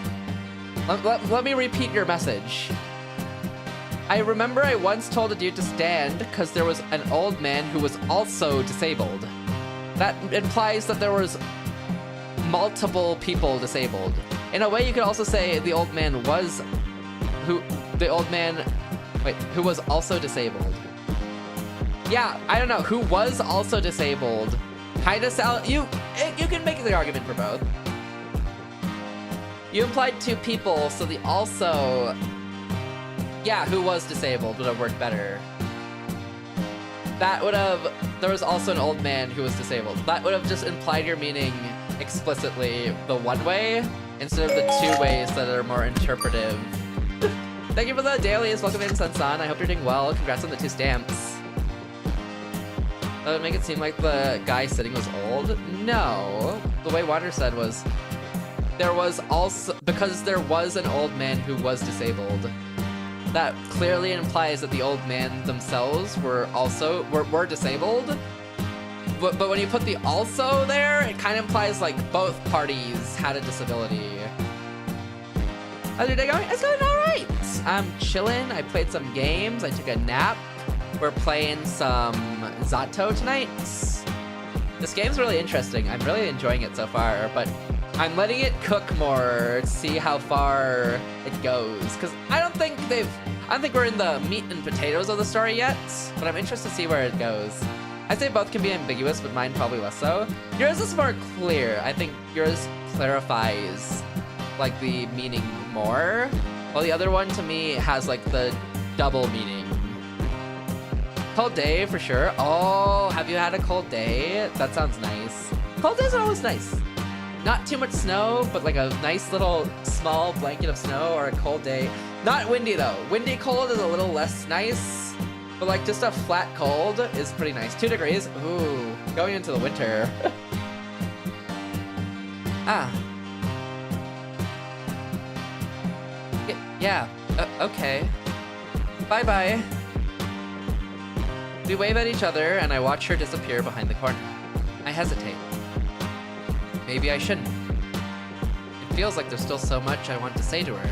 Let me repeat your message. I remember I once told a dude to stand because there was an old man who was also disabled. That implies that there was multiple people disabled. In a way, you could also say the old man was... who was also disabled. Yeah, I don't know. Who was also disabled. Kinda sound... You can make the argument for both. You implied two people, so the also... Yeah, who was disabled would have worked better. That would have... There was also an old man who was disabled. That would have just implied your meaning explicitly the one way instead of the two ways that are more interpretive. Thank you for the dailies. Welcome in, Sansan. I hope you're doing well. Congrats on the 2 stamps. That would make it seem like the guy sitting was old. No. The way Water said was... There was also... Because there was an old man who was disabled. That clearly implies that the old man themselves were also were disabled. But when you put the also there, it kind of implies like both parties had a disability. How's your day going? It's going all right. I'm chilling. I played some games. I took a nap. We're playing some Z.A.T.O tonight. This game's really interesting. I'm really enjoying it so far, but I'm letting it cook more to see how far it goes. Because I don't think we're in the meat and potatoes of the story yet, but I'm interested to see where it goes. I'd say both can be ambiguous, but mine probably less so. Yours is more clear. I think yours clarifies like the meaning more, while the other one to me has like the double meaning. Cold day for sure. Oh, have you had a cold day? That sounds nice. Cold days are always nice. Not too much snow, but like a nice little small blanket of snow or a cold day. Not windy though. Windy cold is a little less nice, but like just a flat cold is pretty nice. 2 degrees. Ooh, going into the winter. Ah. Yeah, okay. Bye-bye. We wave at each other and I watch her disappear behind the corner. I hesitate. maybe I shouldn't. It feels like there's still so much I want to say to her.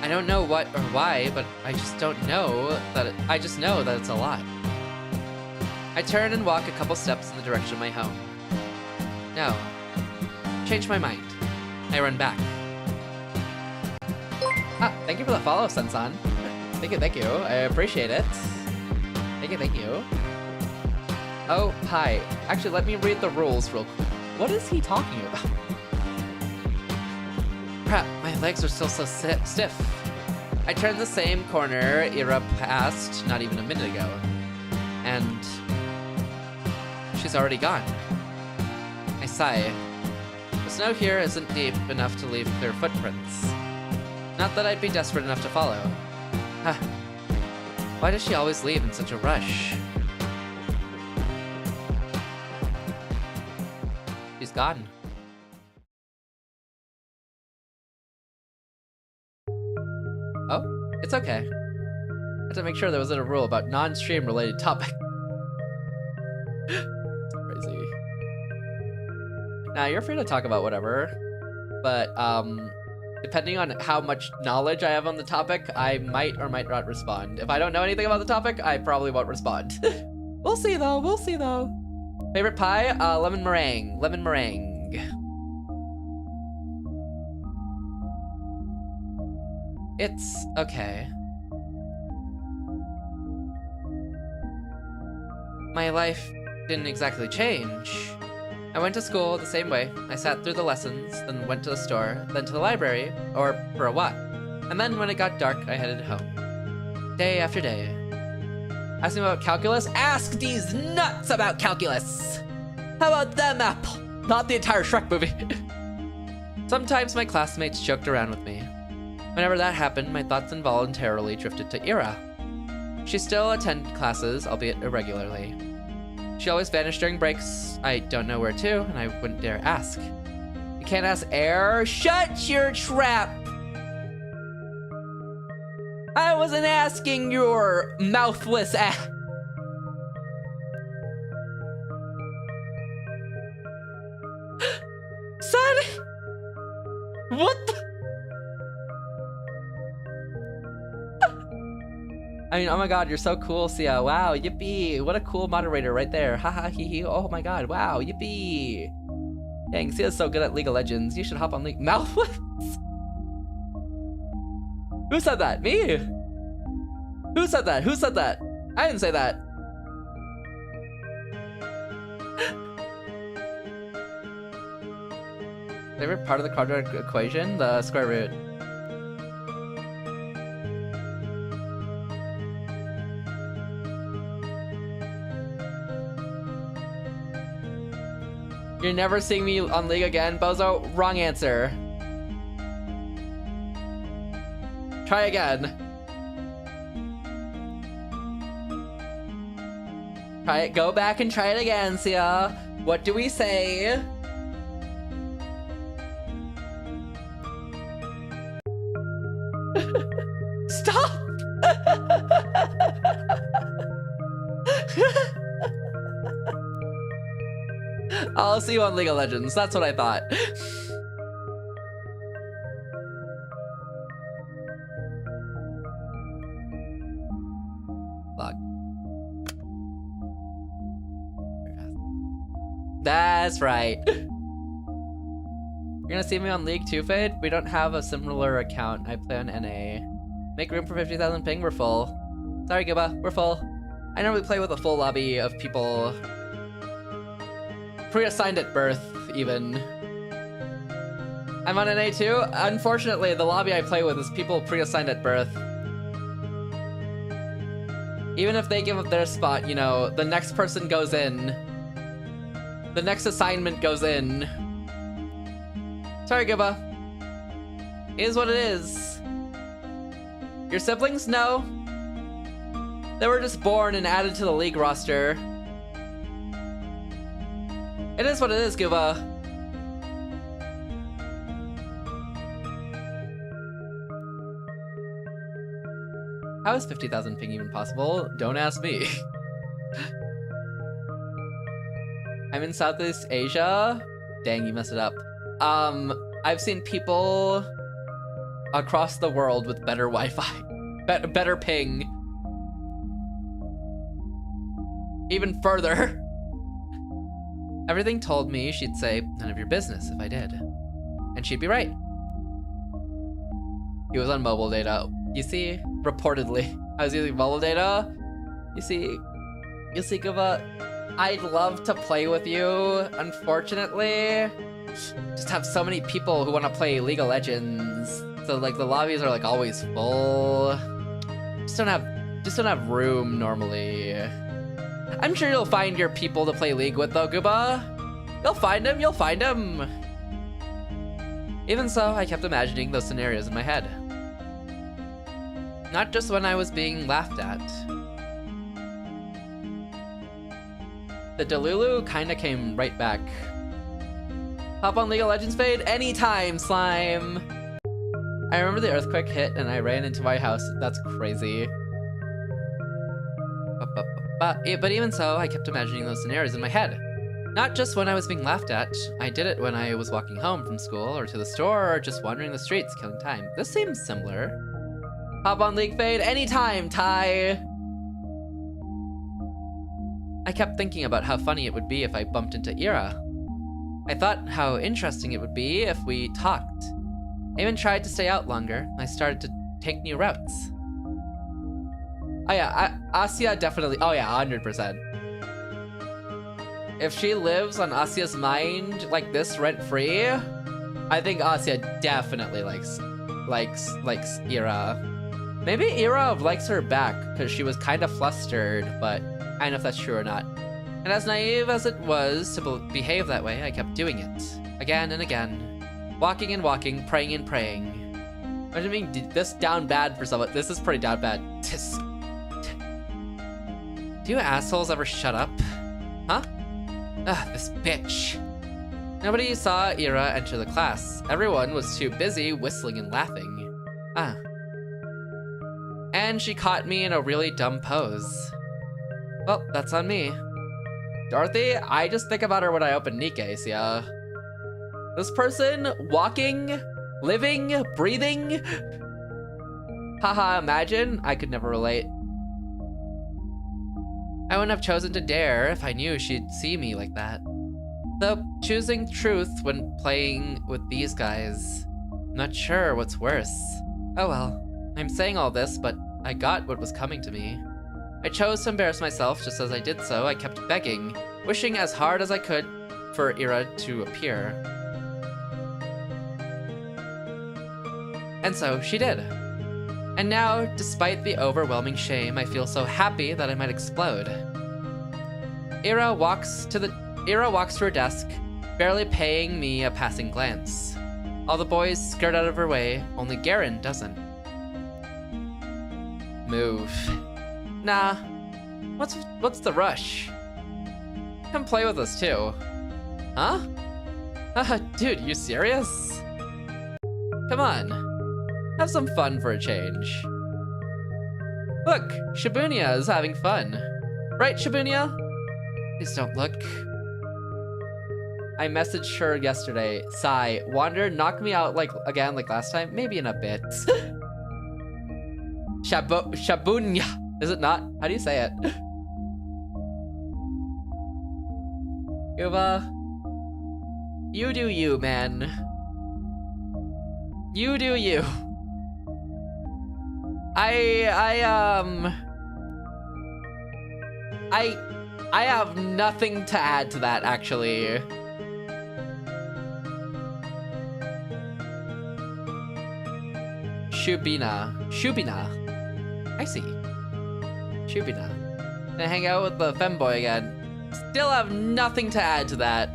I don't know what or why, but I just don't know that I just know that it's a lot. I turn and walk a couple steps in the direction of my home. No. Change my mind. I run back. Ah, thank you for the follow, Sensan. Thank you. I appreciate it. Thank you. Oh, hi. Actually, let me read the rules real quick. What is he talking about? Crap, my legs are still so stiff. I turned the same corner Ira passed not even a minute ago. And she's already gone. I sigh. The snow here isn't deep enough to leave clear footprints. Not that I'd be desperate enough to follow. Huh. Why does she always leave in such a rush? She's gone. Oh, it's okay. I had to make sure there wasn't a rule about non-stream related topic. Crazy. Now, you're free to talk about whatever, but depending on how much knowledge I have on the topic, I might or might not respond. If I don't know anything about the topic, I probably won't respond. We'll see though. Favorite pie? Lemon meringue. It's okay. My life didn't exactly change. I went to school the same way. I sat through the lessons, then went to the store, then to the library, or for a walk. And then when it got dark, I headed home. Day after day. Ask me about calculus? Ask these nuts about calculus! How about them, Apple? Not the entire Shrek movie. Sometimes my classmates joked around with me. Whenever that happened, my thoughts involuntarily drifted to Ira. She still attended classes, albeit irregularly. She always vanished during breaks. I don't know where to, and I wouldn't dare ask. You can't ask Air. Shut your trap! I wasn't asking your mouthless ass. Son! What the? I mean, oh my god, you're so cool, Sia. Wow, yippee. What a cool moderator right there. Haha, hee hee. Oh my god, wow, yippee. Dang, Sia's so good at League of Legends. You should hop on League. Mouthless? Who said that? Me? Who said that? Who said that? I didn't say that. Favorite part of the quadratic equation? The square root. You're never seeing me on League again, Bozo? Wrong answer. Try again. Try it. Go back and try it again, Sia. What do we say? Stop! I'll see you on League of Legends. That's what I thought. Fuck. That's right. You're gonna see me on League too, Fade? We don't have a similar account. I play on NA. Make room for 50,000 ping, we're full. Sorry, Gibba, we're full. I normally play with a full lobby of people pre-assigned at birth, even. I'm on NA too. Unfortunately, the lobby I play with is people pre-assigned at birth. Even if they give up their spot, you know, the next person goes in. The next assignment goes in. Sorry, Gibba. It is what it is. Your siblings? No. They were just born and added to the League roster. It is what it is, Gibba. How is 50,000 ping even possible? Don't ask me. I'm in Southeast Asia. Dang, you messed it up. I've seen people across the world with better Wi-Fi, better ping. Even further. Everything told me she'd say, none of your business if I did. And she'd be right. He was on mobile data. You see, reportedly, I was using mobile data. You see, Guva, I'd love to play with you. Unfortunately, just have so many people who want to play League of Legends. So like the lobbies are like always full. Just don't have room normally. I'm sure you'll find your people to play League with though, Guba. You'll find them. Even so, I kept imagining those scenarios in my head. Not just when I was being laughed at. The Delulu kinda came right back. Hop on League of Legends Fade anytime, Slime! I remember the earthquake hit and I ran into my house. That's crazy. But even so, I kept imagining those scenarios in my head. Not just when I was being laughed at. I did it when I was walking home from school or to the store or just wandering the streets killing time. This seems similar. Hop on League Fade anytime, Ty! I kept thinking about how funny it would be if I bumped into Ira. I thought how interesting it would be if we talked. I even tried to stay out longer. I started to take new routes. Oh yeah, Asya definitely, oh yeah, 100%. If she lives on Asya's mind like this rent-free, I think Asya definitely likes Ira. Maybe Ira likes her back because she was kind of flustered, but I don't know if that's true or not. And as naive as it was to behave that way, I kept doing it. Again and again. Walking and walking, praying and praying. Imagine being this down bad for someone. This is pretty down bad. Do you assholes ever shut up? Huh? Ugh, this bitch. Nobody saw Ira enter the class. Everyone was too busy whistling and laughing. And she caught me in a really dumb pose. Well, that's on me. Dorothy, I just think about her when I open Nikkei's, yeah. This person, walking, living, breathing. Haha, imagine. I could never relate. I wouldn't have chosen to dare if I knew she'd see me like that. Though, choosing truth when playing with these guys, I'm not sure what's worse. Oh well, I'm saying all this, but I got what was coming to me. I chose to embarrass myself. Just as I did so, I kept begging, wishing as hard as I could for Ira to appear. And so she did. And now, despite the overwhelming shame, I feel so happy that I might explode. Ira walks to her desk, barely paying me a passing glance. All the boys skirt out of her way, only Garen doesn't. Move. Nah. What's the rush? Come play with us too. Huh? Dude, you serious? Come on. Have some fun for a change. Look, Shibunya is having fun. Right, Shibunya? Please don't look. I messaged her yesterday. Sigh, Wander, knock me out again like last time? Maybe in a bit. Shibunya. Is it not? How do you say it? Yuba. You do you, man. You do you. I have nothing to add to that, actually. Shubina. I see. Shubina. Gonna hang out with the femboy again. Still have nothing to add to that.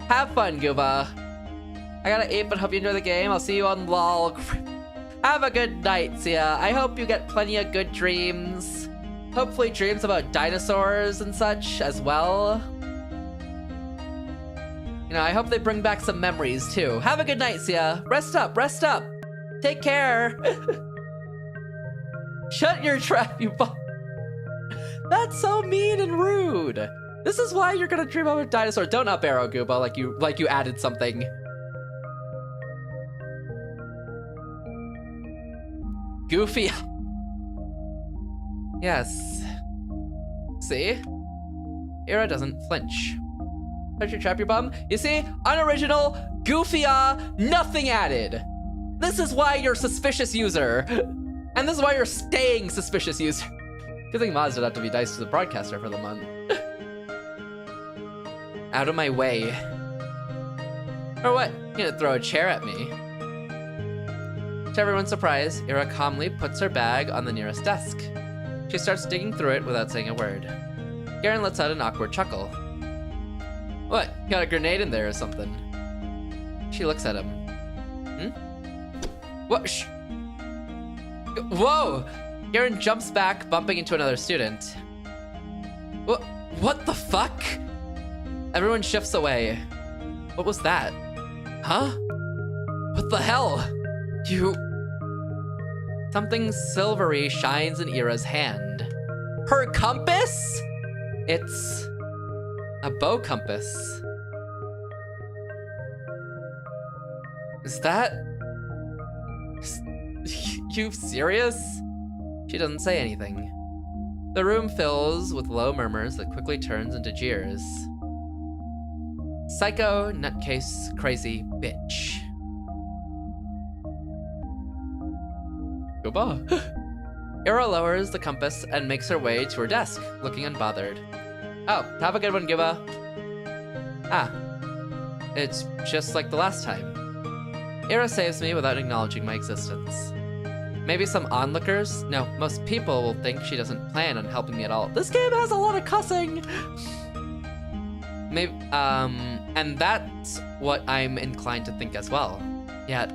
Have fun, Guba. I gotta eat, but hope you enjoy the game. I'll see you on LOL. Have a good night, Sia. I hope you get plenty of good dreams. Hopefully dreams about dinosaurs and such as well. You know, I hope they bring back some memories too. Have a good night, Sia. Rest up. Take care. Shut your trap, you That's so mean and rude. This is why you're gonna dream of a dinosaur. Don't up arrow, Gooba, like you added something. Goofy. Yes. See? Ira doesn't flinch. Touch your trap your bum? You see? Unoriginal, goofy-ah, nothing added. This is why you're suspicious user. And this is why you're staying suspicious user. Good thing mods don't have to be nice to the broadcaster for the month. Out of my way. Or what? You gonna throw a chair at me? To everyone's surprise, Ira calmly puts her bag on the nearest desk. She starts digging through it without saying a word. Garen lets out an awkward chuckle. What? You got a grenade in there or something? She looks at him. What? Shh. Whoa! Garen jumps back, bumping into another student. What the fuck? Everyone shifts away. What was that? Huh? What the hell? Something silvery shines in Ira's hand. Her compass? It's a bow compass. Is that... You serious? She doesn't say anything. The room fills with low murmurs that quickly turns into jeers. Psycho, nutcase, crazy, bitch. Goodbye. Ira lowers the compass and makes her way to her desk, looking unbothered. Oh, have a good one, Giba. Ah, it's just like the last time. Ira saves me without acknowledging my existence. Maybe some onlookers? No, most people will think she doesn't plan on helping me at all. This game has a lot of cussing! Maybe, and that's what I'm inclined to think as well. Yet,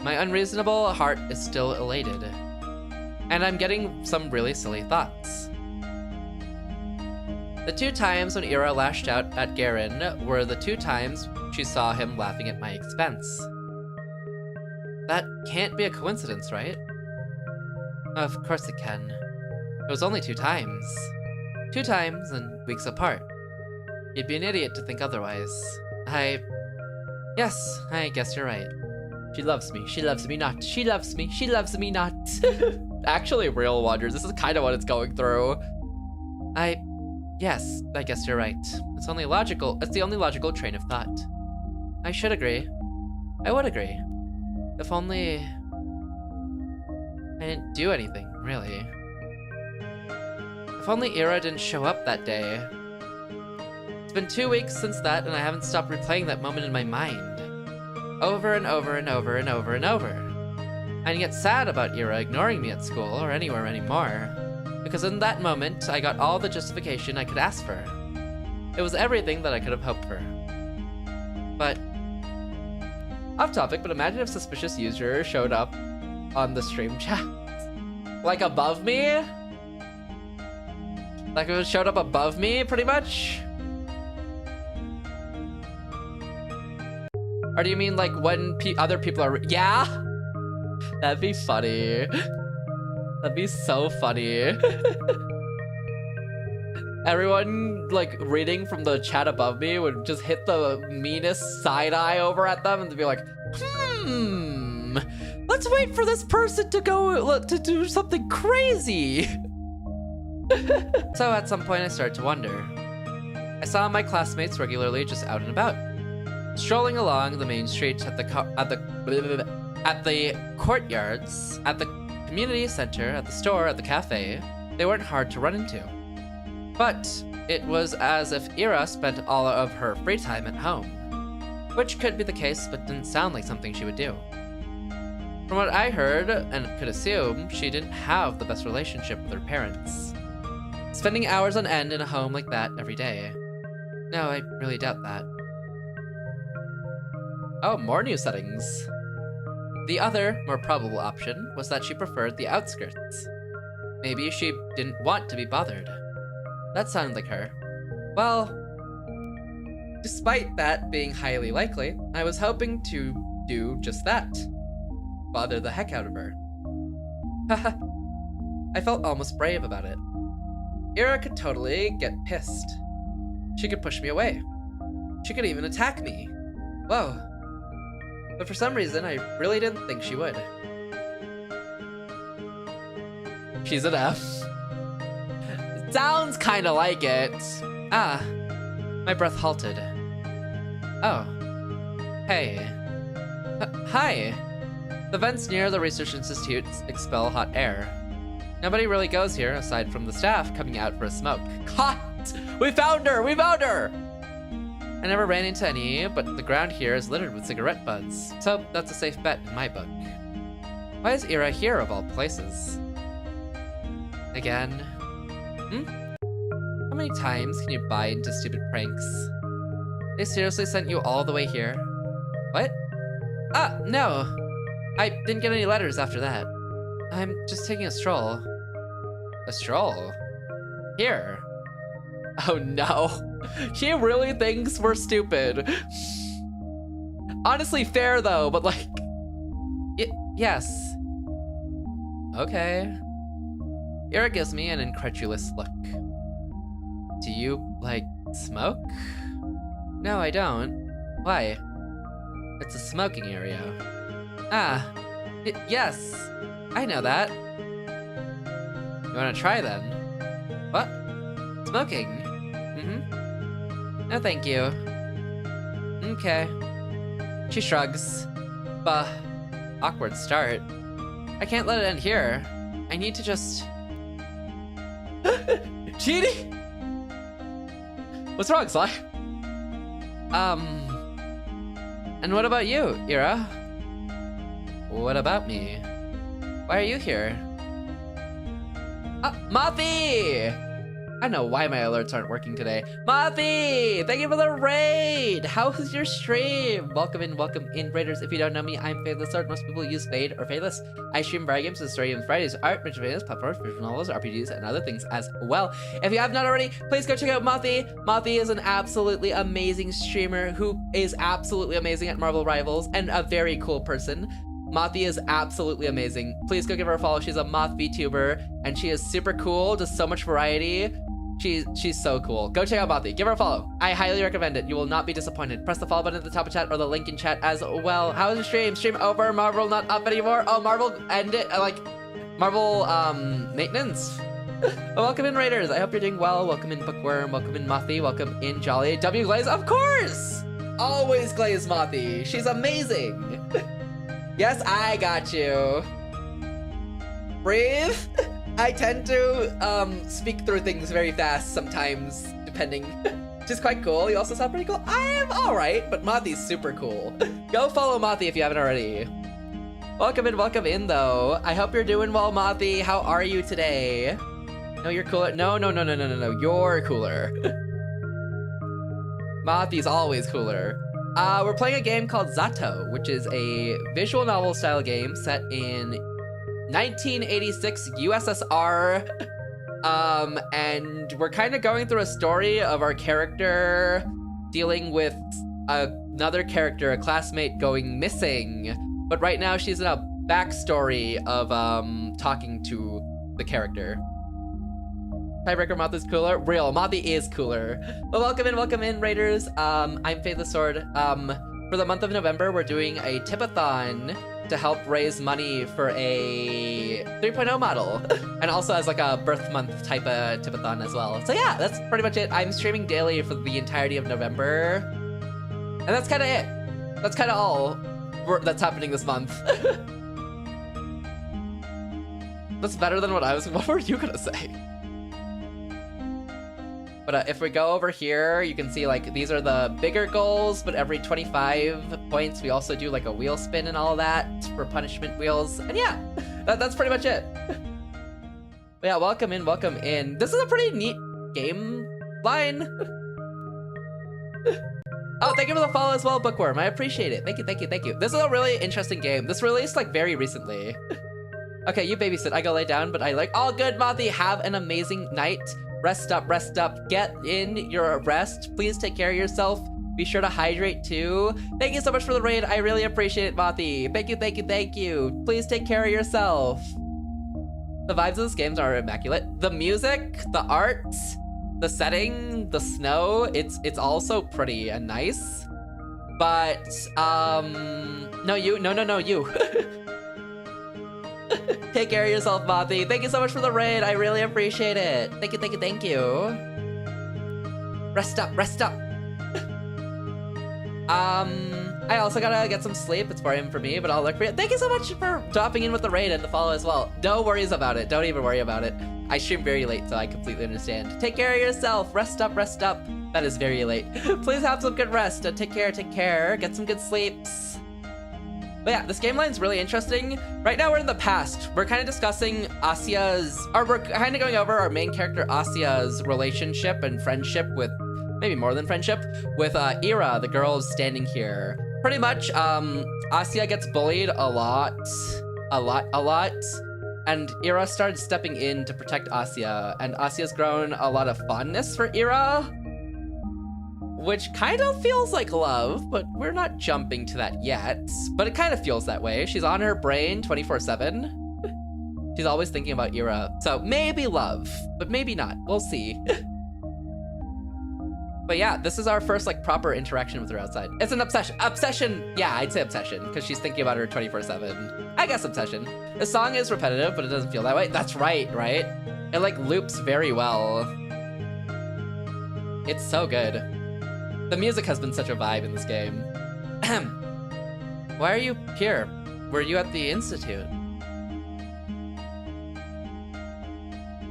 my unreasonable heart is still elated. And I'm getting some really silly thoughts. The 2 times when Ira lashed out at Garen were the 2 times she saw him laughing at my expense. That can't be a coincidence, right? Of course it can. It was only 2 times. 2 times and weeks apart. You'd be an idiot to think otherwise. Yes, I guess you're right. She loves me not. She loves me not. Actually, real wonders, this is kind of what it's going through. Yes, I guess you're right. It's the only logical train of thought. I should agree. I would agree. If only I didn't do anything, really. If only Ira didn't show up that day. It's been 2 weeks since that, and I haven't stopped replaying that moment in my mind. Over and over and over and over and over. I didn't get sad about Ira ignoring me at school or anywhere anymore, because in that moment, I got all the justification I could ask for. It was everything that I could have hoped for. But, off topic, but imagine if suspicious user showed up on the stream chat. Like above me? Like it showed up above me, pretty much? Or do you mean like when other people are... Yeah? That'd be funny. That'd be so funny. Everyone, like, reading from the chat above me would just hit the meanest side eye over at them and be like, let's wait for this person to go to do something crazy. So at some point I started to wonder. I saw my classmates regularly just out and about, strolling along the main street at the courtyards, at the community center, at the store, at the cafe. They weren't hard to run into. But it was as if Ira spent all of her free time at home, which could be the case, but didn't sound like something she would do. From what I heard and could assume, she didn't have the best relationship with her parents, spending hours on end in a home like that every day. No, I really doubt that. Oh, more new settings. The other, more probable option was that she preferred the outskirts. Maybe she didn't want to be bothered. That sounded like her. Well, despite that being highly likely, I was hoping to do just that. Bother the heck out of her. Haha. I felt almost brave about it. Ira could totally get pissed. She could push me away. She could even attack me. Whoa. But for some reason, I really didn't think she would. She's an F. Sounds kinda like it. Ah, my breath halted. Oh. Hey. Hi. The vents near the research institutes expel hot air. Nobody really goes here aside from the staff coming out for a smoke. Hot! We found her! We found her! I never ran into any, but the ground here is littered with cigarette butts. So that's a safe bet in my book. Why is Ira here of all places? Again? How many times can you buy into stupid pranks? They seriously sent you all the way here? What? Ah, no. I didn't get any letters after that. I'm just taking a stroll. A stroll? Here. Oh no. She really thinks we're stupid. Honestly, fair though, but like... yes. Okay. Ira gives me an incredulous look. Do you, like, smoke? No, I don't. Why? It's a smoking area. Ah, yes. I know that. You wanna try then? What? Smoking? No, thank you. Okay. She shrugs. Bah. Awkward start. I can't let it end here. I need to just... Cheating? What's wrong, Sly? And what about you, Ira? What about me? Why are you here? Mothy! I don't know why my alerts aren't working today. Mothy! Thank you for the raid! How was your stream? Welcome in, raiders. If you don't know me, I'm Fadelessword. Most people use Fade or Fadeless. I stream variety games, the story games, Fridays, art, rich videos, platforms, visual novels, RPGs, and other things as well. If you have not already, please go check out Mothy. Mothy is an absolutely amazing streamer who is absolutely amazing at Marvel Rivals and a very cool person. Mothy is absolutely amazing. Please go give her a follow. She's a Moth VTuber, and she is super cool, does so much variety. She's so cool. Go check out Mothy. Give her a follow. I highly recommend it. You will not be disappointed. Press the follow button at the top of chat or the link in chat as well. How is your stream? Stream over. Marvel not up anymore. Oh, Marvel ended. Like, Marvel maintenance. Welcome in, raiders. I hope you're doing well. Welcome in, Bookworm. Welcome in, Mothy. Welcome in, Jolly. W Glaze, of course. Always Glaze Mothy. She's amazing. Yes, I got you. Breathe. I tend to speak through things very fast sometimes, depending. Which is quite cool. You also sound pretty cool. I am alright, but Mothy's super cool. Go follow Mothy if you haven't already. Welcome in though. I hope you're doing well, Mothy. How are you today? No, you're cooler. No. You're cooler. Mothy's always cooler. We're playing a game called Z.A.T.O, which is a visual novel style game set in 1986 USSR, and we're kind of going through a story of our character dealing with another character, a classmate, going missing. But right now she's in a backstory of talking to the character. Tiebreaker, Moth is cooler. Real, Mothy is cooler. Well, welcome in, raiders. I'm Fadelessword. For the month of November, we're doing a tip-a-thon to help raise money for a 3.0 model, and also as like a birth month type of tip-a-thon as well. So yeah, that's pretty much it. I'm streaming daily for the entirety of November, and that's kind of it. That's kind of all that's happening this month. That's better than what were you gonna say? But if we go over here, you can see like these are the bigger goals, but every 25 points, we also do like a wheel spin and all that for punishment wheels. And yeah, that's pretty much it. But yeah, welcome in. This is a pretty neat game line. Oh, thank you for the follow as well, Bookworm. I appreciate it. Thank you. This is a really interesting game. This released like very recently. Okay, you babysit. I go lay down, but I like all good, Mothy. Have an amazing night. Rest up. Get in your rest. Please take care of yourself. Be sure to hydrate too. Thank you so much for the raid. I really appreciate it, Mothy. Thank you. Please take care of yourself. The vibes of this games are immaculate. The music, the art, the setting, the snow, it's also pretty and nice. But no, you. Take care of yourself, Mothy. Thank you so much for the raid. I really appreciate it. Thank you. Rest up. I also gotta get some sleep. It's 4 AM for me, but I'll look for you. Thank you so much for dropping in with the raid and the follow as well. No worries about it. Don't even worry about it. I stream very late, so I completely understand. Take care of yourself. Rest up. That is very late. Please have some good rest. Take care. Get some good sleeps. But yeah, this game line's really interesting. Right now we're in the past. We're kind of discussing we're kind of going over our main character Asia's relationship and friendship with, maybe more than friendship, with Ira, the girl standing here. Pretty much, Asia gets bullied a lot. And Ira started stepping in to protect Asia, and Asia's grown a lot of fondness for Ira, which kind of feels like love, but we're not jumping to that yet. But it kind of feels that way. She's on her brain 24/7. She's always thinking about Ira. So maybe love, but maybe not. We'll see. But yeah, this is our first like proper interaction with her outside. It's an obsession. Yeah, I'd say obsession, because she's thinking about her 24/7. I guess obsession. The song is repetitive, but it doesn't feel that way. That's right? It like loops very well. It's so good. The music has been such a vibe in this game. Why are you here? Were you at the Institute?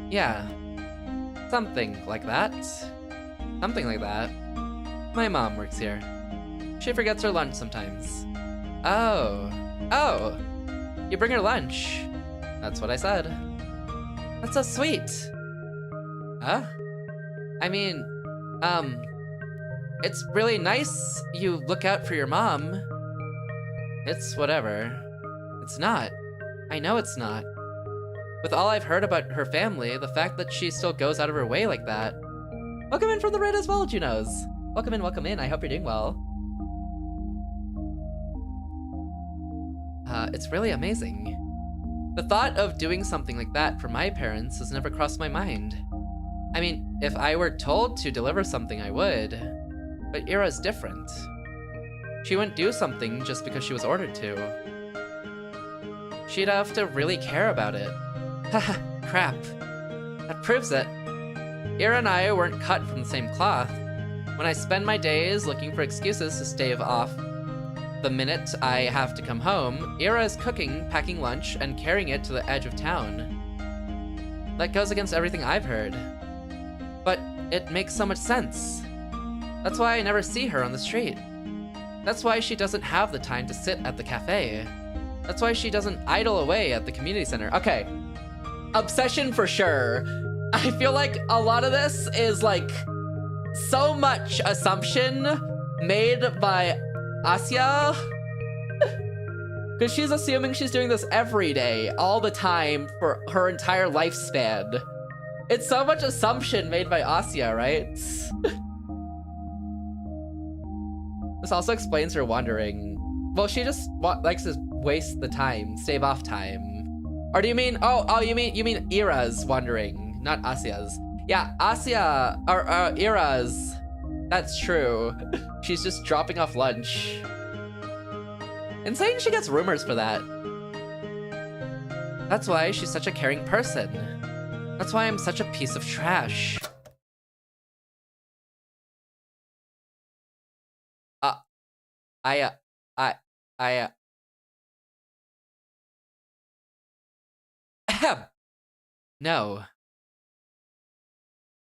Yeah. Something like that. My mom works here. She forgets her lunch sometimes. Oh. You bring her lunch. That's what I said. That's so sweet. Huh? I mean, it's really nice you look out for your mom. It's whatever. It's not. I know it's not. With all I've heard about her family, the fact that she still goes out of her way like that. Welcome in from the raid as well, Junos. Welcome in. I hope you're doing well. It's really amazing. The thought of doing something like that for my parents has never crossed my mind. I mean, if I were told to deliver something, I would. But Ira's different. She wouldn't do something just because she was ordered to. She'd have to really care about it. Haha, crap. That proves it. Ira and I weren't cut from the same cloth. When I spend my days looking for excuses to stave off the minute I have to come home, Ira is cooking, packing lunch, and carrying it to the edge of town. That goes against everything I've heard. But it makes so much sense. That's why I never see her on the street. That's why she doesn't have the time to sit at the cafe. That's why she doesn't idle away at the community center. Okay, obsession for sure. I feel like a lot of this is like so much assumption made by Asia. Because she's assuming she's doing this every day, all the time, for her entire lifespan. It's so much assumption made by Asia, right? This also explains her wandering. Well, she just likes to waste the time, stave off time. Or do you mean, you mean Ira's wandering, not Asia's. Yeah, Asia, or Ira's, that's true. She's just dropping off lunch. Insane she gets rumors for that. That's why she's such a caring person. That's why I'm such a piece of trash. No.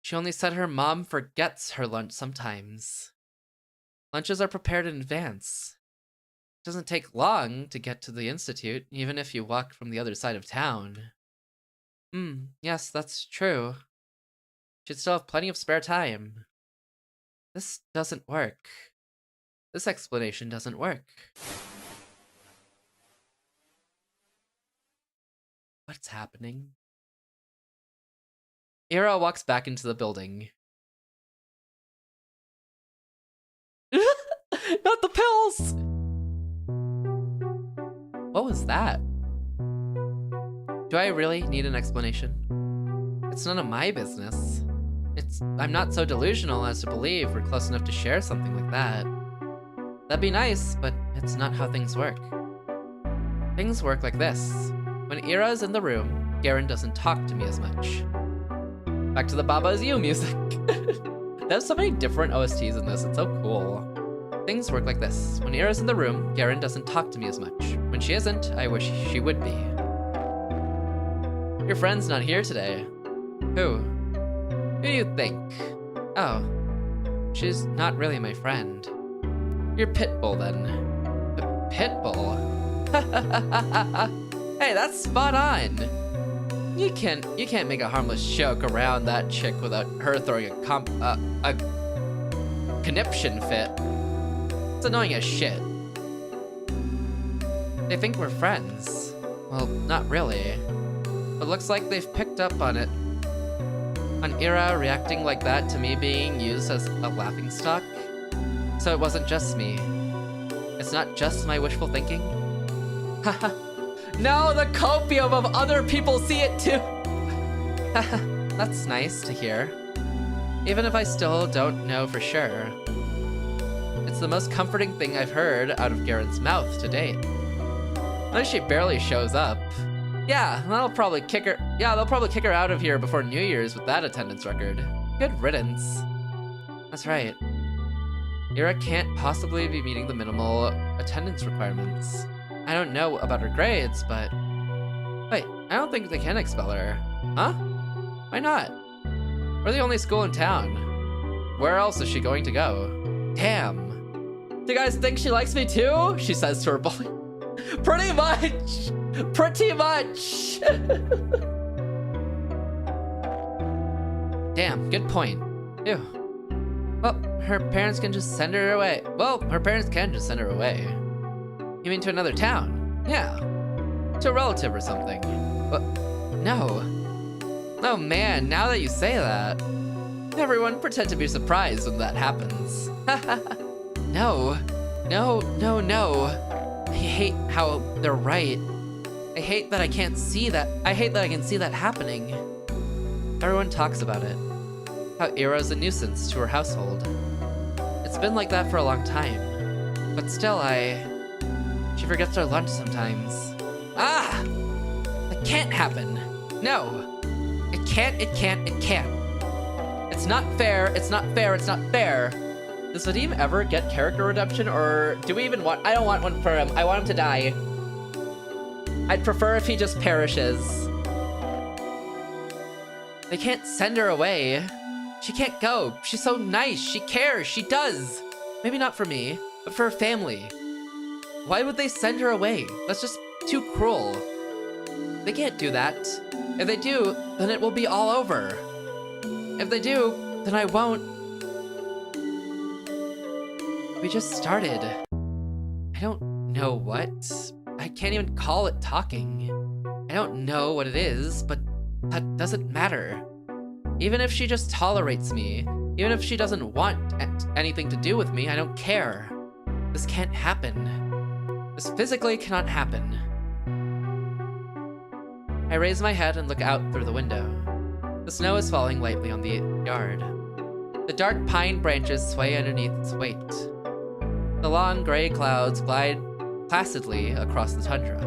She only said her mom forgets her lunch sometimes. Lunches are prepared in advance. It doesn't take long to get to the Institute, even if you walk from the other side of town. Yes, that's true. She'd still have plenty of spare time. This doesn't work. This explanation doesn't work. What's happening? Ira walks back into the building. Not the pills! What was that? Do I really need an explanation? It's none of my business. I'm not so delusional as to believe we're close enough to share something like that. That'd be nice, but it's not how things work. Things work like this. When Ira's in the room, Garen doesn't talk to me as much. Back to the Baba Is You music. There's so many different OSTs in this, it's so cool. Things work like this. When Ira's in the room, Garen doesn't talk to me as much. When she isn't, I wish she would be. Your friend's not here today. Who? Who do you think? Oh, she's not really my friend. You're Pitbull then. Pitbull? Hey, that's spot on. You can't make a harmless joke around that chick without her throwing a conniption fit. It's annoying as shit. They think we're friends. Well, not really. But looks like they've picked up on it. On Ira reacting like that to me being used as a laughingstock. So it wasn't just me. It's not just my wishful thinking. Haha. No, the copium of other people see it too! That's nice to hear. Even if I still don't know for sure. It's the most comforting thing I've heard out of Garen's mouth to date. Unless she barely shows up. Yeah, they'll probably kick her out of here before New Year's with that attendance record. Good riddance. That's right. Ira can't possibly be meeting the minimal attendance requirements. I don't know about her grades, but... Wait, I don't think they can expel her. Huh? Why not? We're the only school in town. Where else is she going to go? Damn. Do you guys think she likes me too? She says to her bully. Pretty much! Pretty much! Damn, good point. Ew. Well, her parents can just send her away. Well, her parents can just send her away. You mean to another town? Yeah. To a relative or something. But no. Oh man, now that you say that. Everyone pretend to be surprised when that happens. No. No, no, no. I hate how they're right. I hate that I can't see that. I hate that I can see that happening. Everyone talks about it. How Ira's a nuisance to her household. It's been like that for a long time. But still, she forgets her lunch sometimes. Ah! That can't happen. No. It can't. It's not fair, it's not fair, it's not fair. Does Vadim ever get character redemption, or do we even want— I don't want one for him. I want him to die. I'd prefer if he just perishes. They can't send her away. She can't go. She's so nice. She cares. She does. Maybe not for me, but for her family. Why would they send her away? That's just too cruel. They can't do that. If they do, then it will be all over. If they do, then I won't. We just started. I don't know what. I can't even call it talking. I don't know what it is, but that doesn't matter. Even if she just tolerates me, even if she doesn't want anything to do with me, I don't care. This can't happen. This physically cannot happen. I raise my head and look out through the window. The snow is falling lightly on the yard. The dark pine branches sway underneath its weight. The long gray clouds glide placidly across the tundra,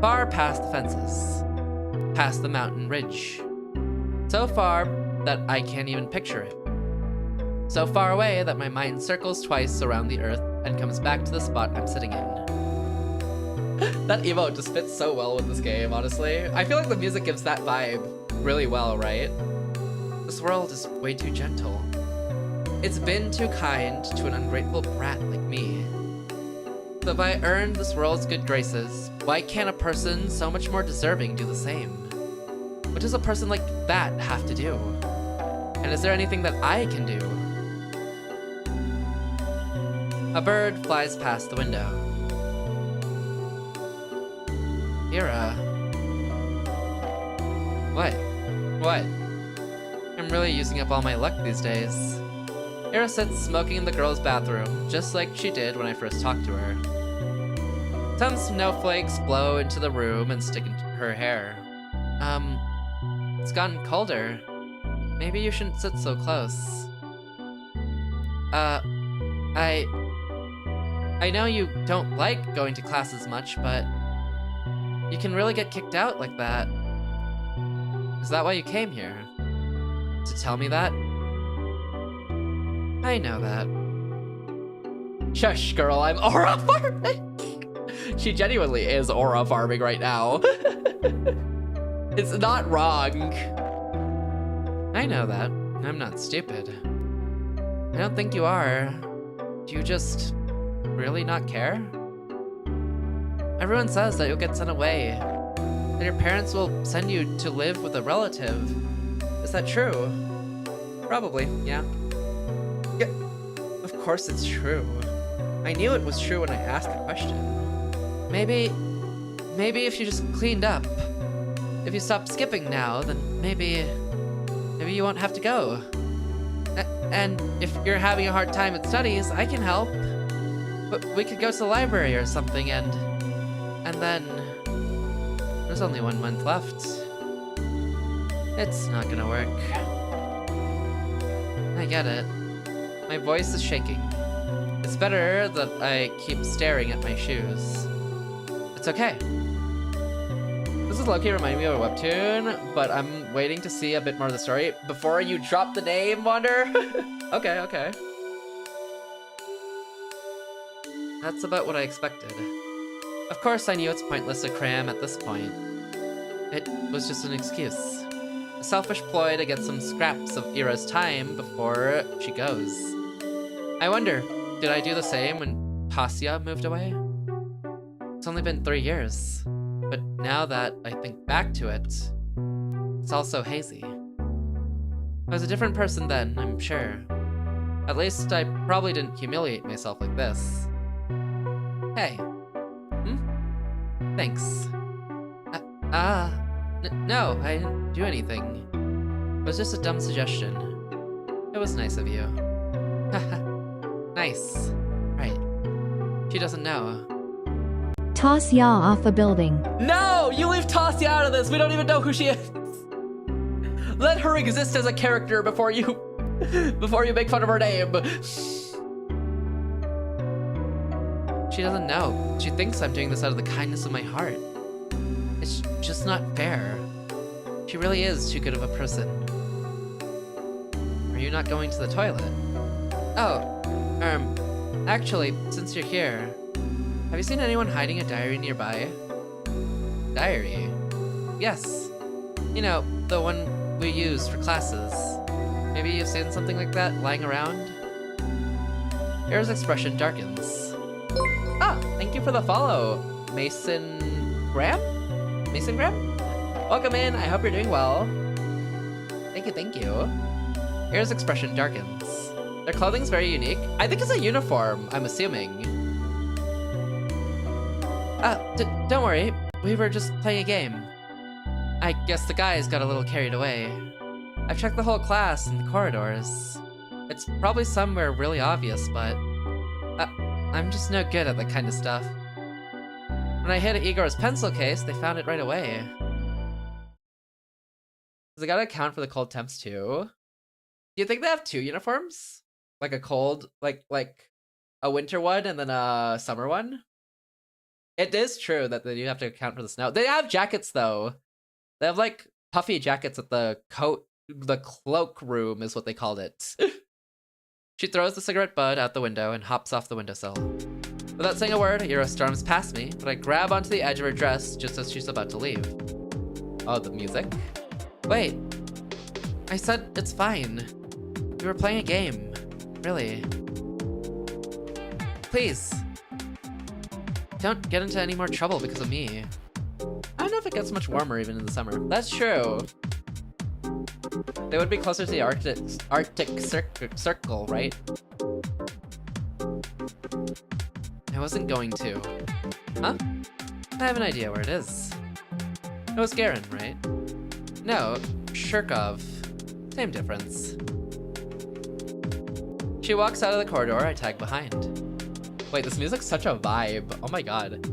far past the fences, past the mountain ridge. So far that I can't even picture it. So far away that my mind circles twice around the earth and comes back to the spot I'm sitting in. That emote just fits so well with this game, honestly. I feel like the music gives that vibe really well, right? This world is way too gentle. It's been too kind to an ungrateful brat like me. So if I earned this world's good graces, why can't a person so much more deserving do the same? What does a person like that have to do? And is there anything that I can do? A bird flies past the window. Ira. What? What? I'm really using up all my luck these days. Ira sits smoking in the girls' bathroom, just like she did when I first talked to her. Some snowflakes blow into the room and stick into her hair. It's gotten colder. maybe you shouldn't sit so close. I know you don't like going to classes much, but you can really get kicked out like that. Is that why you came here? To tell me that? I know that. Shush, girl, I'm aura farming! She genuinely is aura farming right now. It's not wrong. I know that. I'm not stupid. I don't think you are. Do you just really not care? Everyone says that you'll get sent away, that your parents will send you to live with a relative. Is that true? Probably, yeah. Yeah, of course it's true. I knew it was true when I asked the question. Maybe if you just cleaned up, if you stopped skipping now, then maybe you won't have to go. And if you're having a hard time at studies, I can help. But we could go to the library or something, and then there's only 1 month left. It's not gonna work. I get it. My voice is shaking. It's better that I keep staring at my shoes. It's okay. This is low-key reminding me of a webtoon, but I'm waiting to see a bit more of the story before you drop the name, Wander. Okay. That's about what I expected. Of course I knew it's pointless to cram at this point. It was just an excuse. A selfish ploy to get some scraps of Ira's time before she goes. I wonder, did I do the same when Tasya moved away? It's only been 3 years, but now that I think back to it, it's all so hazy. I was a different person then, I'm sure. At least I probably didn't humiliate myself like this. Hey. Thanks. No, I didn't do anything. It was just a dumb suggestion. It was nice of you. Nice. Right. She doesn't know. Tasya off a building. No! You leave Tasya out of this! We don't even know who she is! Let her exist as a character before you make fun of her name. She doesn't know. She thinks I'm doing this out of the kindness of my heart. It's just not fair. She really is too good of a person. Are you not going to the toilet? Oh, actually, since you're here, have you seen anyone hiding a diary nearby? Diary? Yes. You know, the one we use for classes. Maybe you've seen something like that lying around? Ira's expression darkens. Ah, thank you for the follow, Mason Graham? Mason Graham? Welcome in, I hope you're doing well. Thank you. Ira's expression darkens. Their clothing's very unique. I think it's a uniform, I'm assuming. Don't worry, we were just playing a game. I guess the guys got a little carried away. I've checked the whole class and the corridors. It's probably somewhere really obvious, but I'm just no good at that kind of stuff. When I hit Igor's pencil case, they found it right away. Does it gotta account for the cold temps too? Do you think they have 2 uniforms? Like a cold, like a winter one and then a summer one? It is true that they do have to account for the snow. They have jackets though. They have like puffy jackets at the cloak room is what they called it. She throws the cigarette butt out the window and hops off the windowsill. Without saying a word, Ira storms past me, but I grab onto the edge of her dress just as she's about to leave. Oh, the music? Wait. I said it's fine. We were playing a game. Really. Please. Don't get into any more trouble because of me. I don't know if it gets much warmer even in the summer. That's true. They would be closer to the Arctic Circle, right? I wasn't going to. Huh? I have an idea where it is. It was Garen, right? No, Shirkov. Same difference. She walks out of the corridor, I tag behind. Wait, this music's such a vibe. Oh my god.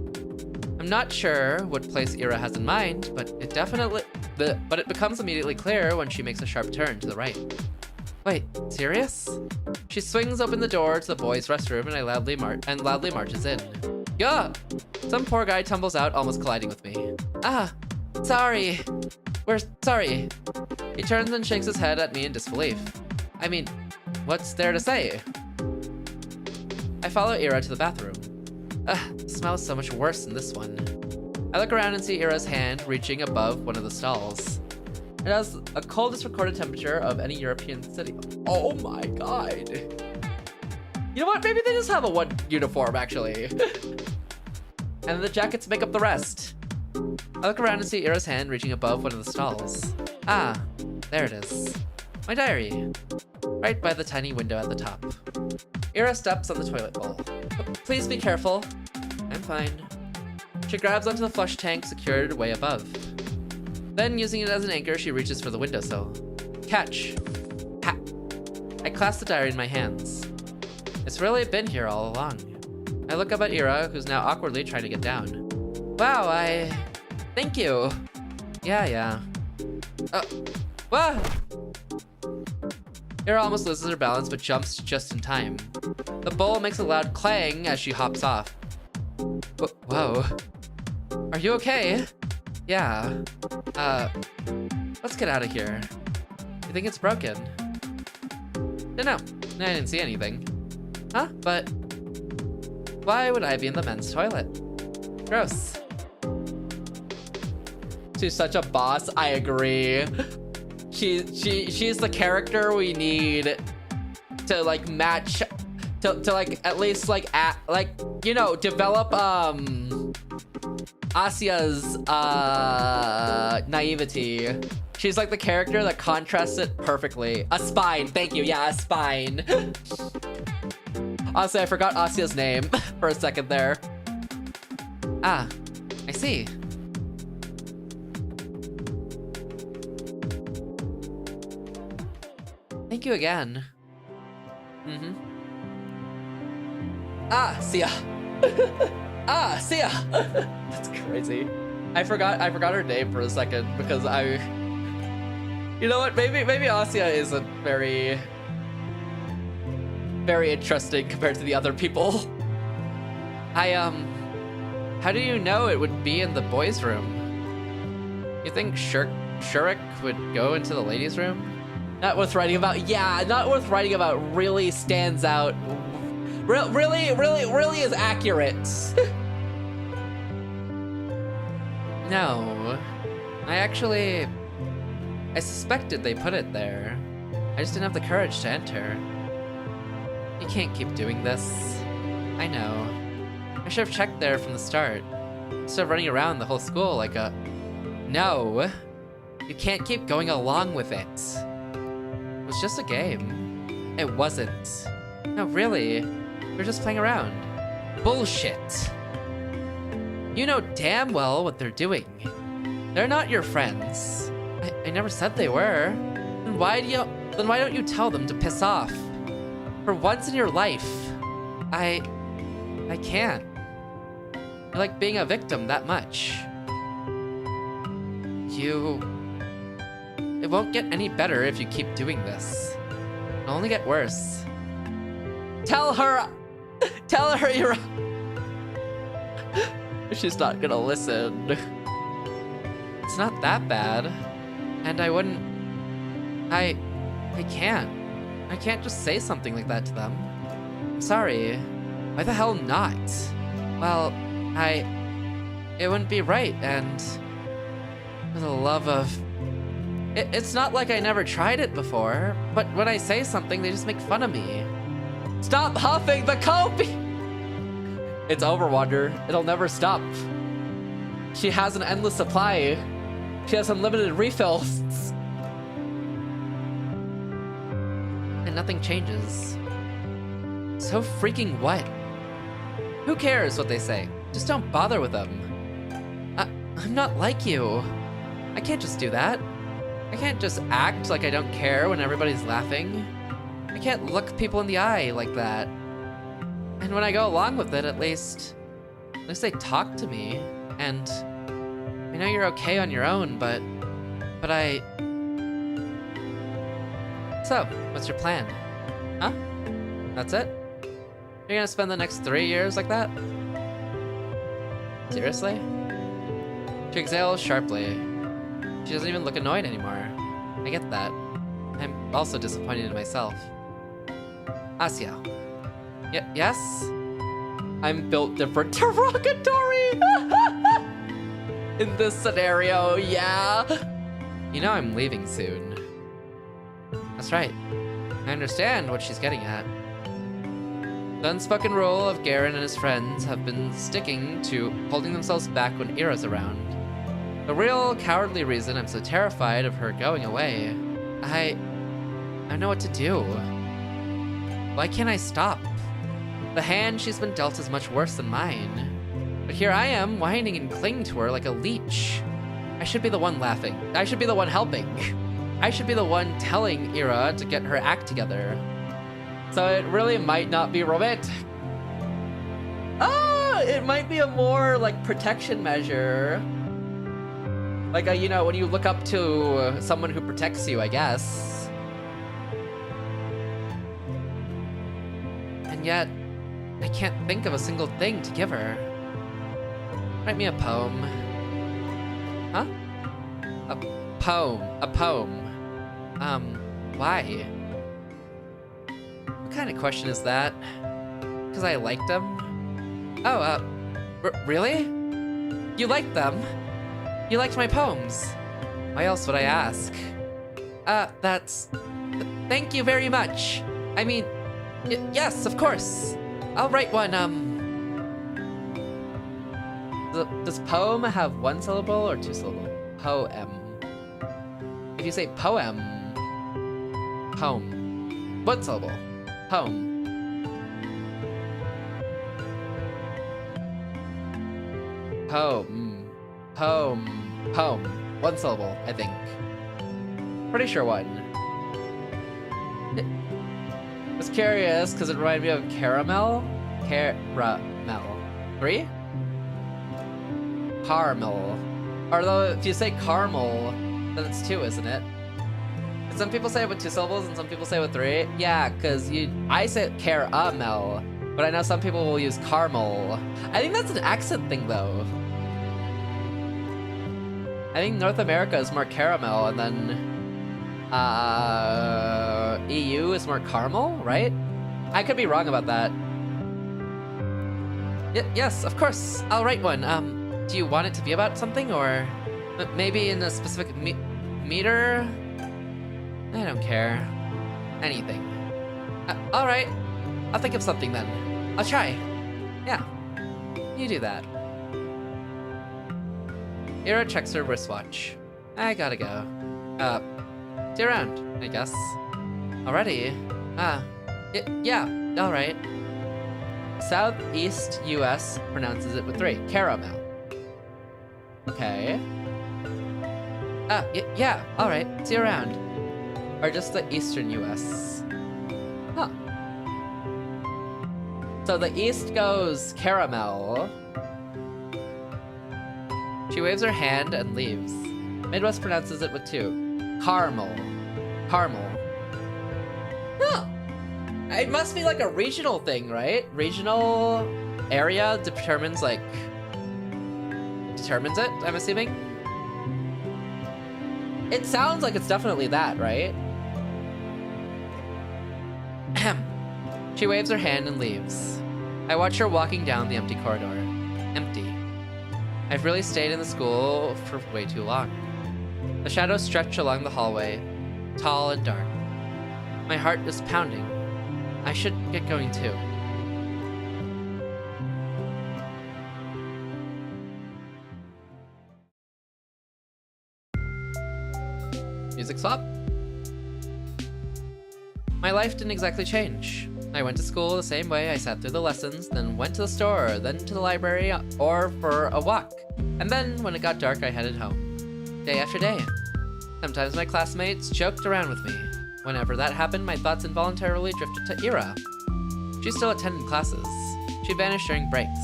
I'm not sure what place Ira has in mind, but it becomes immediately clear when she makes a sharp turn to the right. Wait, serious? She swings open the door to the boys' restroom and loudly marches in. Yeah! Some poor guy tumbles out, almost colliding with me. Ah, sorry. We're sorry. He turns and shakes his head at me in disbelief. I mean, what's there to say? I follow Ira to the bathroom. The smell is so much worse than this one. I look around and see Ira's hand reaching above one of the stalls. It has a coldest recorded temperature of any European city. Oh my god. You know what? Maybe they just have a one uniform, actually. And the jackets make up the rest. I look around and see Ira's hand reaching above one of the stalls. Ah, there it is. My diary. Right by the tiny window at the top. Ira steps on the toilet bowl. Please be careful. I'm fine. She grabs onto the flush tank secured way above. Then, using it as an anchor, she reaches for the windowsill. Catch. Ha! I clasp the diary in my hands. It's really been here all along. I look up at Ira, who's now awkwardly trying to get down. Wow, thank you. Yeah. Whoa! Ira almost loses her balance, but jumps just in time. The bowl makes a loud clang as she hops off. Whoa. Are you okay? Yeah. Let's get out of here. You think it's broken? No, I didn't see anything. Huh? But why would I be in the men's toilet? Gross. She's such a boss, I agree. She's the character we need to like match to like at least like develop Asia's naivety. She's like the character that contrasts it perfectly. A spine, thank you. Yeah, a spine. Honestly, I forgot Asia's name for a second there. Ah, I see. Thank you again. Ah, see ya. Ah, see ya. That's crazy. I forgot her name for a second because you know what? Maybe Asia isn't very interesting compared to the other people. How do you know it would be in the boys' room? You think Shurik would go into the ladies' room? Not worth writing about. Yeah, not worth writing about. Really stands out. Really is accurate. No, I suspected they put it there. I just didn't have the courage to enter. You can't keep doing this. I know. I should have checked there from the start. Instead of running around the whole school like a... No, you can't keep going along with it. It was just a game. It wasn't. No, really. We're just playing around. Bullshit. You know damn well what they're doing. They're not your friends. I never said they were. Then why don't you tell them to piss off? For once in your life. I can't. You like being a victim that much. It won't get any better if you keep doing this. It'll only get worse. Tell her you're... She's not gonna listen. It's not that bad. And I can't just say something like that to them. I'm sorry. Why the hell not? Well, it wouldn't be right, and for the love of... It's not like I never tried it before, but when I say something, they just make fun of me. Stop huffing the Kobe! It's over, Wonder. It'll never stop. She has an endless supply. She has unlimited refills. And nothing changes. So freaking what? Who cares what they say? Just don't bother with them. I'm not like you. I can't just do that. I can't just act like I don't care when everybody's laughing. I can't look people in the eye like that. And when I go along with it, at least At least they talk to me, and I know you're okay on your own, but I... So, what's your plan? Huh? That's it? You're gonna spend the next 3 years like that? Seriously? She exhales sharply. She doesn't even look annoyed anymore. I get that. I'm also disappointed in myself. Asya. Yes? I'm built different. Derogatory! In this scenario, yeah. You know I'm leaving soon. That's right. I understand what she's getting at. The unspoken rule of Garen and his friends have been sticking to holding themselves back when Ira's around. The real cowardly reason I'm so terrified of her going away. I don't know what to do. Why can't I stop? The hand she's been dealt is much worse than mine. But here I am, whining and clinging to her like a leech. I should be the one laughing. I should be the one helping. I should be the one telling Ira to get her act together. So it really might not be romantic. It might be a more like protection measure. Like you know, when you look up to someone who protects you, I guess. And yet, I can't think of a single thing to give her. Write me a poem. Huh? A poem. Why? What kind of question is that? Because I liked them? Oh, really? You liked them? You liked my poems? Why else would I ask? Thank you very much. I mean, yes, of course. I'll write one, Does poem have one syllable or two syllable? Poem. If you say poem, what syllable? Poem. Poem. One syllable, I think. Pretty sure one. I was curious because it reminded me of caramel. Caramel. 3? Caramel. Although if you say caramel, then it's 2, isn't it? Some people say it with 2 syllables and some people say it with 3. Yeah, because I say caramel, but I know some people will use caramel. I think that's an accent thing though. I think North America is more caramel and then EU is more caramel, right? I could be wrong about that. Yes, of course, I'll write one. Do you want it to be about something or maybe in a specific meter? I don't care. Anything. All right, I'll think of something then. I'll try. Yeah, you do that. Ira checks her wristwatch. I gotta go. See you around, I guess. Already? Yeah, alright. Southeast US pronounces it with 3. Caramel. Okay. Yeah, alright. See you around. Or just the Eastern US. Huh. So the East goes caramel. She waves her hand and leaves. Midwest pronounces it with 2. Caramel. Caramel. Huh. It must be like a regional thing, right? Regional area determines it, I'm assuming? It sounds like it's definitely that, right? She waves her hand and leaves. I watch her walking down the empty corridor. Empty. I've really stayed in the school for way too long. The shadows stretch along the hallway, tall and dark. My heart is pounding. I should get going too. Music swap? My life didn't exactly change. I went to school the same way. I sat through the lessons, then went to the store, then to the library, or for a walk. And then, when it got dark, I headed home. Day after day. Sometimes my classmates joked around with me. Whenever that happened, my thoughts involuntarily drifted to Ira. She still attended classes. She vanished during breaks.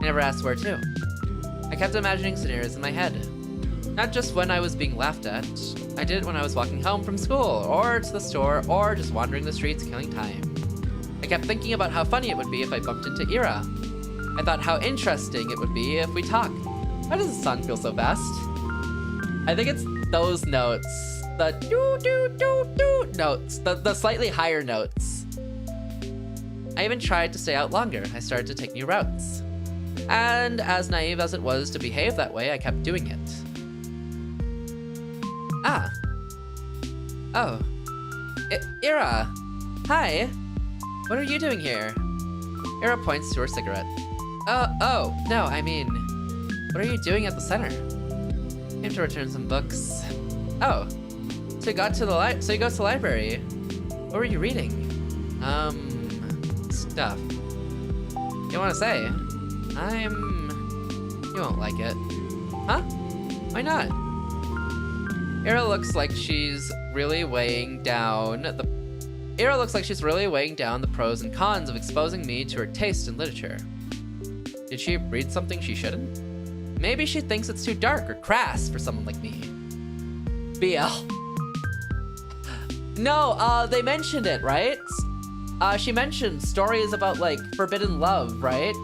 I never asked where to. I kept imagining scenarios in my head. Not just when I was being laughed at. I did it when I was walking home from school, or to the store, or just wandering the streets killing time. I kept thinking about how funny it would be if I bumped into Ira. I thought how interesting it would be if we talked. Why does the song feel so fast? I think it's those notes. The do-do-do-do notes. The slightly higher notes. I even tried to stay out longer. I started to take new routes. And as naive as it was to behave that way, I kept doing it. Ah. Oh. Ira. Hi. What are you doing here? Ira points to her cigarette. Oh, no, I mean, what are you doing at the center? Came to return some books. Oh, so you go to the library. What were you reading? Stuff. You want to say? You won't like it. Huh? Why not? Ira looks like she's really weighing down the pros and cons of exposing me to her taste in literature. Did she read something she shouldn't? Maybe she thinks it's too dark or crass for someone like me. BL. No, they mentioned it, right? She mentioned stories about, like, forbidden love, right?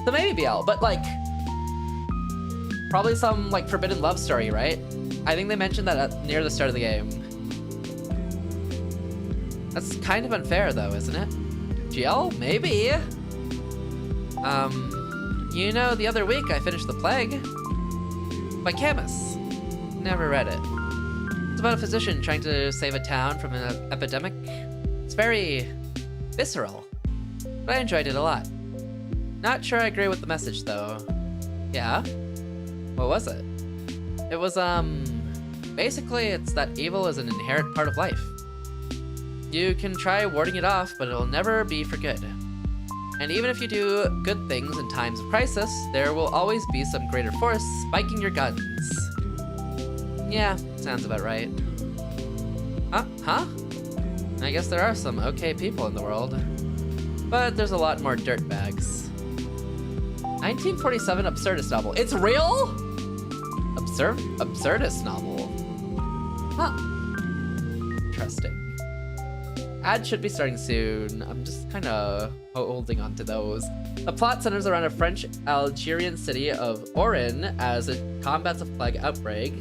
So maybe BL, but, like, probably some, like, forbidden love story, right? I think they mentioned that near the start of the game. That's kind of unfair, though, isn't it? GL? Maybe. You know, the other week I finished The Plague by Camus. Never read it. It's about a physician trying to save a town from an epidemic. It's very visceral, but I enjoyed it a lot. Not sure I agree with the message, though. Yeah? What was it? It was, basically it's that evil is an inherent part of life. You can try warding it off, but it'll never be for good. And even if you do good things in times of crisis, there will always be some greater force spiking your guns. Yeah, sounds about right. Huh? I guess there are some okay people in the world. But there's a lot more dirtbags. 1947 absurdist novel. It's real? Absurdist novel. Huh. Interesting. Ad should be starting soon. I'm just kind of holding on to those. The plot centers around a French Algerian city of Oran as it combats a plague outbreak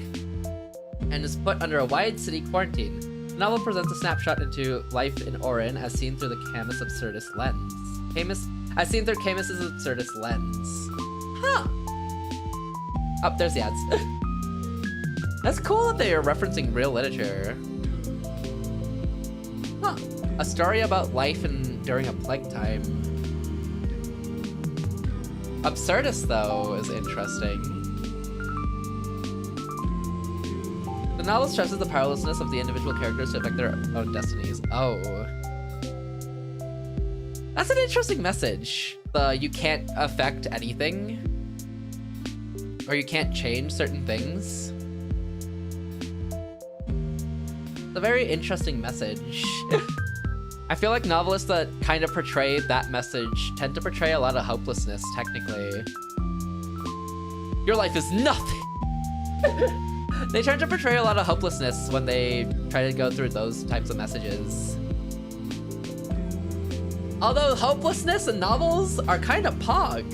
and is put under a wide city quarantine. The novel presents a snapshot into life in Oran as seen through the Camus absurdist lens. As seen through Camus's absurdist lens. Huh. Oh, there's the ads. That's cool that they are referencing real literature. Huh. A story about life during a plague time. Absurdist, though, is interesting. The novel stresses the powerlessness of the individual characters to affect their own destinies. Oh. That's an interesting message. You can't affect anything. Or you can't change certain things. It's a very interesting message. I feel like novelists that kind of portray that message tend to portray a lot of hopelessness, technically. Your life is nothing! They tend to portray a lot of hopelessness when they try to go through those types of messages. Although hopelessness in novels are kind of pog.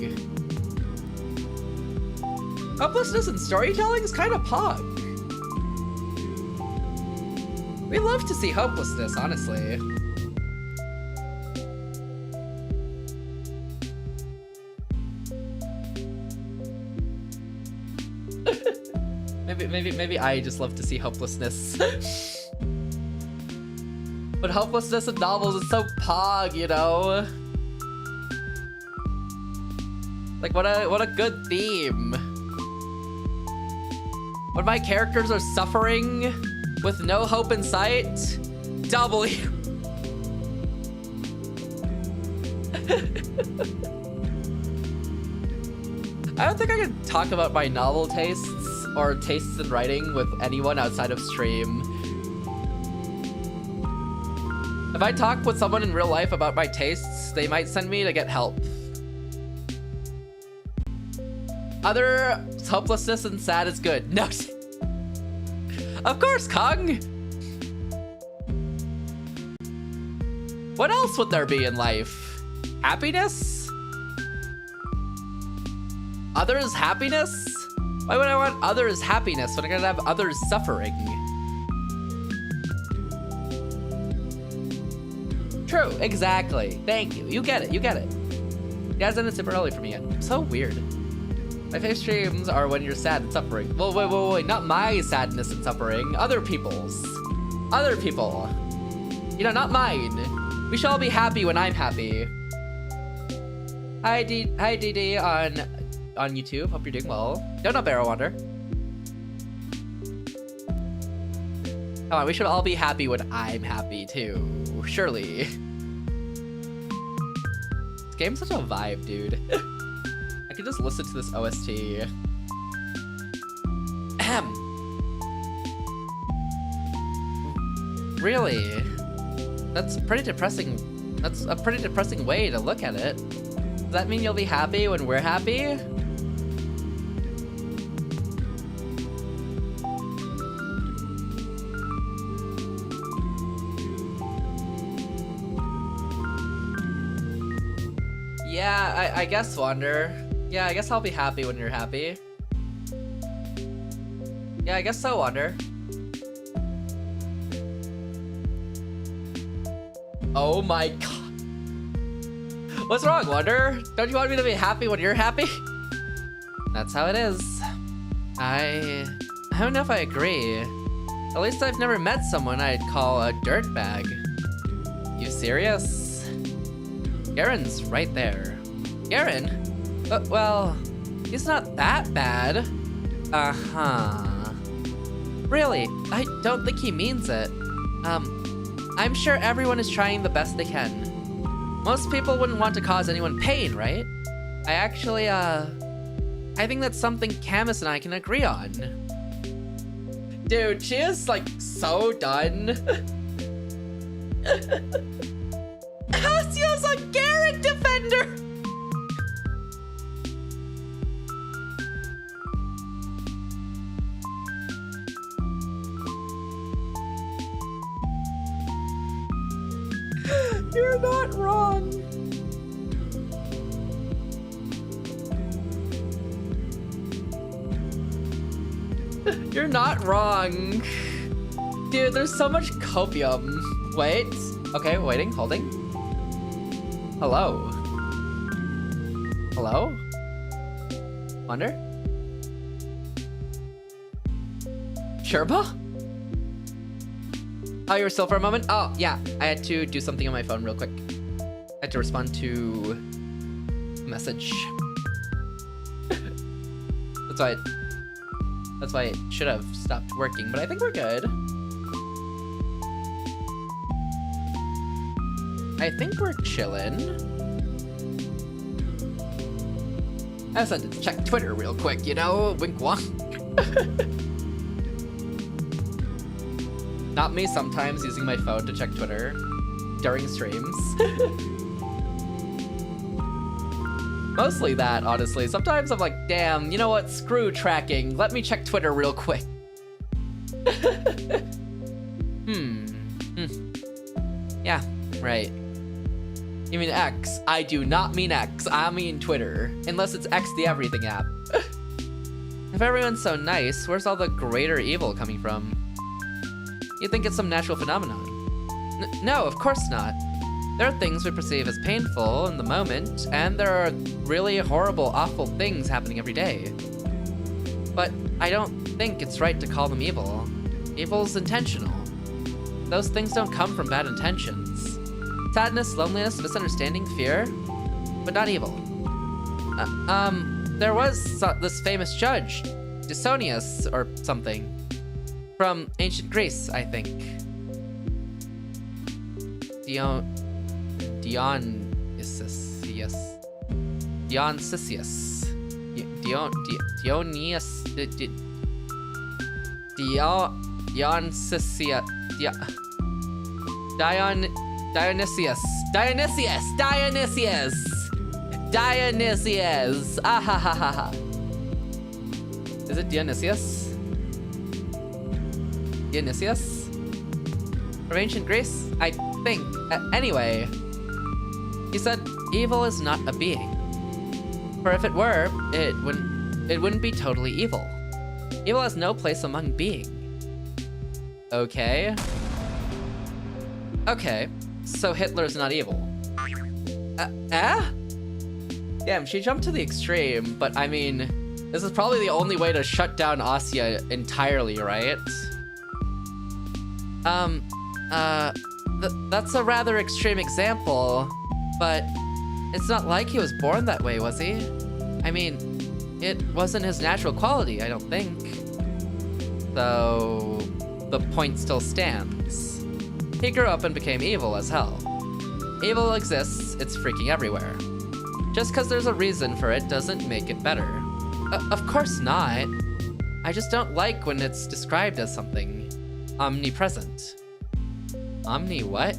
Hopelessness in storytelling is kind of pog. We love to see hopelessness, honestly. Maybe I just love to see hopelessness. But hopelessness in novels is so pog, you know? Like, what a good theme. When my characters are suffering with no hope in sight, W. I don't think I can talk about my novel tastes or tastes in writing with anyone outside of stream. If I talk with someone in real life about my tastes, they might send me to get help. Other hopelessness and sad is good. No. Of course, Kong. What else would there be in life? Happiness? Others' happiness? Why would I want others' happiness when I'm gonna have others suffering? True, exactly. Thank you. You get it, you get it. You guys ended super early for me yet. So weird. My favorite streams are when you're sad and suffering. Well, wait, not my sadness and suffering. Other people's. Other people. You know, not mine. We should all be happy when I'm happy. Hi, DD on YouTube. Hope you're doing well. Don't Barrow Wander. Come on, we should all be happy when I'm happy too. Surely. This game's such a vibe, dude. I could just listen to this OST. Ahem. Really? That's pretty depressing. That's a pretty depressing way to look at it. Does that mean you'll be happy when we're happy? Yeah, I guess, Wander. Yeah, I guess I'll be happy when you're happy. Yeah, I guess so, Wander. Oh my god. What's wrong, Wander? Don't you want me to be happy when you're happy? That's how it is. I don't know if I agree. At least I've never met someone I'd call a dirtbag. You serious? Garen's right there. Garen? Well, he's not that bad. Uh-huh. Really, I don't think he means it. I'm sure everyone is trying the best they can. Most people wouldn't want to cause anyone pain, right? I actually, I think that's something Camus and I can agree on. Dude, she is, like, so done. Cassia's a Garen defender! You're not wrong. You're not wrong. Dude, there's so much copium. Wait. Okay, waiting, holding. Hello. Hello? Wonder? Sherpa? Oh, you were still for a moment? Oh, yeah. I had to do something on my phone real quick. I had to respond to a message. That's why it should have stopped working, but I think we're good. I think we're chillin'. I just had to check Twitter real quick, you know? Wink wonk. Not me sometimes using my phone to check Twitter during streams. Mostly that, honestly. Sometimes I'm like, damn, you know what? Screw tracking. Let me check Twitter real quick. Yeah, right. You mean X? I do not mean X. I mean Twitter. Unless it's X the Everything app. If everyone's so nice, where's all the greater evil coming from? You think it's some natural phenomenon? No, of course not. There are things we perceive as painful in the moment, and there are really horrible, awful things happening every day. But I don't think it's right to call them evil. Evil's intentional. Those things don't come from bad intentions. Sadness, loneliness, misunderstanding, fear, but not evil. There was this famous judge, Dysonius or something, from ancient Greece, I think. Dionysius. Dionysius. Dionysius. Ahahaha. Is it Dionysius? Dionysius? From ancient Greece? I think. Anyway, he said evil is not a being. For if it were, it wouldn't be totally evil. Evil has no place among being. Okay. Okay, so Hitler's not evil. Damn, she jumped to the extreme, but I mean, this is probably the only way to shut down Asya entirely, right? That's a rather extreme example, but it's not like he was born that way, was he? I mean, it wasn't his natural quality, I don't think. So, the point still stands. He grew up and became evil as hell. Evil exists, it's freaking everywhere. Just because there's a reason for it doesn't make it better. Of course not. I just don't like when it's described as something omnipresent. Omni what?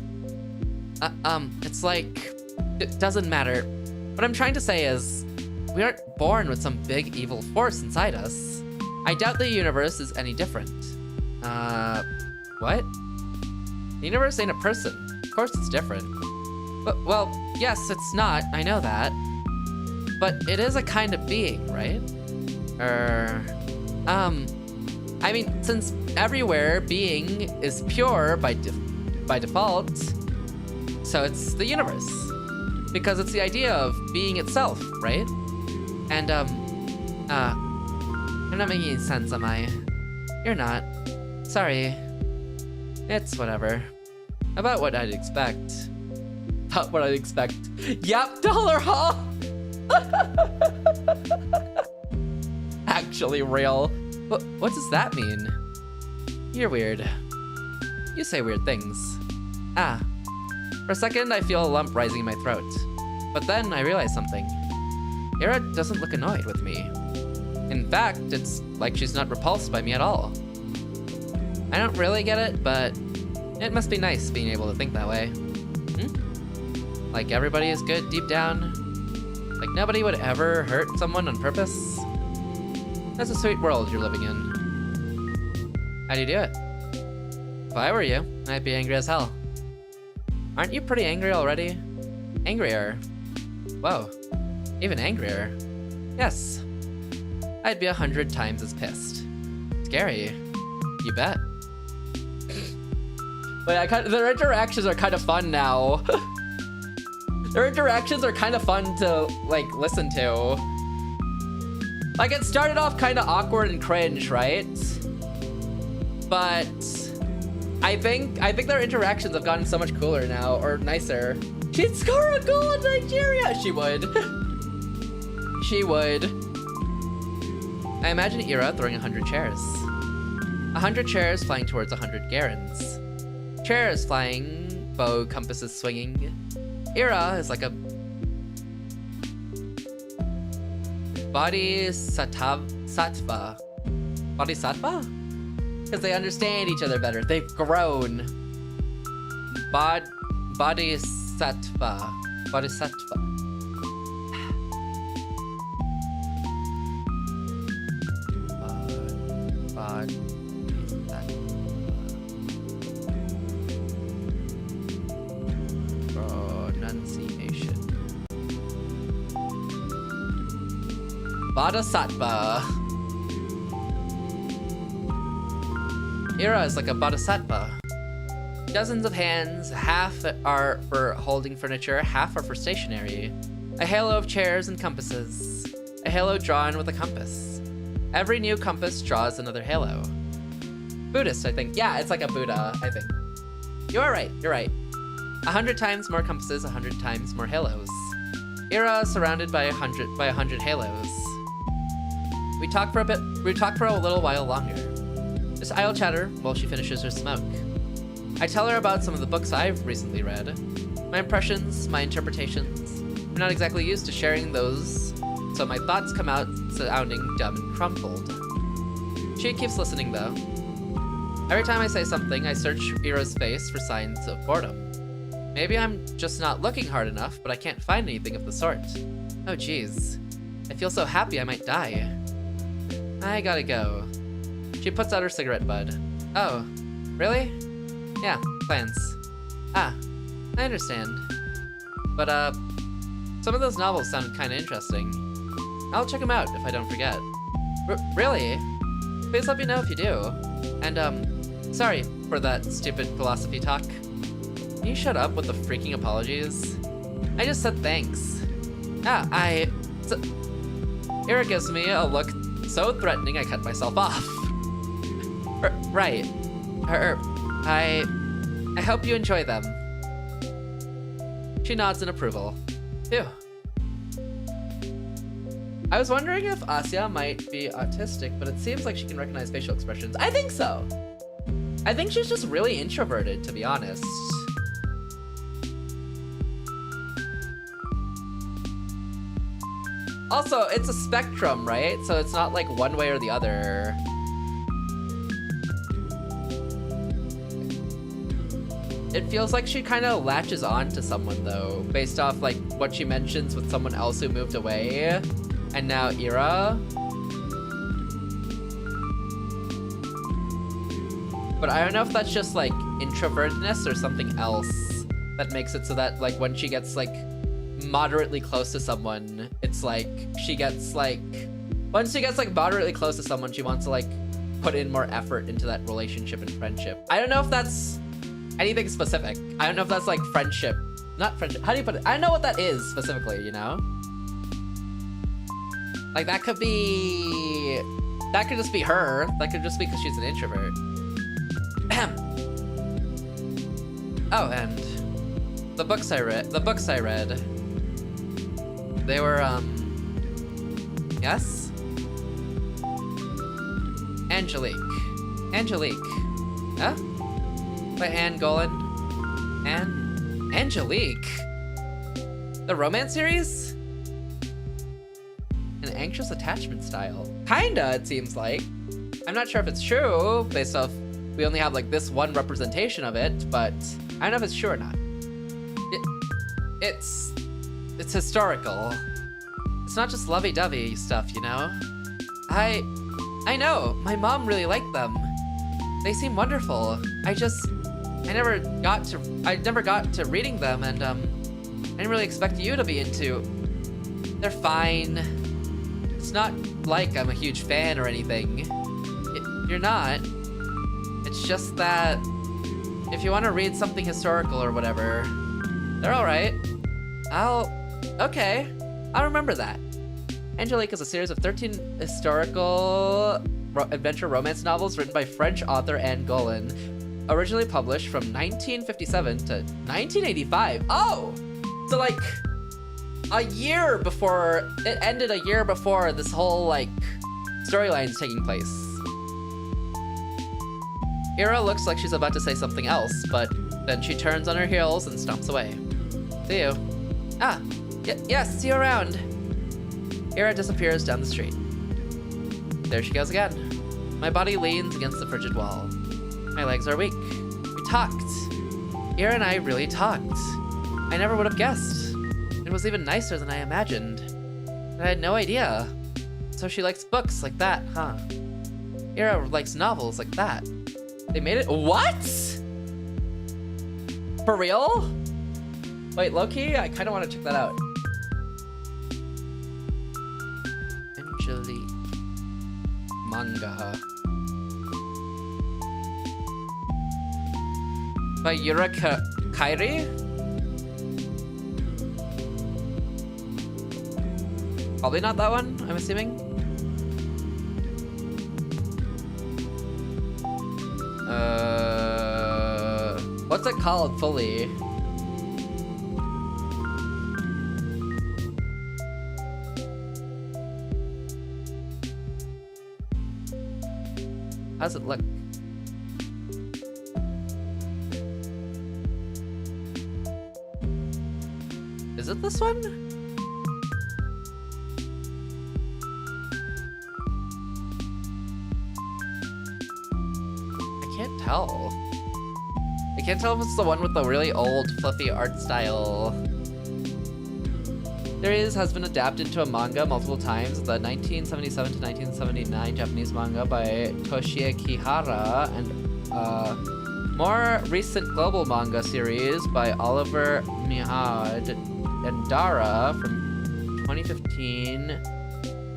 It's like, it doesn't matter. What I'm trying to say is, we aren't born with some big evil force inside us. I doubt the universe is any different. What? The universe ain't a person. Of course it's different. But, well, yes, it's not, I know that. But it is a kind of being, right? I mean, since everywhere being is pure by default, so it's the universe. Because it's the idea of being itself, right? And, I'm not making any sense, am I? You're not. Sorry. It's whatever. About what I'd expect. About what I'd expect. Yep, dollar haul! Actually real. What does that mean? You're weird. You say weird things. For a second, I feel a lump rising in my throat. But then I realize something. Ira doesn't look annoyed with me. In fact, it's like she's not repulsed by me at all. I don't really get it, but it must be nice being able to think that way. Like everybody is good deep down. Like nobody would ever hurt someone on purpose. That's a sweet world you're living in. How do you do it? If I were you, I'd be angry as hell. Aren't you pretty angry already? Angrier. Whoa, even angrier. Yes. I'd be 100 times as pissed. Scary. You bet. Wait, their interactions are kind of fun now. Their interactions are kind of fun to, like, listen to. Like, it started off kind of awkward and cringe, right? But I think their interactions have gotten so much cooler now, or nicer. She'd score a goal in Nigeria! She would. She would. I imagine Ira throwing 100 chairs. 100 chairs flying towards 100 Garens. Chairs flying, bow compasses swinging. Ira is like a bodhisattva. Bodhisattva? Because they understand each other better. They've grown. Bodhisattva. Bodhisattva. Pronunciation. Bodhisattva. Ira is like a bodhisattva. Dozens of hands, half are for holding furniture, half are for stationery. A halo of chairs and compasses. A halo drawn with a compass. Every new compass draws another halo. Buddhist, I think. Yeah, it's like a Buddha, I think. You're right, you're right. 100 times more compasses, 100 times more halos. Ira surrounded by 100 halos. We talk for a little while longer. Just idle chatter while she finishes her smoke. I tell her about some of the books I've recently read. My impressions, my interpretations. I'm not exactly used to sharing those, so my thoughts come out sounding dumb and crumpled. She keeps listening though. Every time I say something, I search Ira's face for signs of boredom. Maybe I'm just not looking hard enough, but I can't find anything of the sort. Oh geez. I feel so happy I might die. I gotta go. She puts out her cigarette butt. Oh, really? Yeah, plans. Ah, I understand. But, some of those novels sound kinda interesting. I'll check them out if I don't forget. Really? Please let me know if you do. And, sorry for that stupid philosophy talk. Can you shut up with the freaking apologies? I just said thanks. Ira gives me a look so threatening I cut myself off. Right. I hope you enjoy them. She nods in approval. Phew. I was wondering if Asya might be autistic, but it seems like she can recognize facial expressions. I think so. I think she's just really introverted, to be honest. Also, it's a spectrum, right? So it's not like one way or the other. It feels like she kind of latches on to someone though, based off like what she mentions with someone else who moved away, and now Ira. But I don't know if that's just like introvertedness or something else that makes it so that like when she gets like moderately close to someone, it's like she gets like, once she gets like moderately close to someone, she wants to like put in more effort into that relationship and friendship. I don't know if that's anything specific. I don't know if that's like friendship, not friendship. How do you put it? I don't know what that is specifically, you know? Like that could just be her. That could just be because she's an introvert. Oh, and the books I read, they were, yes? Angelique. Huh? By Anne Golan. Angelique? The romance series? An anxious attachment style. Kinda, it seems like. I'm not sure if it's true, based off we only have like this one representation of it, but I don't know if it's true or not. It's historical. It's not just lovey-dovey stuff, you know? I know, my mom really liked them. They seem wonderful. I never got to reading them, and I didn't really expect you to be into. They're fine. It's not like I'm a huge fan or anything. You're not. It's just that if you want to read something historical or whatever, they're all right. Okay, I'll remember that. Angelique is a series of 13 historical adventure romance novels written by French author Anne Golan, originally published from 1957 to 1985. Oh, so like a year before, it ended a year before this whole like storyline's taking place. Ira looks like she's about to say something else, but then she turns on her heels and stomps away. See you. Yes, see you around. Ira disappears down the street. There she goes again. My body leans against the frigid wall. My legs are weak. We talked. Ira and I really talked. I never would have guessed. It was even nicer than I imagined. I had no idea. So she likes books like that, huh? Ira likes novels like that. They made it. What? For real? Wait, low-key? I kind of want to check that out. Angelique. Manga. By Yura Kairi? Probably not that one, I'm assuming. What's it called fully? How's it look? Is it this one? I can't tell. I can't tell if it's the one with the really old, fluffy art style. series has been adapted to a manga multiple times. The 1977 to 1979 Japanese manga by Toshie Kihara and more recent global manga series by Oliver Mihad and Dara from 2015,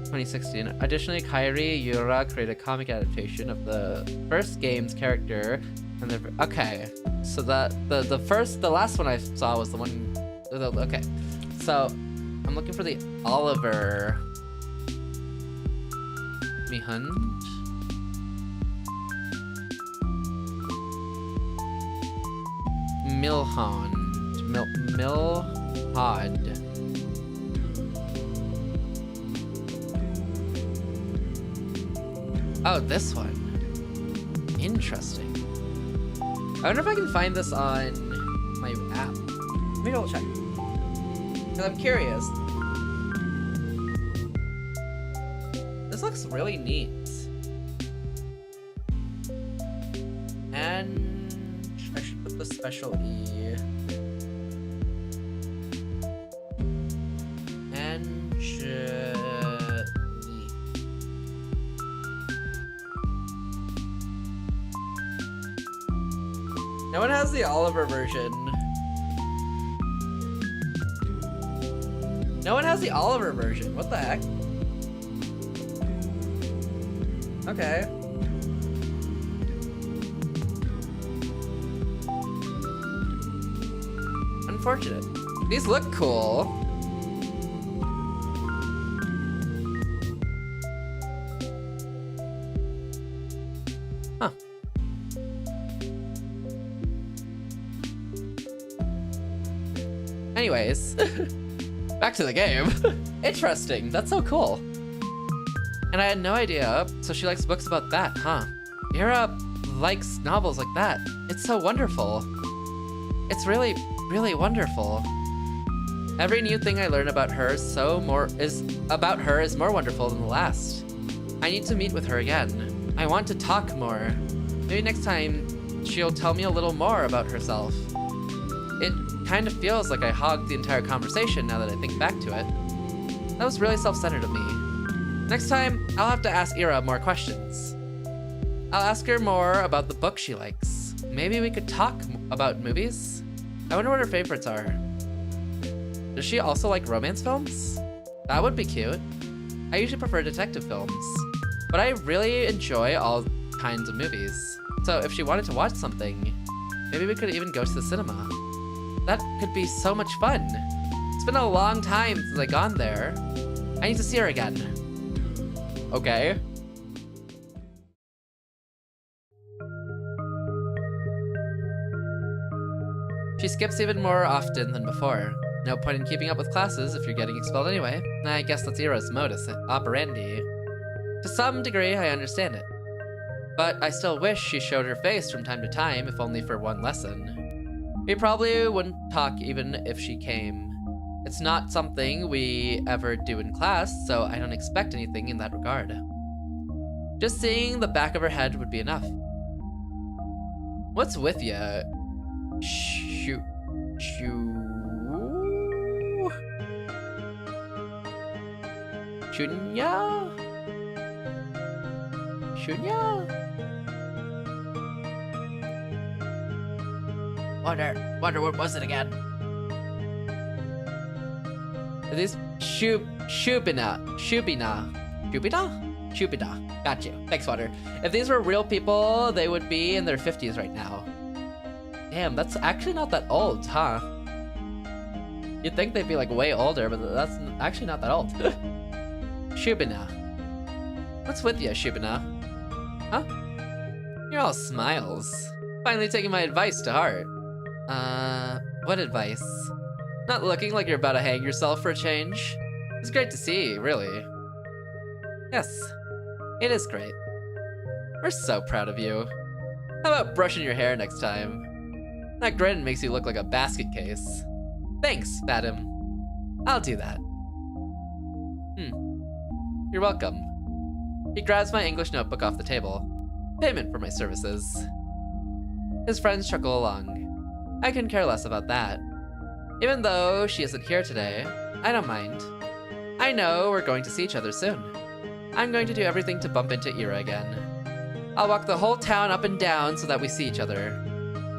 2016. Additionally, Kairi Yura created a comic adaptation of the first game's character. And okay, so the last one I saw was the one. Okay, so I'm looking for the Oliver Mihund. Milhad. Oh, this one. Interesting. I wonder if I can find this on my app. Let me double check. Because I'm curious. This looks really neat. And I should put the special E. No one has the Oliver version. No one has the Oliver version. What the heck? Okay. Unfortunate. These look cool. Huh. Anyways, back to the game. Interesting, that's so cool. And I had no idea, so she likes books about that, huh? Mira likes novels like that. It's so wonderful. It's really, really wonderful. Every new thing I learn about her is more wonderful than the last. I need to meet with her again. I want to talk more. Maybe next time she'll tell me a little more about herself. It kind of feels like I hogged the entire conversation now that I think back to it. That was really self-centered of me. Next time, I'll have to ask Ira more questions. I'll ask her more about the book she likes. Maybe we could talk about movies? I wonder what her favorites are. Does she also like romance films? That would be cute. I usually prefer detective films, but I really enjoy all kinds of movies. So if she wanted to watch something, maybe we could even go to the cinema. That could be so much fun. It's been a long time since I've gone there. I need to see her again. Okay. She skips even more often than before. No point in keeping up with classes if you're getting expelled anyway. I guess that's Ira's modus operandi. To some degree, I understand it. But I still wish she showed her face from time to time, if only for one lesson. We probably wouldn't talk even if she came. It's not something we ever do in class, so I don't expect anything in that regard. Just seeing the back of her head would be enough. What's with ya? Shunya? Wonder what was it again? Are these Shubina? Got you. Thanks, Water. If these were real people, they would be in their 50s right now. Damn, that's actually not that old, huh? You'd think they'd be like way older, but that's actually not that old. Shubina. What's with you, Shubina? Huh? You're all smiles. Finally taking my advice to heart. What advice? Not looking like you're about to hang yourself for a change. It's great to see, really. Yes, it is great. We're so proud of you. How about brushing your hair next time? That grin makes you look like a basket case. Thanks, Fadim. I'll do that. You're welcome. He grabs my English notebook off the table. Payment for my services. His friends chuckle along. I couldn't care less about that. Even though she isn't here today, I don't mind. I know we're going to see each other soon. I'm going to do everything to bump into Ira again. I'll walk the whole town up and down so that we see each other.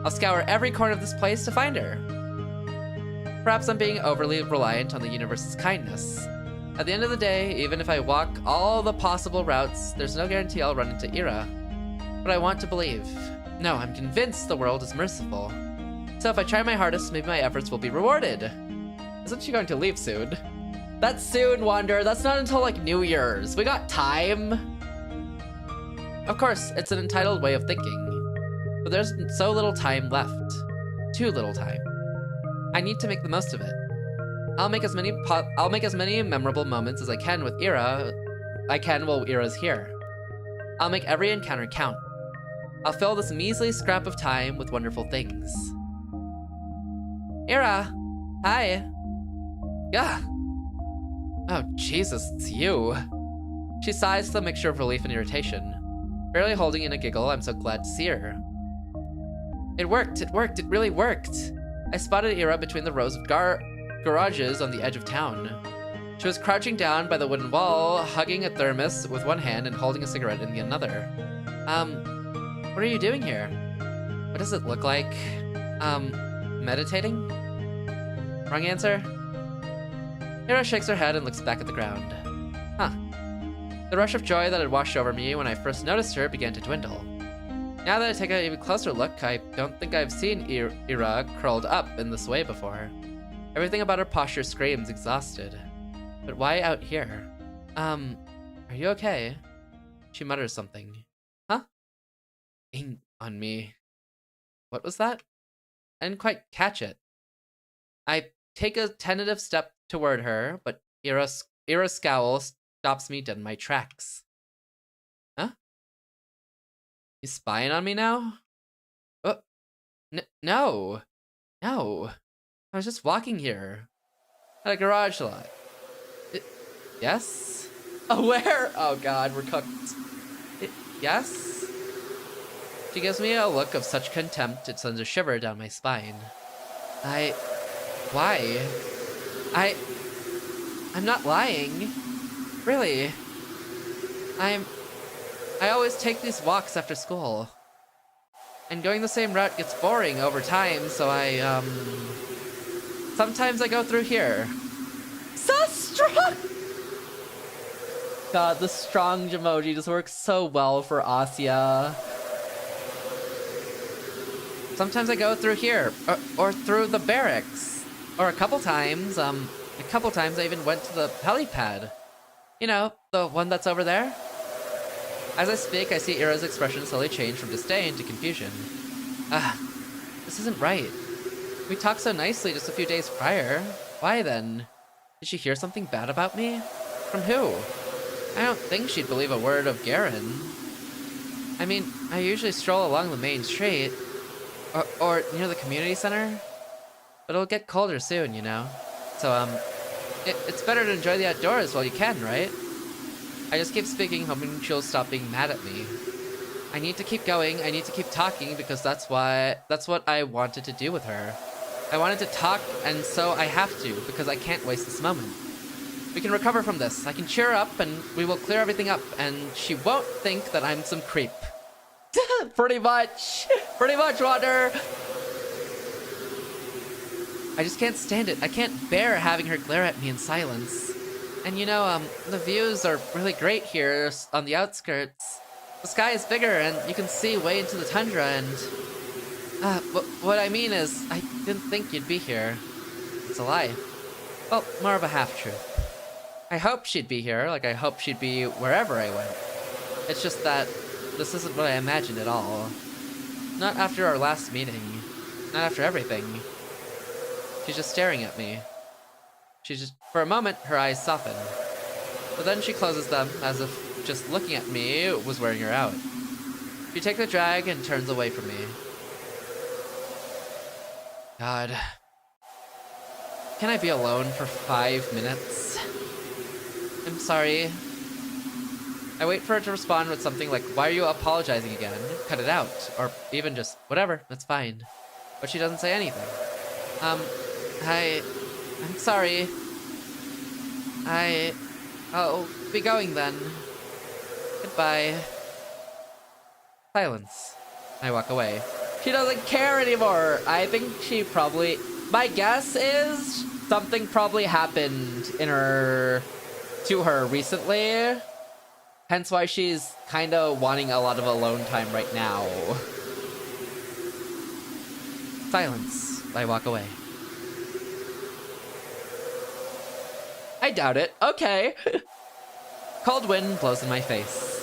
I'll scour every corner of this place to find her. Perhaps I'm being overly reliant on the universe's kindness. At the end of the day, even if I walk all the possible routes, there's no guarantee I'll run into Ira. But I want to believe. No, I'm convinced the world is merciful. So if I try my hardest, maybe my efforts will be rewarded. Isn't she going to leave soon? That's soon, Wander. That's not until like New Year's. We got time. Of course, it's an entitled way of thinking. But there's so little time left. Too little time. I need to make the most of it. I'll make as many memorable moments as I can with Ira. I can while Ira's here. I'll make every encounter count. I'll fill this measly scrap of time with wonderful things. Ira! Hi! Yeah! Oh, Jesus, it's you. She sighs with a mixture of relief and irritation. Barely holding in a giggle, I'm so glad to see her. It worked, it really worked! I spotted Ira between the rows of garages on the edge of town. She was crouching down by the wooden wall, hugging a thermos with one hand and holding a cigarette in the another. What are you doing here? What does it look like? Meditating? Wrong answer? Ira shakes her head and looks back at the ground. Huh. The rush of joy that had washed over me when I first noticed her began to dwindle. Now that I take an even closer look, I don't think I've seen Ira curled up in this way before. Everything about her posture screams exhausted. But why out here? Are you okay? She mutters something. Huh? Being on me. What was that? I didn't quite catch it. I take a tentative step toward her, but Ira's scowl stops me dead in my tracks. Huh? You spying on me now? Oh, no. No. I was just walking here. At a garage lot. Yes? Oh, where? Oh god, we're cooked. Yes? She gives me a look of such contempt it sends a shiver down my spine. Why? I'm not lying. Really. I always take these walks after school. And going the same route gets boring over time, so sometimes I go through here. So strong! God, the strong emoji just works so well for Asya. Sometimes I go through here, or through the barracks. Or a couple times I even went to the helipad. You know, the one that's over there? As I speak, I see Ira's expression slowly change from disdain to confusion. This isn't right. We talked so nicely just a few days prior. Why then? Did she hear something bad about me? From who? I don't think she'd believe a word of Garen. I mean, I usually stroll along the main street. Or near the community center. But it'll get colder soon, you know? So, it's better to enjoy the outdoors while you can, right? I just keep speaking, hoping she'll stop being mad at me. I need to keep going, I need to keep talking, because that's what I wanted to do with her. I wanted to talk, and so I have to, because I can't waste this moment. We can recover from this. I can cheer her up, and we will clear everything up, and she won't think that I'm some creep. Pretty much, Wander. I just can't stand it. I can't bear having her glare at me in silence. And you know, the views are really great here on the outskirts. The sky is bigger and you can see way into the tundra and... what I mean is, I didn't think you'd be here. It's a lie. Well, more of a half-truth. I hoped she'd be here, like I hoped she'd be wherever I went. It's just that this isn't what I imagined at all. Not after our last meeting. Not after everything. She's just staring at me. For a moment, her eyes soften. But then she closes them, as if just looking at me was wearing her out. She takes a drag and turns away from me. God. Can I be alone for 5 minutes? I'm sorry. I wait for her to respond with something like, why are you apologizing again? Cut it out. Or even just, whatever, that's fine. But she doesn't say anything. I'm sorry. I'll be going then. Goodbye. Silence. I walk away. She doesn't care anymore. I think she probably... My guess is something probably happened to her recently. Hence why she's kind of wanting a lot of alone time right now. Silence. I walk away. I doubt it. Okay. Cold wind blows in my face.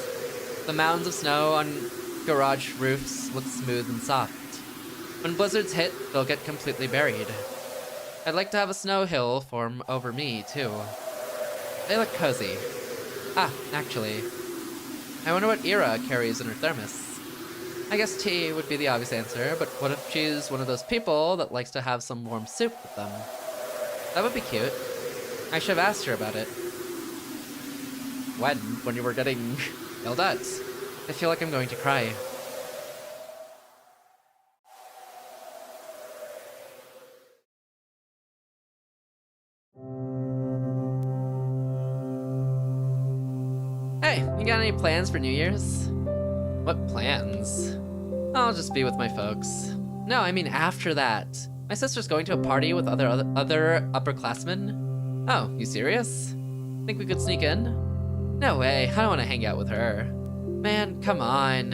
The mounds of snow on garage roofs look smooth and soft. When blizzards hit, they'll get completely buried. I'd like to have a snow hill form over me, too. They look cozy. Ah, actually, I wonder what Ira carries in her thermos. I guess tea would be the obvious answer, but what if she's one of those people that likes to have some warm soup with them? That would be cute. I should have asked her about it. When you were getting yelled at. I feel like I'm going to cry. Hey, you got any plans for New Year's? What plans? I'll just be with my folks. No, I mean after that. My sister's going to a party with other upperclassmen. Oh, you serious? Think we could sneak in? No way, I don't want to hang out with her. Man, come on.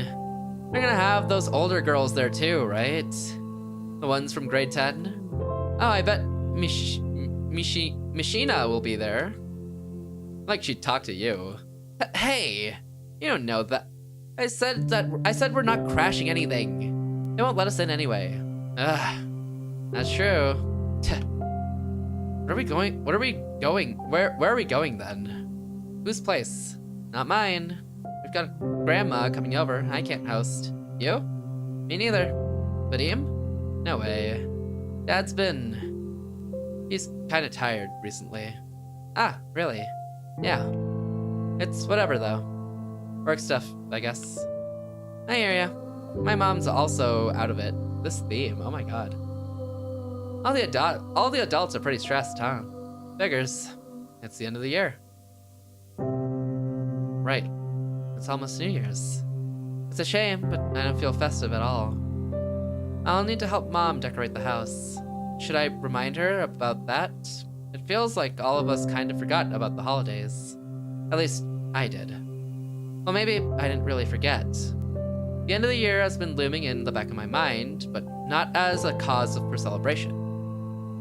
We're gonna have those older girls there too, right? The ones from grade 10? Oh, I bet Mishina will be there. Like she'd talk to you. Hey, you don't know that. I said we're not crashing anything. They won't let us in anyway. Ugh, that's true. Where are we going? Where are we going then? Whose place? Not mine. We've got grandma coming over. I can't host. You? Me neither. Vadim? No way. He's kind of tired recently. Ah, really? Yeah. It's whatever though. Work stuff, I guess. I hear ya. My mom's also out of it. This theme, oh my god. All the adults are pretty stressed, huh? Figures. It's the end of the year. Right. It's almost New Year's. It's a shame, but I don't feel festive at all. I'll need to help Mom decorate the house. Should I remind her about that? It feels like all of us kind of forgot about the holidays. At least, I did. Well, maybe I didn't really forget. The end of the year has been looming in the back of my mind, but not as a cause for celebration.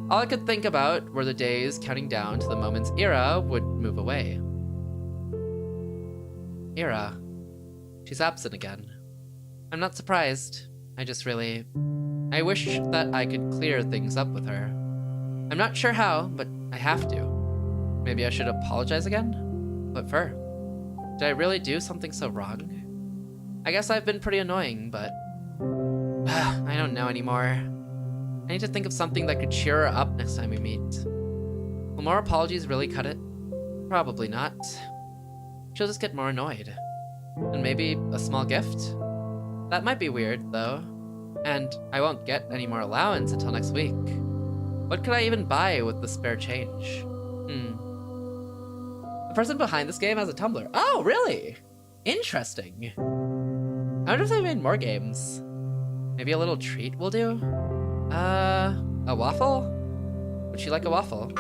All I could think about were the days counting down to the moments Ira would move away. Ira. She's absent again. I'm not surprised. I wish that I could clear things up with her. I'm not sure how, but I have to. Maybe I should apologize again? What for? Did I really do something so wrong? I guess I've been pretty annoying, but... I don't know anymore. I need to think of something that could cheer her up next time we meet. Will more apologies really cut it? Probably not. She'll just get more annoyed. And maybe a small gift? That might be weird, though. And I won't get any more allowance until next week. What could I even buy with the spare change? The person behind this game has a Tumblr. Oh, really? Interesting. I wonder if they made more games. Maybe a little treat will do? A waffle? Would she like a waffle?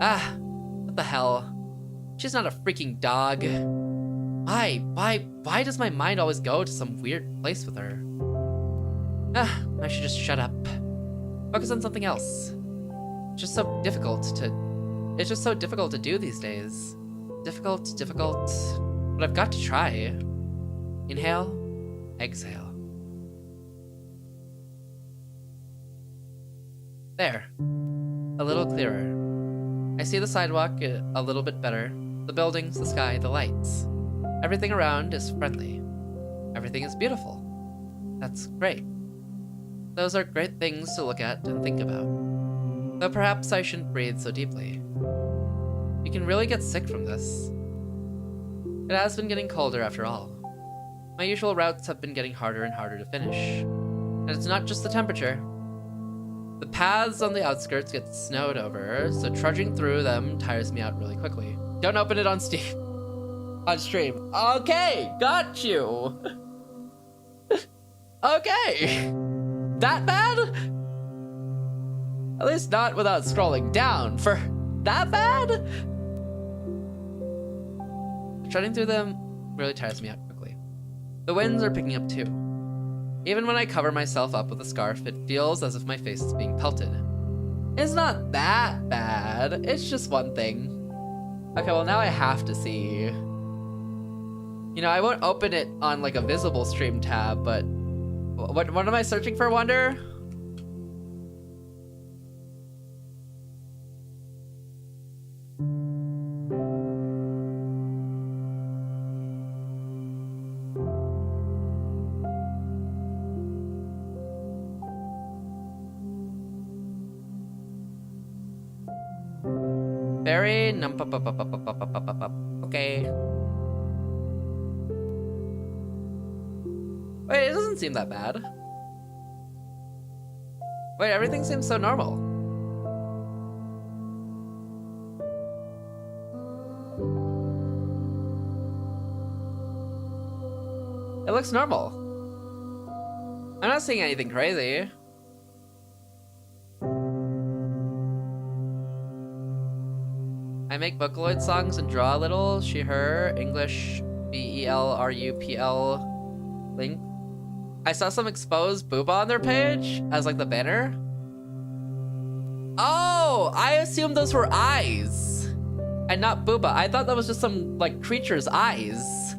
Ah, what the hell? She's not a freaking dog. Why does my mind always go to some weird place with her? Ah, I should just shut up. Focus on something else. It's just so difficult to do these days. Difficult, but I've got to try. Inhale, exhale. There, a little clearer. I see the sidewalk a little bit better, the buildings, the sky, the lights. Everything around is friendly. Everything is beautiful. That's great. Those are great things to look at and think about. Though perhaps I shouldn't breathe so deeply. You can really get sick from this. It has been getting colder after all. My usual routes have been getting harder and harder to finish. And it's not just the temperature. The paths on the outskirts get snowed over, so trudging through them tires me out really quickly. Don't open it on Steam. On stream. Okay, got you. Okay. That bad? At least not without scrolling down. For that bad? Treading through them really tires me out quickly. The winds are picking up too. Even when I cover myself up with a scarf, it feels as if my face is being pelted. It's not that bad. It's just one thing. Okay, well now I have to see. You know, I won't open it on like a visible stream tab, but what am I searching for, Wonder? Very okay. Wait, it doesn't seem that bad. Wait, everything seems so normal. It looks normal. I'm not seeing anything crazy. I make Vocaloid songs and draw a little. She, her, English, BELRUPL, link. I saw some exposed booba on their page as like the banner. Oh, I assumed those were eyes and not booba. I thought that was just some like creature's eyes.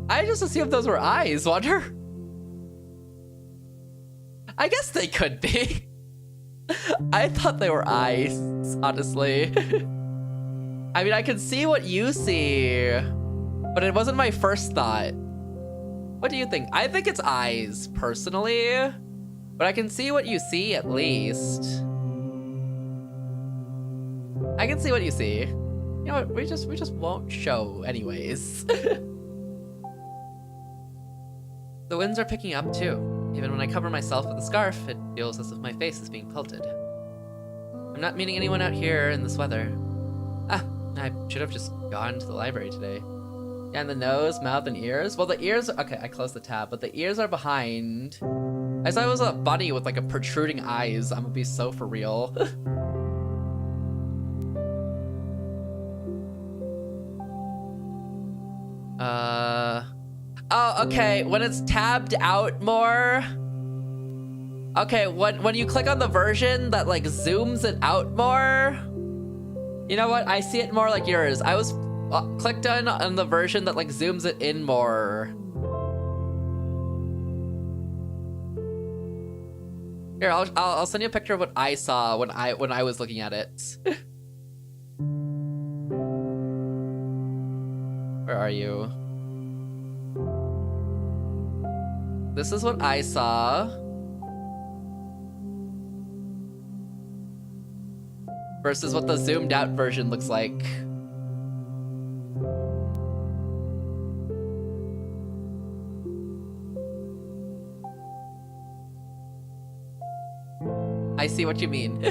I just assumed those were eyes, Wonder. I guess they could be. I thought they were eyes, honestly. I mean, I can see what you see, but it wasn't my first thought. What do you think? I think it's eyes, personally, but I can see what you see at least. I can see what you see. You know what? We just won't show anyways. The winds are picking up too. Even when I cover myself with a scarf, it feels as if my face is being pelted. I'm not meeting anyone out here in this weather. Ah, I should have just gone to the library today. Yeah, and the nose, mouth, and ears? Well, the ears, okay, I closed the tab, but the ears are behind. I saw it was a bunny with like a protruding eyes. I'm gonna be so for real. Oh, okay, when it's tabbed out more. Okay, when you click on the version that like zooms it out more. You know what? I see it more like yours. I was clicked on the version that like zooms it in more. Here, I'll send you a picture of what I saw when I was looking at it. Where are you? This is what I saw. Versus what the zoomed out version looks like. I see what you mean.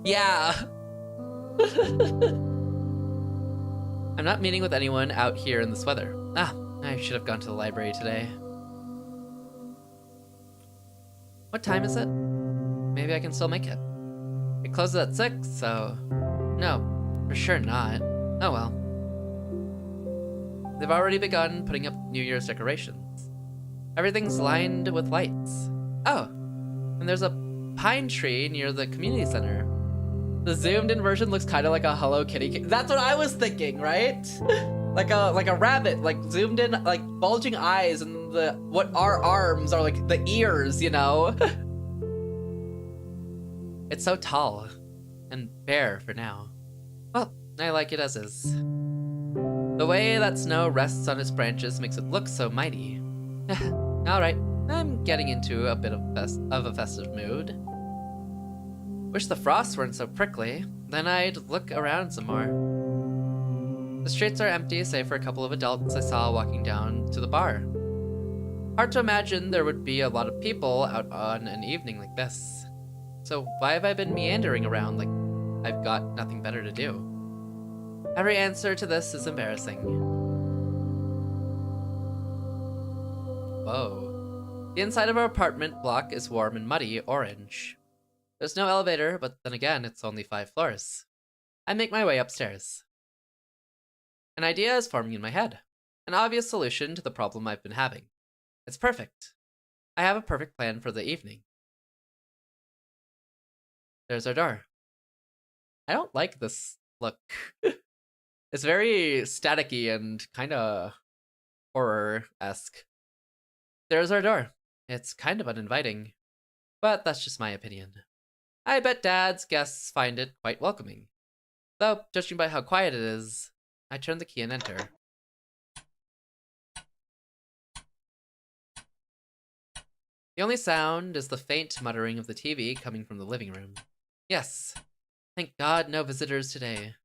Yeah. I'm not meeting with anyone out here in this weather. Ah, I should have gone to the library today. What time is it? Maybe I can still make it. It closes at 6, so... No, for sure not. Oh well. They've already begun putting up New Year's decorations. Everything's lined with lights. Oh, and there's a pine tree near the community center. The zoomed in version looks kind of like a Hello Kitty. That's what I was thinking, right? like a rabbit, like zoomed in, like bulging eyes, and what our arms are like the ears, you know? It's so tall and bare for now. Well, I like it as is. The way that snow rests on its branches makes it look so mighty. All right, I'm getting into a bit of a festive mood. Wish the frosts weren't so prickly, then I'd look around some more. The streets are empty save for a couple of adults I saw walking down to the bar. Hard to imagine there would be a lot of people out on an evening like this. So why have I been meandering around like I've got nothing better to do? Every answer to this is embarrassing. Whoa. The inside of our apartment block is warm and muddy orange. There's no elevator, but then again, it's only 5 floors. I make my way upstairs. An idea is forming in my head. An obvious solution to the problem I've been having. It's perfect. I have a perfect plan for the evening. There's our door. I don't like this look. It's very staticky and kinda horror-esque. There's our door. It's kind of uninviting, but that's just my opinion. I bet Dad's guests find it quite welcoming. Though, judging by how quiet it is, I turn the key and enter. The only sound is the faint muttering of the TV coming from the living room. Yes. Thank God no visitors today.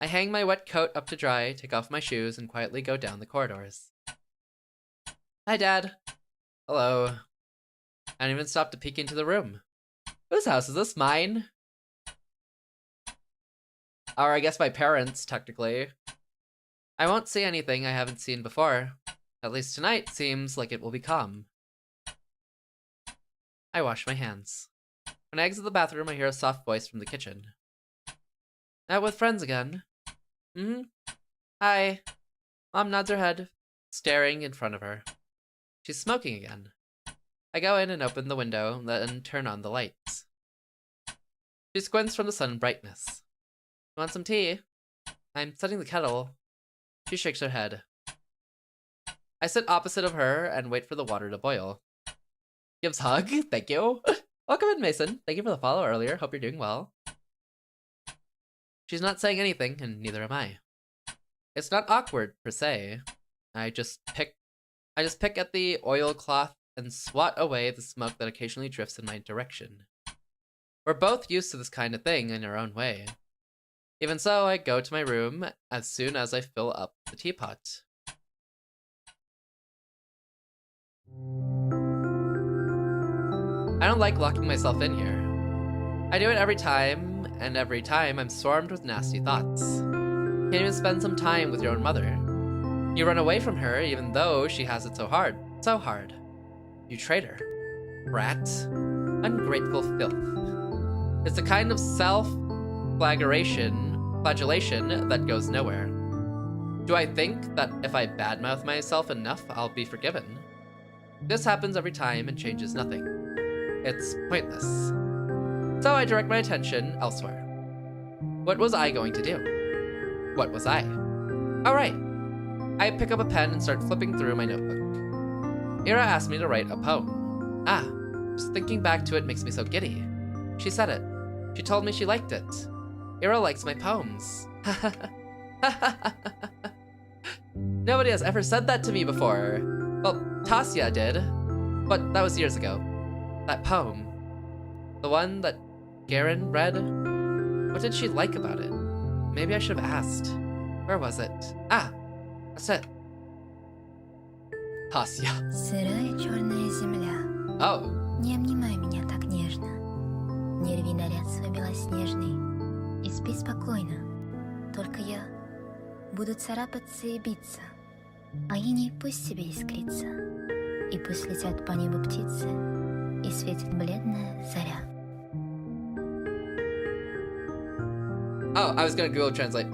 I hang my wet coat up to dry, take off my shoes, and quietly go down the corridors. Hi, Dad. Hello. I don't even stop to peek into the room. Whose house is this? Mine? Or I guess my parents', technically. I won't see anything I haven't seen before. At least tonight seems like it will be calm. I wash my hands. When I exit the bathroom, I hear a soft voice from the kitchen. Out with friends again? Hi. Mom nods her head, staring in front of her. She's smoking again. I go in and open the window, then turn on the lights. She squints from the sun brightness. You want some tea? I'm setting the kettle. She shakes her head. I sit opposite of her and wait for the water to boil. Gives hug. Thank you. Welcome in, Mason. Thank you for the follow earlier. Hope you're doing well. She's not saying anything, and neither am I. It's not awkward, per se. I just pick at the oilcloth and swat away the smoke that occasionally drifts in my direction. We're both used to this kind of thing in our own way. Even so, I go to my room as soon as I fill up the teapot. I don't like locking myself in here. I do it every time, and every time I'm swarmed with nasty thoughts. Can't even spend some time with your own mother. You run away from her even though she has it so hard. So hard. You traitor. Brat. Ungrateful filth. It's a kind of self-flagellation that goes nowhere. Do I think that if I badmouth myself enough, I'll be forgiven? This happens every time and changes nothing. It's pointless. So I direct my attention elsewhere. What was I going to do? What was I? Oh, right. I pick up a pen and start flipping through my notebook. Ira asked me to write a poem. Just thinking back to it makes me so giddy. She said it. She told me she liked it. Ira likes my poems. Nobody has ever said that to me before. Well, Tasya did, but that was years ago. That poem. The one that Garen read? What did she like about it? Maybe I should have asked. Where was it? That's it. Tasya. Сырая черная земля. Oh. Не обнимай меня так нежно. Не рви наряд свой белоснежный. И спи спокойно. Только я буду царапаться и биться. А иней пусть себе искрится. И пусть летят по небу птицы. И светит бледная заря. Oh, I was gonna Google Translate.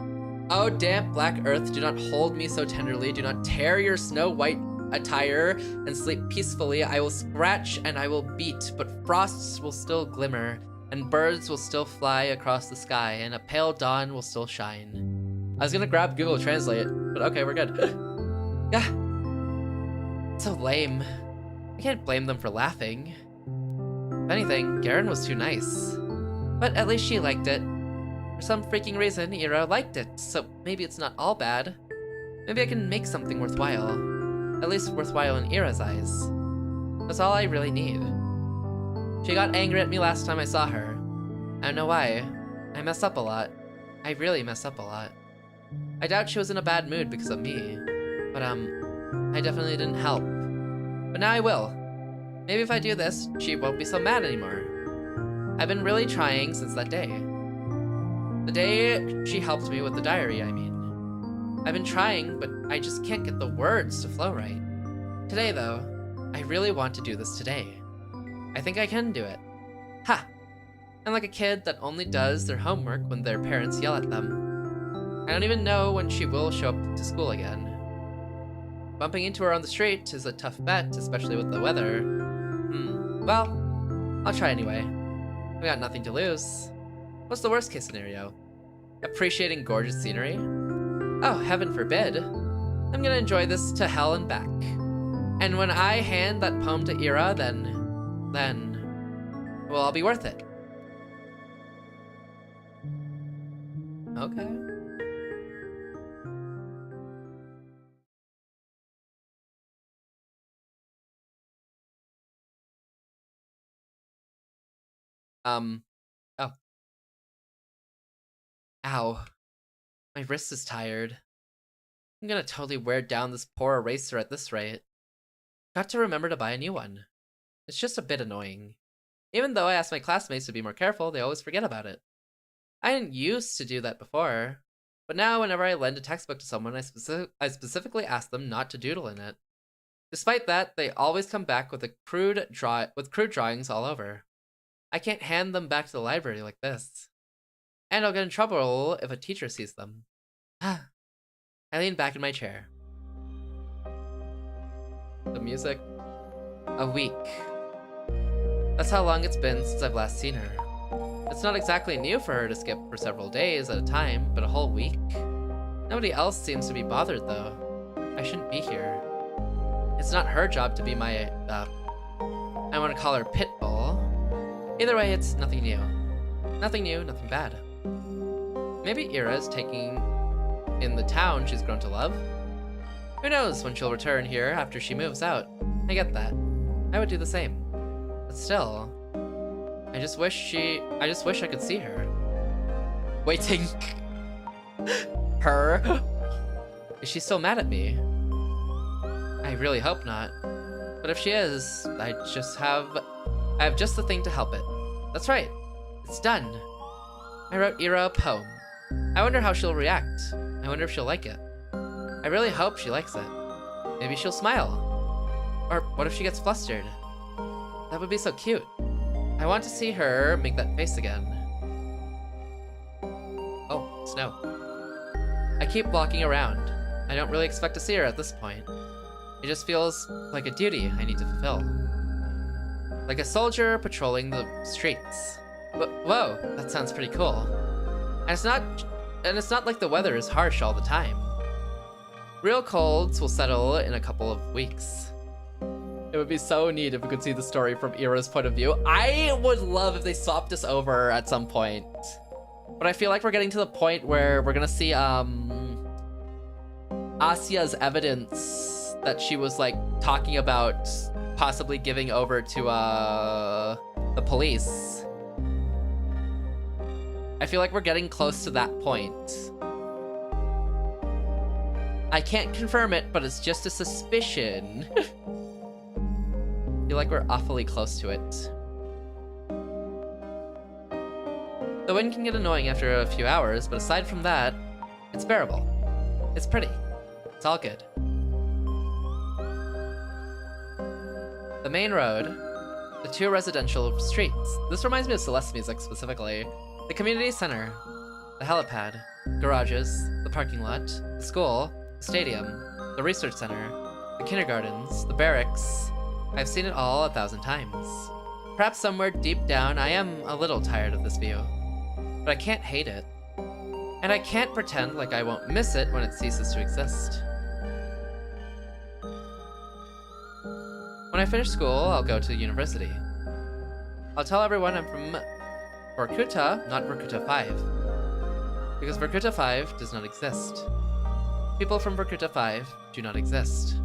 Oh, damp black earth, do not hold me so tenderly. Do not tear your snow-white attire and sleep peacefully. I will scratch and I will beat, but frosts will still glimmer, and birds will still fly across the sky, and a pale dawn will still shine. I was gonna grab Google Translate, but okay, we're good. Yeah. So lame. I can't blame them for laughing. If anything, Garen was too nice. But at least she liked it. For some freaking reason, Ira liked it, so maybe it's not all bad. Maybe I can make something worthwhile. At least worthwhile in Ira's eyes. That's all I really need. She got angry at me last time I saw her. I don't know why. I mess up a lot. I really mess up a lot. I doubt she was in a bad mood because of me, but I definitely didn't help. But now I will. Maybe if I do this, she won't be so mad anymore. I've been really trying since that day. The day she helped me with the diary, I mean. I've been trying, but I just can't get the words to flow right. Today, though, I really want to do this today. I think I can do it. Ha! I'm like a kid that only does their homework when their parents yell at them. I don't even know when she will show up to school again. Bumping into her on the street is a tough bet, especially with the weather. Well, I'll try anyway. We got nothing to lose. What's the worst case scenario? Appreciating gorgeous scenery? Oh, heaven forbid. I'm gonna enjoy this to hell and back. And when I hand that poem to Ira, then, well, I'll be worth it. Okay. Oh. Ow. My wrist is tired. I'm gonna totally wear down this poor eraser at this rate. Got to remember to buy a new one. It's just a bit annoying. Even though I asked my classmates to be more careful, they always forget about it. I didn't used to do that before, but now whenever I lend a textbook to someone, I specifically ask them not to doodle in it. Despite that, they always come back with crude drawings all over. I can't hand them back to the library like this. And I'll get in trouble if a teacher sees them. I lean back in my chair. The music. A week. That's how long it's been since I've last seen her. It's not exactly new for her to skip for several days at a time, but a whole week? Nobody else seems to be bothered, though. I shouldn't be here. It's not her job to be my, I want to call her pit bull. Either way, it's nothing new. Nothing new, nothing bad. Maybe Ira is taking in the town she's grown to love. Who knows when she'll return here after she moves out. I get that. I would do the same. But still, I just wish I could see her. Waiting. Her? Is she still mad at me? I really hope not. But if she is, I have just the thing to help it. That's right. It's done. I wrote Ira a poem. I wonder how she'll react. I wonder if she'll like it. I really hope she likes it. Maybe she'll smile. Or what if she gets flustered? That would be so cute. I want to see her make that face again. Oh, snow. I keep walking around. I don't really expect to see her at this point. It just feels like a duty I need to fulfill. Like a soldier patrolling the streets. Whoa, that sounds pretty cool. And it's not like the weather is harsh all the time. Real colds will settle in a couple of weeks. It would be so neat if we could see the story from Ira's point of view. I would love if they swapped us over at some point. But I feel like we're getting to the point where we're gonna see Asia's evidence that she was like talking about possibly giving over to the police. I feel like we're getting close to that point. I can't confirm it, but it's just a suspicion. I feel like we're awfully close to it. The wind can get annoying after a few hours, but aside from that, it's bearable. It's pretty. It's all good. The main road, the 2 residential streets. This reminds me of Celeste music specifically. The community center, the helipad, garages, the parking lot, the school, the stadium, the research center, the kindergartens, the barracks. I've seen it all 1,000 times. Perhaps somewhere deep down I am a little tired of this view, but I can't hate it. And I can't pretend like I won't miss it when it ceases to exist. When I finish school, I'll go to university. I'll tell everyone I'm from Vorkuta, not Vorkuta 5. Because Vorkuta 5 does not exist. People from Vorkuta 5 do not exist.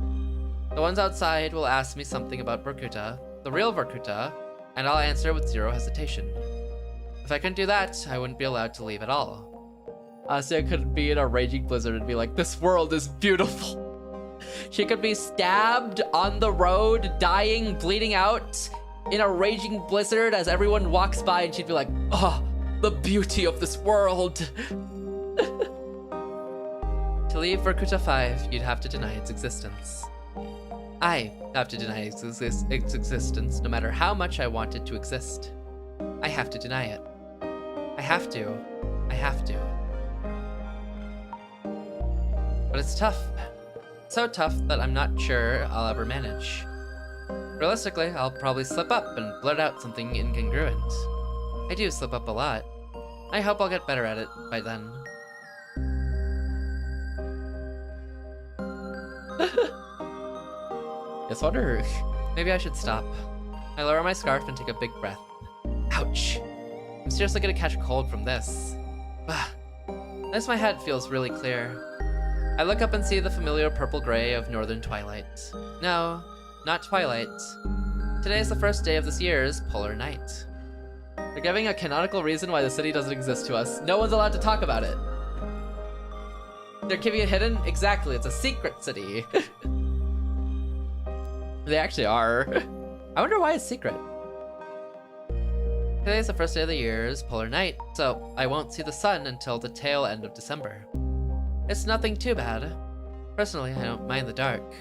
The ones outside will ask me something about Vorkuta, the real Vorkuta, and I'll answer with 0 hesitation. If I couldn't do that, I wouldn't be allowed to leave at all. Asuya could be in a raging blizzard and be like, this world is beautiful. She could be stabbed on the road, dying, bleeding out in a raging blizzard as everyone walks by, and she'd be like, oh, the beauty of this world. To leave Vorkuta 5, you'd have to deny its existence. I have to deny its existence no matter how much I want it to exist. I have to deny it. I have to. I have to. But it's tough. So tough that I'm not sure I'll ever manage. Realistically, I'll probably slip up and blurt out something incongruent. I do slip up a lot. I hope I'll get better at it by then. Yes, wonder. Maybe I should stop. I lower my scarf and take a big breath. Ouch. I'm seriously gonna catch a cold from this. At least my head feels really clear. I look up and see the familiar purple gray of northern twilight. No, not twilight. Today is the first day of this year's polar night. They're giving a canonical reason why the city doesn't exist to us. No one's allowed to talk about it. They're keeping it hidden? Exactly, it's a secret city. They actually are. I wonder why it's secret. Today's the first day of the year's polar night, so I won't see the sun until the tail end of December. It's nothing too bad. Personally, I don't mind the dark.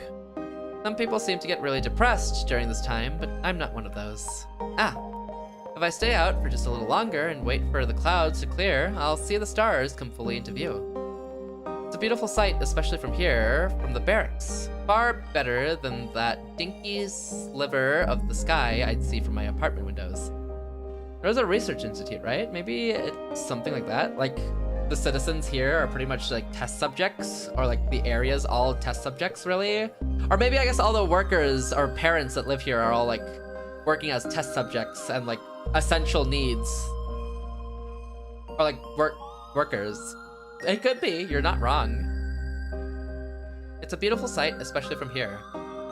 Some people seem to get really depressed during this time, but I'm not one of those. If I stay out for just a little longer and wait for the clouds to clear, I'll see the stars come fully into view. It's a beautiful sight, especially from here, from the barracks. Far better than that dinky sliver of the sky I'd see from my apartment windows. There's a research institute, right? Maybe it's something like that? Like, the citizens here are pretty much like test subjects, or like the area's all test subjects, really? Or maybe I guess all the workers or parents that live here are all like working as test subjects and like essential needs. Or like workers. It could be, you're not wrong. It's a beautiful sight, especially from here.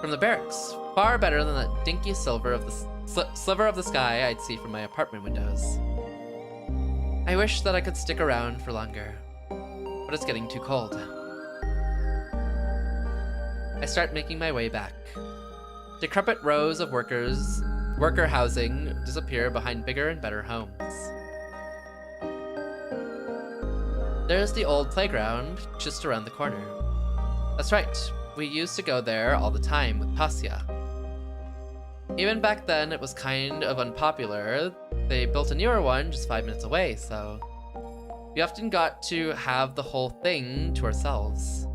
From the barracks. Far better than that dinky sliver of the sky I'd see from my apartment windows. I wish that I could stick around for longer, but it's getting too cold. I start making my way back. Decrepit rows of worker housing disappear behind bigger and better homes. There's the old playground just around the corner. That's right, we used to go there all the time with Tasya. Even back then, it was kind of unpopular. They built a newer one just 5 minutes away, so we often got to have the whole thing to ourselves.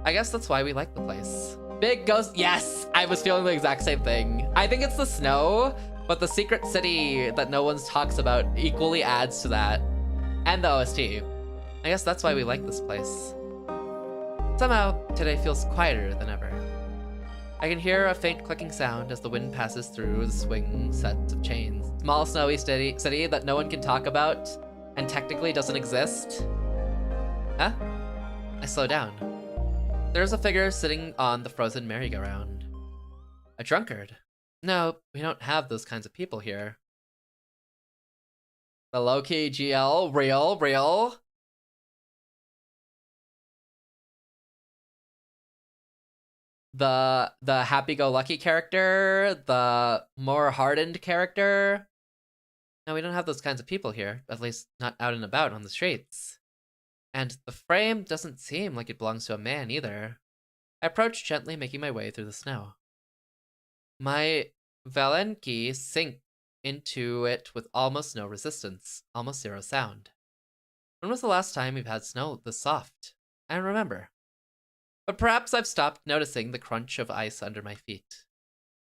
I guess that's why we like the place. Big ghost, yes! I was feeling the exact same thing. I think it's the snow, but the secret city that no one talks about equally adds to that. And the OST. I guess that's why we like this place. Somehow, today feels quieter than ever. I can hear a faint clicking sound as the wind passes through the swing sets of chains. Small snowy city that no one can talk about and technically doesn't exist. Huh? I slow down. There's a figure sitting on the frozen merry-go-round. A drunkard. No, we don't have those kinds of people here. The low-key GL, real. The happy-go-lucky character, the more hardened character. No, we don't have those kinds of people here, at least not out and about on the streets. And the frame doesn't seem like it belongs to a man either. I approach gently, making my way through the snow. My Valenki sink into it with almost no resistance, almost zero sound. When was the last time we've had snow this soft? I don't remember. But perhaps I've stopped noticing the crunch of ice under my feet.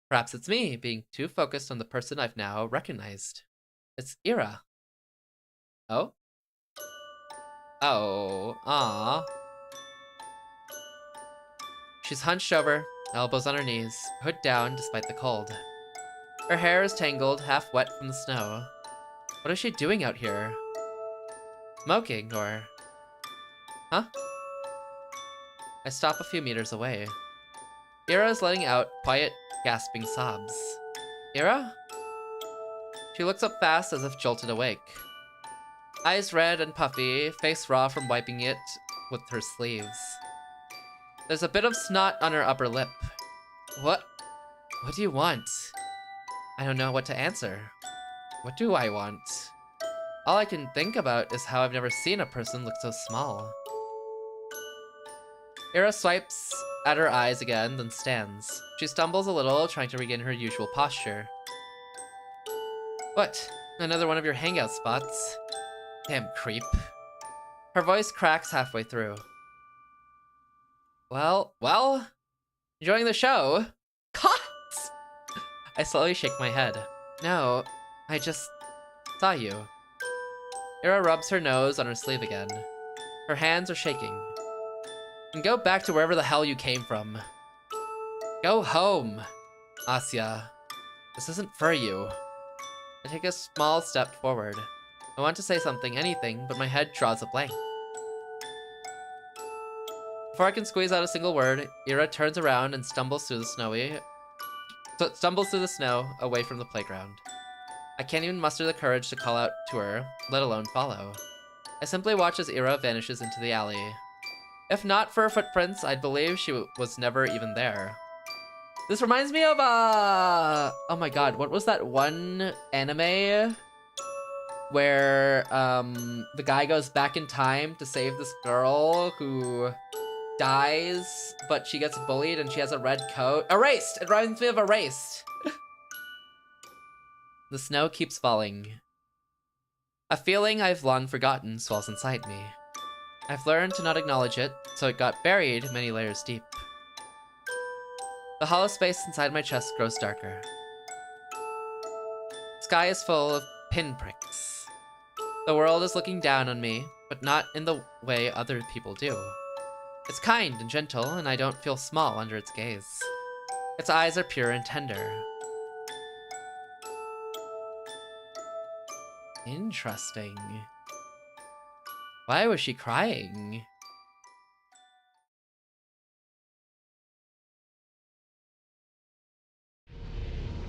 Perhaps it's me being too focused on the person I've now recognized. It's Ira. Oh? Oh, aw. She's hunched over, elbows on her knees, hood down despite the cold. Her hair is tangled, half wet from the snow. What is she doing out here? Smoking, or... Huh? I stop a few meters away. Ira is letting out quiet, gasping sobs. Ira? She looks up fast as if jolted awake. Eyes red and puffy, face raw from wiping it with her sleeves. There's a bit of snot on her upper lip. What do you want? I don't know what to answer. What do I want? All I can think about is how I've never seen a person look so small. Ira swipes at her eyes again, then stands. She stumbles a little, trying to regain her usual posture. What? Another one of your hangout spots? Damn creep. Her voice cracks halfway through. Well, enjoying the show? Cut! I slowly shake my head. No, I just saw you. Ira rubs her nose on her sleeve again. Her hands are shaking. And go back to wherever the hell you came from. Go home, Asya. This isn't for you. I take a small step forward. I want to say something, anything, but my head draws a blank. Before I can squeeze out a single word, Ira turns around and stumbles through the snow away from the playground. I can't even muster the courage to call out to her, let alone follow. I simply watch as Ira vanishes into the alley. If not for her footprints, I'd believe she was never even there. This reminds me of, oh my god, what was that one anime where, the guy goes back in time to save this girl who dies, but she gets bullied and she has a red coat? Erased! It reminds me of Erased. The snow keeps falling. A feeling I've long forgotten swells inside me. I've learned to not acknowledge it, so it got buried many layers deep. The hollow space inside my chest grows darker. Sky is full of pinpricks. The world is looking down on me, but not in the way other people do. It's kind and gentle, and I don't feel small under its gaze. Its eyes are pure and tender. Interesting. Why was she crying?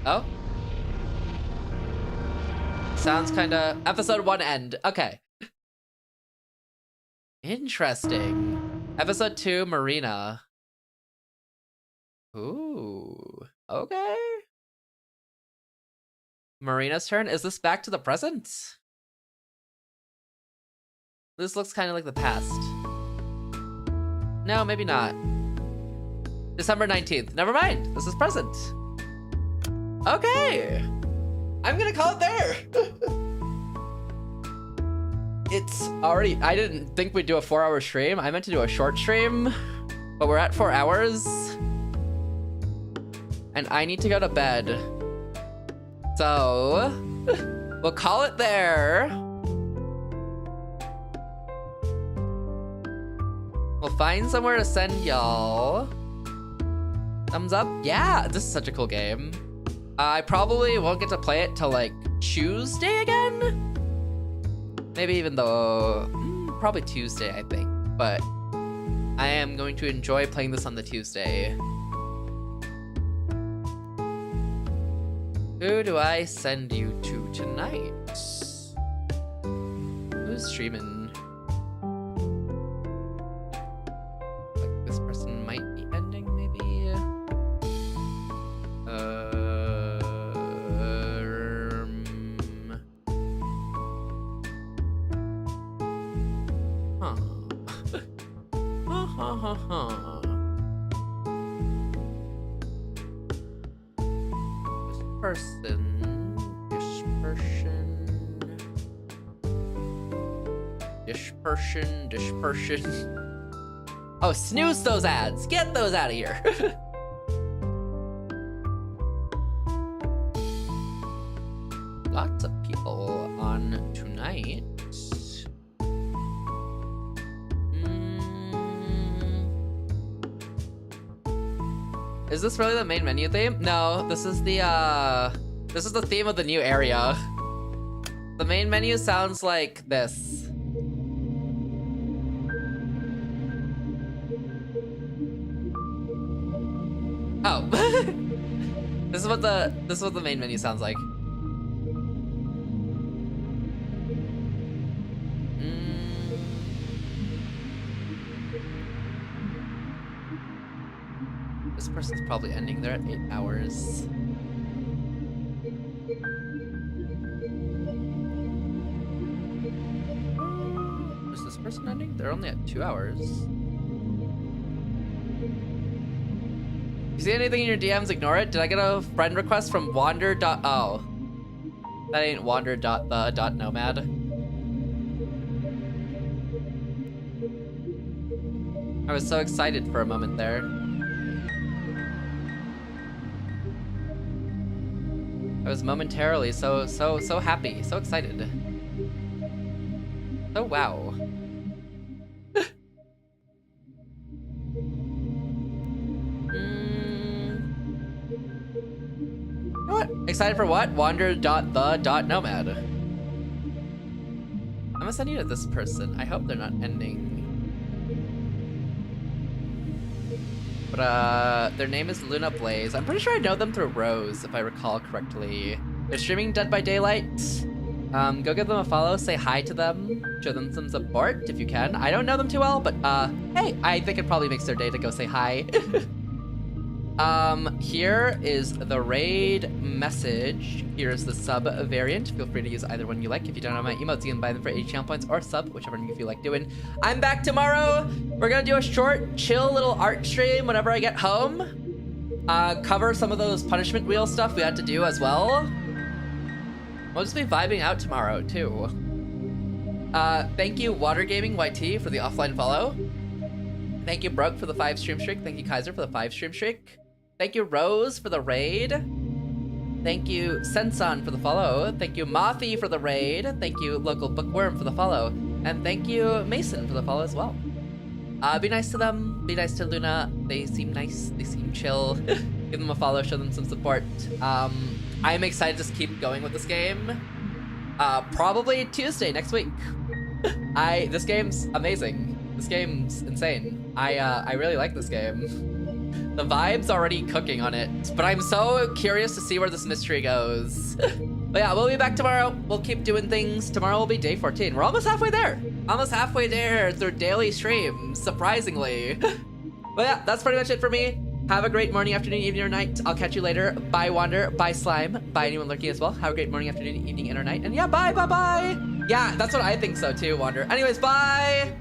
Oh? Sounds kinda... Episode 1 end. Okay. Interesting. Episode 2, Marina. Ooh. Okay. Marina's turn? Is this back to the present? This looks kind of like the past. No, maybe not. December 19th. Never mind. This is present. Okay. I'm gonna call it there. It's already... I didn't think we'd do a 4-hour stream. I meant to do a short stream, but we're at 4 hours. And I need to go to bed. So, we'll call it there. We'll find somewhere to send y'all. Thumbs up? Yeah, this is such a cool game. I probably won't get to play it till like Tuesday again. Maybe even though, probably Tuesday, I think. But I am going to enjoy playing this on the Tuesday. Who do I send you to tonight? Who's streaming? Like this person might be ending, maybe? Dispersion. Oh, snooze those ads. Get those out of here. Lots of people on tonight. Is this really the main menu theme? No, this is the theme of the new area. The main menu sounds like this. Oh. This is what the main menu sounds like. This person's probably ending. They're at 8 hours. Is this person ending? They're only at 2 hours. You see anything in your DMs, ignore it. Did I get a friend request from wander. Oh. That ain't wander.the.nomad. I was so excited for a moment there. I was momentarily so happy, so excited. Oh wow. What? Excited for what? Wander.the.nomad. I'm gonna send you to this person. I hope they're not ending. But their name is Luna Blaze. I'm pretty sure I know them through Rose, if I recall correctly. They're streaming Dead by Daylight. Go give them a follow, say hi to them, show them some support if you can. I don't know them too well, but hey, I think it probably makes their day to go say hi. Here is the raid message. Here is the sub variant. Feel free to use either one you like. If you don't have my emotes, you can buy them for 80 channel points or sub, whichever one you feel like doing. I'm back tomorrow. We're gonna do a short, chill little art stream whenever I get home. Cover some of those punishment wheel stuff we had to do as well. We'll just be vibing out tomorrow too. Thank you Water Gaming YT for the offline follow. Thank you Broke for the 5 stream streak. Thank you Kaiser for the 5 stream streak. Thank you Rose for the raid. Thank you Sensan for the follow. Thank you Mafi for the raid. Thank you Local Bookworm for the follow. And thank you Mason for the follow as well. Be nice to them. Be nice to Luna. They seem nice. They seem chill. Give them a follow. Show them some support. I'm excited to just keep going with this game. Probably Tuesday next week. This game's amazing. This game's insane. I really like this game. The vibe's already cooking on it, but I'm so curious to see where this mystery goes. But yeah, we'll be back tomorrow. We'll keep doing things. Tomorrow will be day 14. We're almost halfway there. Almost halfway there through daily streams, surprisingly. But yeah, that's pretty much it for me. Have a great morning, afternoon, evening, or night. I'll catch you later. Bye, Wander. Bye, Slime. Bye, anyone lurking as well. Have a great morning, afternoon, evening, and or night. And yeah, bye, bye, bye. Yeah, that's what I think so too, Wander. Anyways, bye.